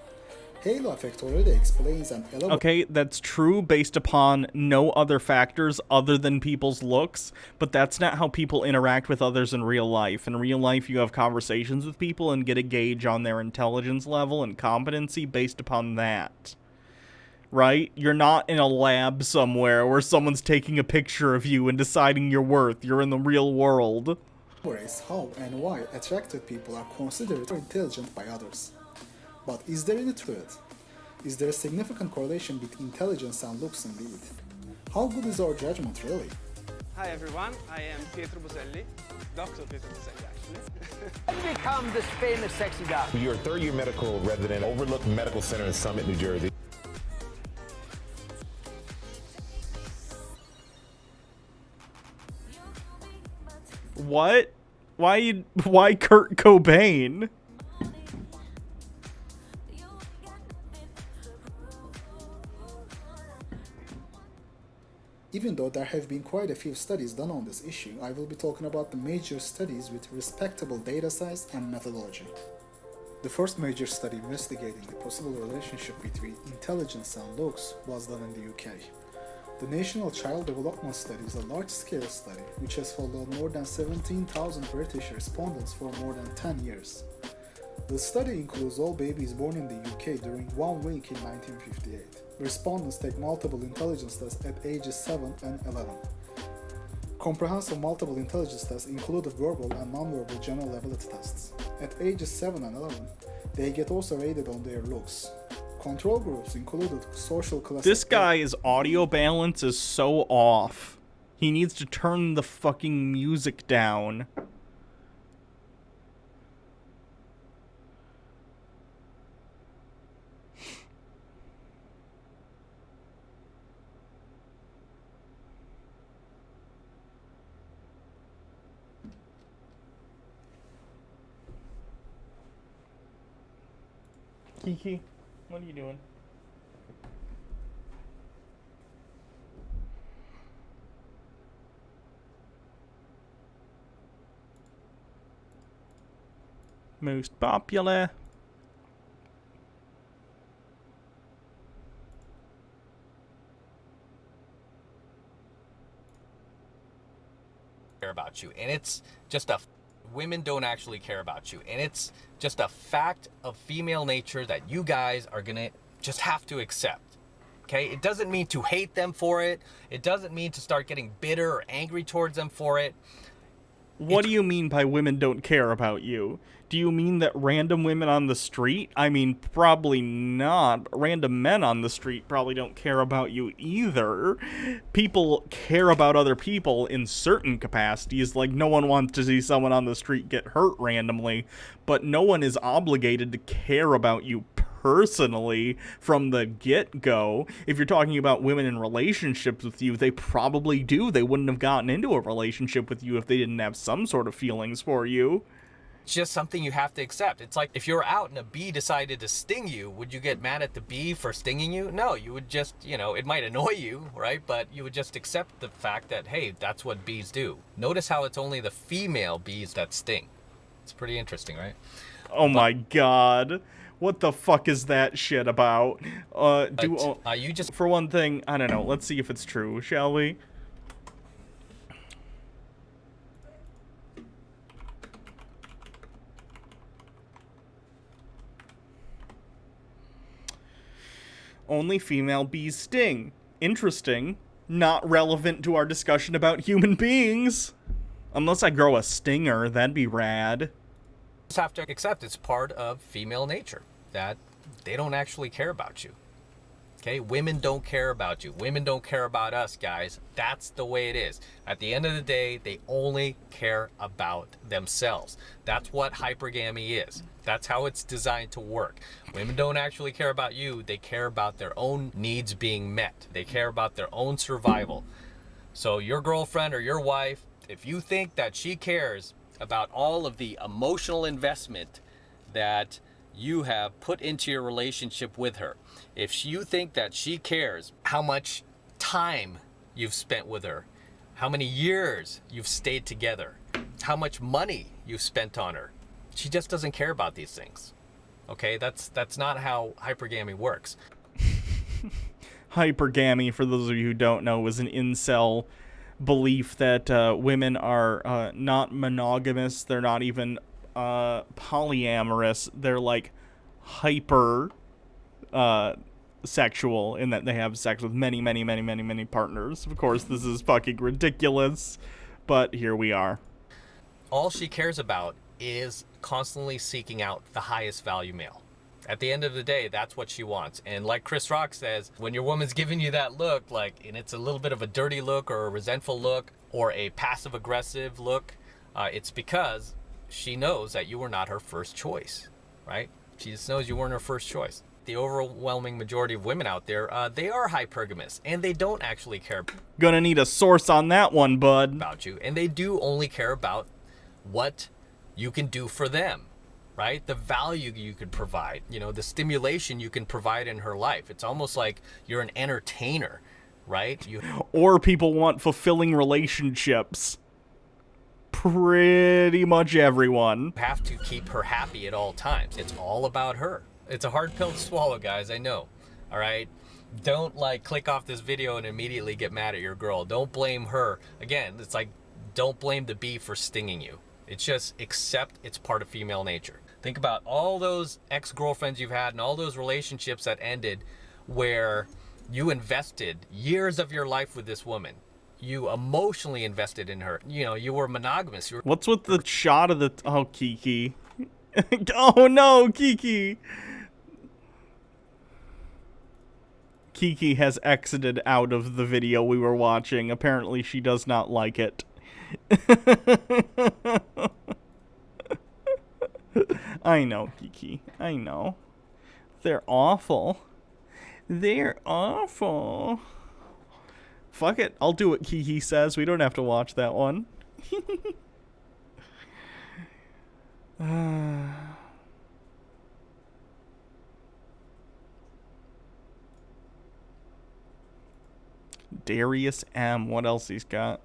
Halo effect already explains and elaborates. Okay, that's true based upon no other factors other than people's looks, but that's not how people interact with others in real life. In real life, you have conversations with people and get a gauge on their intelligence level and competency based upon that. Right? You're not in a lab somewhere where someone's taking a picture of you and deciding your worth. You're in the real world. How and why attractive people are considered more intelligent by others. But is there any truth? Is there a significant correlation between intelligence and looks indeed? How good is our judgment really? Hi everyone, I am Pietro Boselli, Dr. Pietro Boselli actually. Become this famous sexy guy. You're a third-year medical resident, Overlook Medical Center in Summit, New Jersey. What? Why Kurt Cobain? Even though there have been quite a few studies done on this issue, I will be talking about the major studies with respectable data size and methodology. The first major study investigating the possible relationship between intelligence and looks was done in the UK. The National Child Development Study is a large-scale study which has followed more than 17,000 British respondents for more than 10 years. The study includes all babies born in the UK during 1 week in 1958. Respondents take multiple intelligence tests at ages 7 and 11. Comprehensive multiple intelligence tests included verbal and non-verbal general ability tests. At ages 7 and 11, they get also rated on their looks. Control groups included social classification. This guy's audio balance is so off. He needs to turn the fucking music down. Kiki, what are you doing? Most popular. care about you, and it's just a women don't actually care about you, and it's just a fact of female nature that you guys are gonna just have to accept. Okay, it doesn't mean to hate them for it. It doesn't mean to start getting bitter or angry towards them for it. What do you mean by women don't care about you? Do you mean that random women on the street? I mean, probably not. Random men on the street probably don't care about you either. People care about other people in certain capacities. Like, no one wants to see someone on the street get hurt randomly, but no one is obligated to care about you personally from the get-go. If you're talking about women in relationships with you, they probably do. They wouldn't have gotten into a relationship with you if they didn't have some sort of feelings for you. It's just something you have to accept. It's like if you're out and a bee decided to sting you, would you get mad at the bee for stinging you? No, you would just, you know, it might annoy you, right? But you would just accept the fact that, hey, that's what bees do. Notice how it's only the female bees that sting. It's pretty interesting, right? Oh my god. What the fuck is that shit about? You just... For one thing, I don't know. Let's see if it's true, shall we? Only female bees sting. Interesting. Not relevant to our discussion about human beings. Unless I grow a stinger, that'd be rad. Just have to accept it's part of female nature that they don't actually care about you. Okay, women don't care about you. Women don't care about us, guys. That's the way it is. At the end of the day, they only care about themselves. That's what hypergamy is. That's how it's designed to work. Women don't actually care about you. They care about their own needs being met. They care about their own survival. So your girlfriend or your wife, if you think that she cares about all of the emotional investment that you have put into your relationship with her, if you think that she cares how much time you've spent with her, how many years you've stayed together, how much money you've spent on her, she just doesn't care about these things. Okay, that's not how hypergamy works. Hypergamy, for those of you who don't know, is an incel belief that women are not monogamous. They're not even polyamorous. They're like hyper sexual in that they have sex with many partners. Of course, this is fucking ridiculous, but here we are. All she cares about is constantly seeking out the highest value male. At the end of the day, that's what she wants. And like Chris Rock says, when your woman's giving you that look, like, and it's a little bit of a dirty look or a resentful look or a passive aggressive look, it's because she knows that you were not her first choice, right? She just knows you weren't her first choice. The overwhelming majority of women out there, they are hypergamous, and they don't actually care. Gonna need a source on that one, bud. About you, and they do only care about what you can do for them, right? The value you could provide, you know, the stimulation you can provide in her life. It's almost like you're an entertainer, right? Or people want fulfilling relationships. Pretty much everyone. You have to keep her happy at all times. It's all about her. It's a hard pill to swallow, guys, I know. All right? Don't like click off this video and immediately get mad at your girl. Don't blame her. Again, it's like, don't blame the bee for stinging you. It's just accept it's part of female nature. Think about all those ex-girlfriends you've had and all those relationships that ended where you invested years of your life with this woman. You emotionally invested in her. You know, you were monogamous. What's with the shot of the... Oh, Kiki. Oh, no, Kiki. Kiki has exited out of the video we were watching. Apparently, she does not like it. I know, Kiki. I know. They're awful. They're awful. Fuck it. I'll do what Kiki says. We don't have to watch that one. Darius M. What else he's got?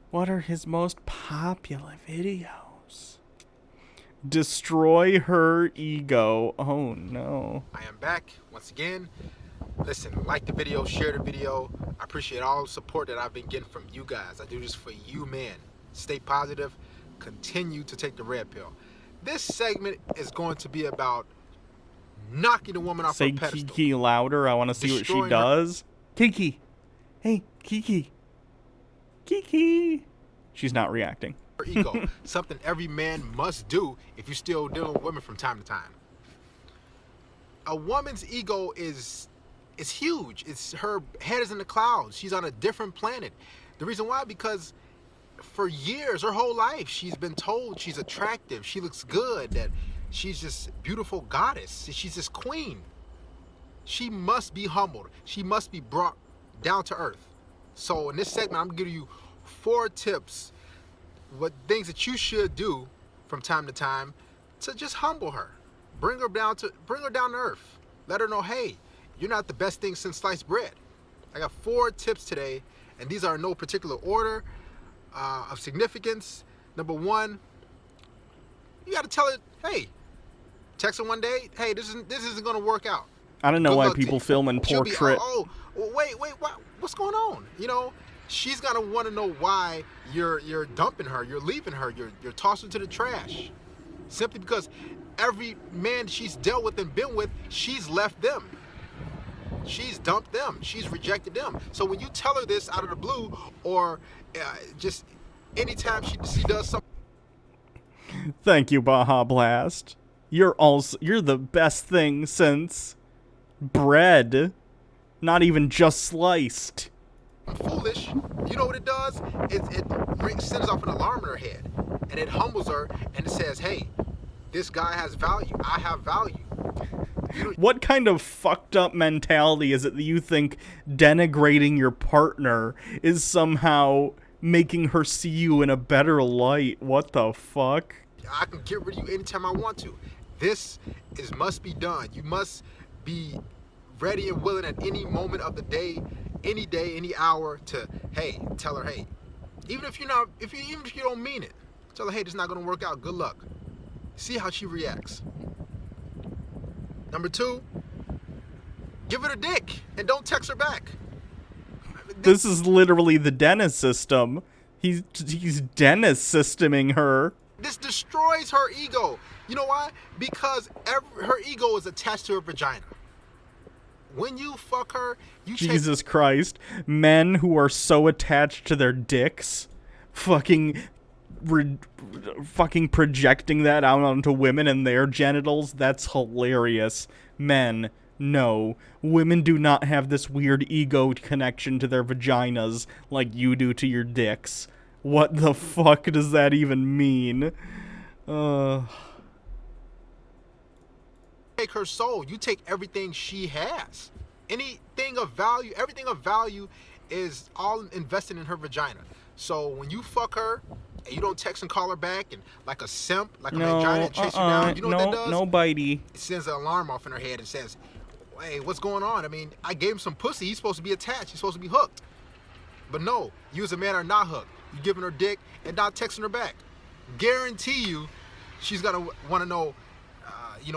What are his most popular videos? Destroy her ego. Oh no. I am back once again. Listen, like the video, share the video. I appreciate all the support that I've been getting from you guys. I do this for you, man. Stay positive. Continue to take the red pill. This segment is going to be about knocking the woman off her Say pedestal. Kiki louder. I want to see what she Destroying her- does. Kiki. Hey, Kiki. Kiki. She's not reacting. Her ego. Something every man must do if you're still dealing with women from time to time. A woman's ego is huge. Her head is in the clouds. She's on a different planet. The reason why, because for years, her whole life, she's been told she's attractive, she looks good, that she's this beautiful goddess, she's this queen. She must be humbled. She must be brought down to earth. So in this segment, I'm gonna give you 4 tips, what things that you should do from time to time to just humble her. Bring her down to earth. Let her know, hey, you're not the best thing since sliced bread. I got 4 tips today, and these are in no particular order of significance. Number 1, you gotta tell her, hey, text her one day, hey, this isn't gonna work out. I don't know Good why luck to people you. film in She'll be, portrait. oh, wait, what's going on? You know, she's gonna want to know why you're dumping her, you're leaving her, you're tossing her to the trash, simply because every man she's dealt with and been with, she's left them. She's dumped them. She's rejected them. So when you tell her this out of the blue, or just anytime she does something. Thank you, Baja Blast. You're the best thing since bread. Not even just sliced. Foolish, you know what it does? It sends off an alarm in her head, and it humbles her, and it says, hey, this guy has value. I have value. What kind of fucked up mentality is it that you think denigrating your partner is somehow making her see you in a better light? What the fuck? I can get rid of you anytime I want to. This must be done. You must be ready and willing at any moment of the day, any hour to, hey, tell her, hey, even if you don't mean it, tell her, hey, this is not gonna work out. Good luck. See how she reacts. Number 2, give her the dick and don't text her back. This is literally the Dennis system. He's Dennis systeming her. This destroys her ego. You know why? Because her ego is attached to her vagina. When you fuck her, you Jesus Christ. Men who are so attached to their dicks fucking projecting that out onto women and their genitals. That's hilarious. Men, no. Women do not have this weird ego connection to their vaginas like you do to your dicks. What the fuck does that even mean? take her soul. You take everything she has. Anything of value, everything of value is all invested in her vagina. So when you fuck her and you don't text and call her back and like a simp, like a vagina chase you down, you know what that does? No bitey. It sends an alarm off in her head and says, hey, what's going on? I mean, I gave him some pussy. He's supposed to be attached. He's supposed to be hooked. But no, you as a man are not hooked. You're giving her dick and not texting her back. Guarantee you, she's gonna want to know,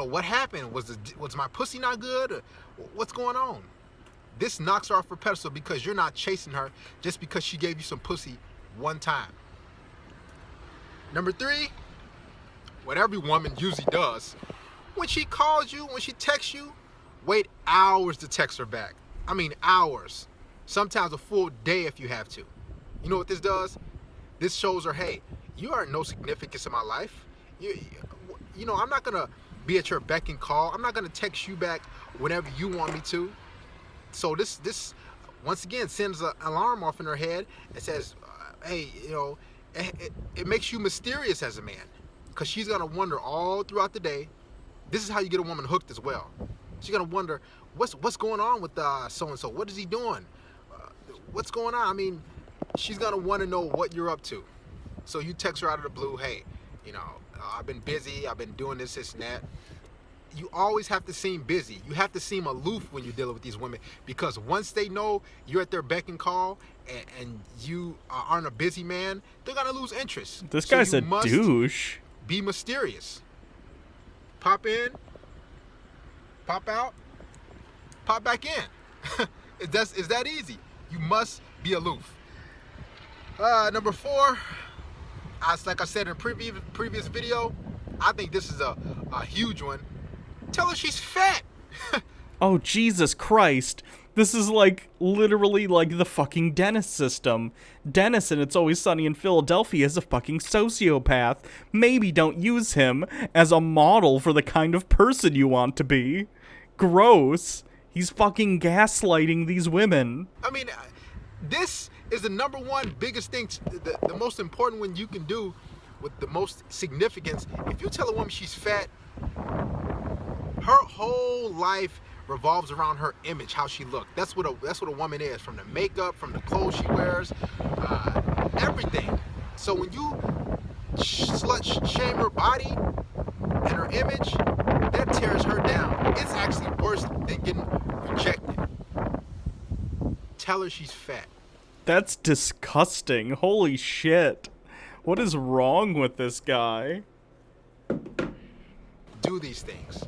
what happened? Was my pussy not good? Or what's going on? This knocks her off her pedestal because you're not chasing her just because she gave you some pussy one time. Number 3, what every woman usually does, when she calls you, when she texts you, wait hours to text her back. I mean hours. Sometimes a full day if you have to. You know what this does? This shows her, hey, you are no significance in my life. I'm not gonna be at your beck and call. I'm not gonna text you back whenever you want me to. So this once again sends an alarm off in her head and says, hey, it makes you mysterious as a man, because she's gonna wonder all throughout the day. This is how you get a woman hooked as well. She's gonna wonder what's going on with so and so. What is he doing? What's going on? I mean, she's gonna want to know what you're up to. So you text her out of the blue, hey, I've been busy. I've been doing this and that. You always have to seem busy. You have to seem aloof when you're dealing with these women, because once they know you're at their beck and call and you aren't a busy man, they're gonna lose interest. This guy's a douche. Be mysterious. Pop in, pop out, pop back in. It's that easy. You must be aloof. Number 4, like I said in a previous video, I think this is a huge one. Tell her she's fat. Oh, Jesus Christ. This is like literally like the fucking Dennis system. Dennis in It's Always Sunny in Philadelphia is a fucking sociopath. Maybe don't use him as a model for the kind of person you want to be. Gross. He's fucking gaslighting these women. I mean, this is the number one biggest thing, the most important one you can do with the most significance. If you tell a woman she's fat, her whole life revolves around her image, how she looks. That's what a woman is, from the makeup, from the clothes she wears, everything. So when you slut shame her body and her image, that tears her down. It's actually worse than getting rejected. Tell her she's fat. That's disgusting. Holy shit. What is wrong with this guy? Do these things.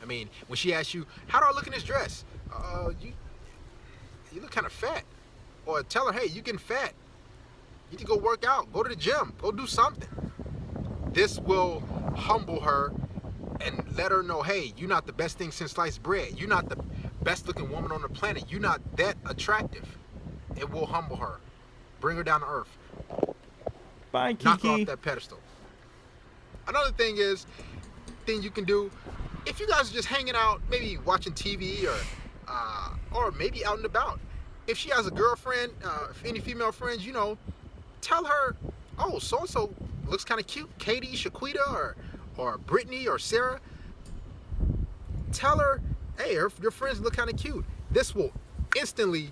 I mean, when she asks you, how do I look in this dress? You look kind of fat. Or tell her, hey, you getting fat. You need to go work out. Go to the gym. Go do something. This will humble her and let her know, hey, you're not the best thing since sliced bread. You're not the best looking woman on the planet. You're not that attractive. It will humble her. Bring her down to earth. Bye, Kiki. Knock her off that pedestal. Another thing you can do, if you guys are just hanging out, maybe watching TV or maybe out and about. If she has a girlfriend, any female friends, you know, tell her, oh, so-and-so looks kind of cute. Katie, Shaquita, or Brittany, or Sarah. Tell her, hey, your friends look kind of cute. This will instantly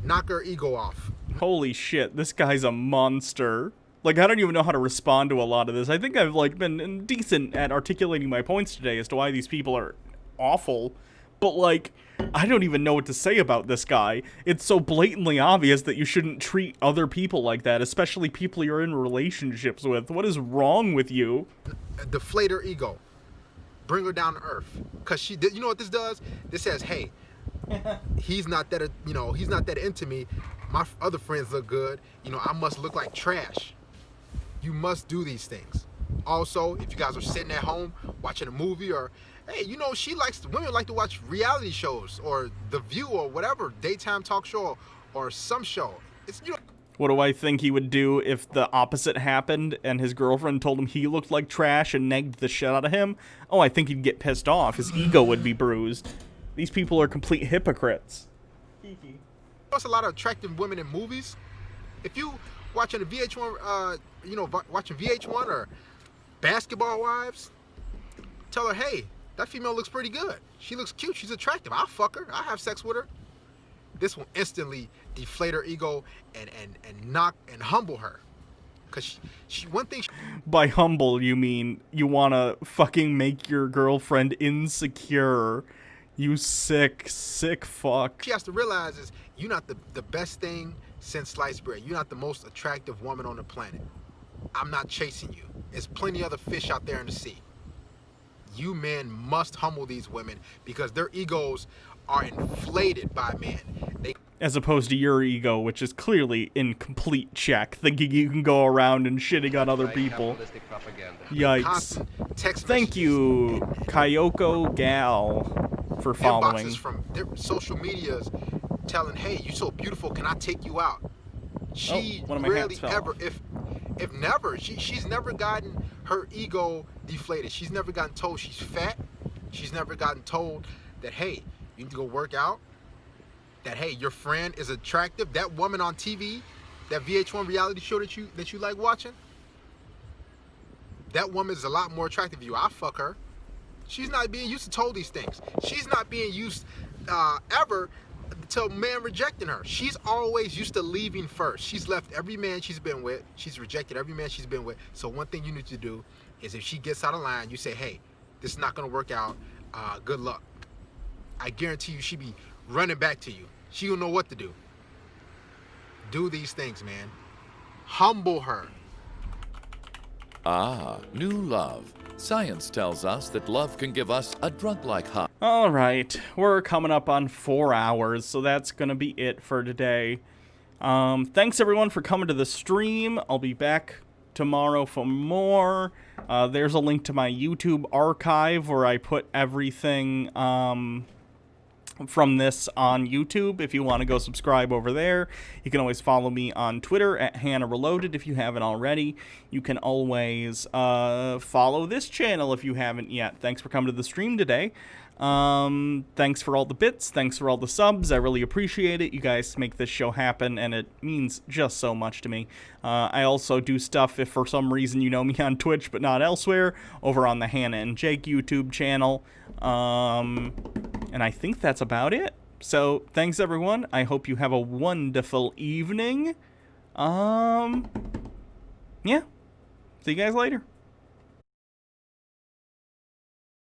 knock her ego off. Holy shit, this guy's a monster. Like, I don't even know how to respond to a lot of this. I think I've, like, been decent at articulating my points today as to why these people are awful. But, like, I don't even know what to say about this guy. It's so blatantly obvious that you shouldn't treat other people like that, especially people you're in relationships with. What is wrong with you? Deflate her ego. Bring her down to earth. Because you know what this does? This says, hey, he's not that, he's not that into me. My other friends look good. You know, I must look like trash. You must do these things. Also, if you guys are sitting at home watching a movie, or hey, you know, women like to watch reality shows or The View or whatever, daytime talk show or some show. It's, you know. What do I think he would do if the opposite happened and his girlfriend told him he looked like trash and negged the shit out of him? Oh, I think he'd get pissed off. His ego would be bruised. These people are complete hypocrites. There's a lot of attractive women in movies. If you watching a VH1, watching VH1 or Basketball Wives, tell her, hey, that female looks pretty good. She looks cute. She's attractive. I'll fuck her. I'll have sex with her. This will instantly deflate her ego and knock and humble her. Because one thing. By humble, you mean you want to fucking make your girlfriend insecure. You sick fuck. She has to realize is you're not the best thing since sliced bread. You're not the most attractive woman on the planet. I'm not chasing you. There's plenty other fish out there in the sea. You men must humble these women because their egos are inflated by men. As opposed to your ego, which is clearly in complete check, thinking you can go around and shitting on other people. Yikes. Thank you, Kyoko Gal, for following. Inboxes from different social medias telling, hey, you're so beautiful, can I take you out? She rarely ever, if never, she's never gotten her ego deflated. She's never gotten told she's fat. She's never gotten told that, hey, you need to go work out. That, hey, your friend is attractive. That woman on TV, that VH1 reality show that you like watching, that woman is a lot more attractive to you. I'll fuck her. She's not being used to told these things. She's not being used ever to a man rejecting her. She's always used to leaving first. She's left every man she's been with. She's rejected every man she's been with. So one thing you need to do is if she gets out of line, you say, hey, this is not going to work out. Good luck. I guarantee you she'll be running back to you. She don't know what to do. Do these things, man. Humble her. Ah, new love. Science tells us that love can give us a drug-like high. All right, we're coming up on 4 hours, so that's gonna be it for today. Thanks everyone for coming to the stream. I'll be back tomorrow for more. There's a link to my YouTube archive where I put everything from this on YouTube. If you want to go subscribe over there, you can always follow me on Twitter at Hannah Reloaded if you haven't already. You can always follow this channel if you haven't yet. Thanks for coming to the stream today. Thanks for all the bits. Thanks for all the subs. I really appreciate it. You guys make this show happen, and it means just so much to me. I also do stuff, if for some reason you know me on Twitch but not elsewhere, over on the Hannah and Jake YouTube channel. And I think that's about it. So, thanks everyone. I hope you have a wonderful evening. Yeah. See you guys later.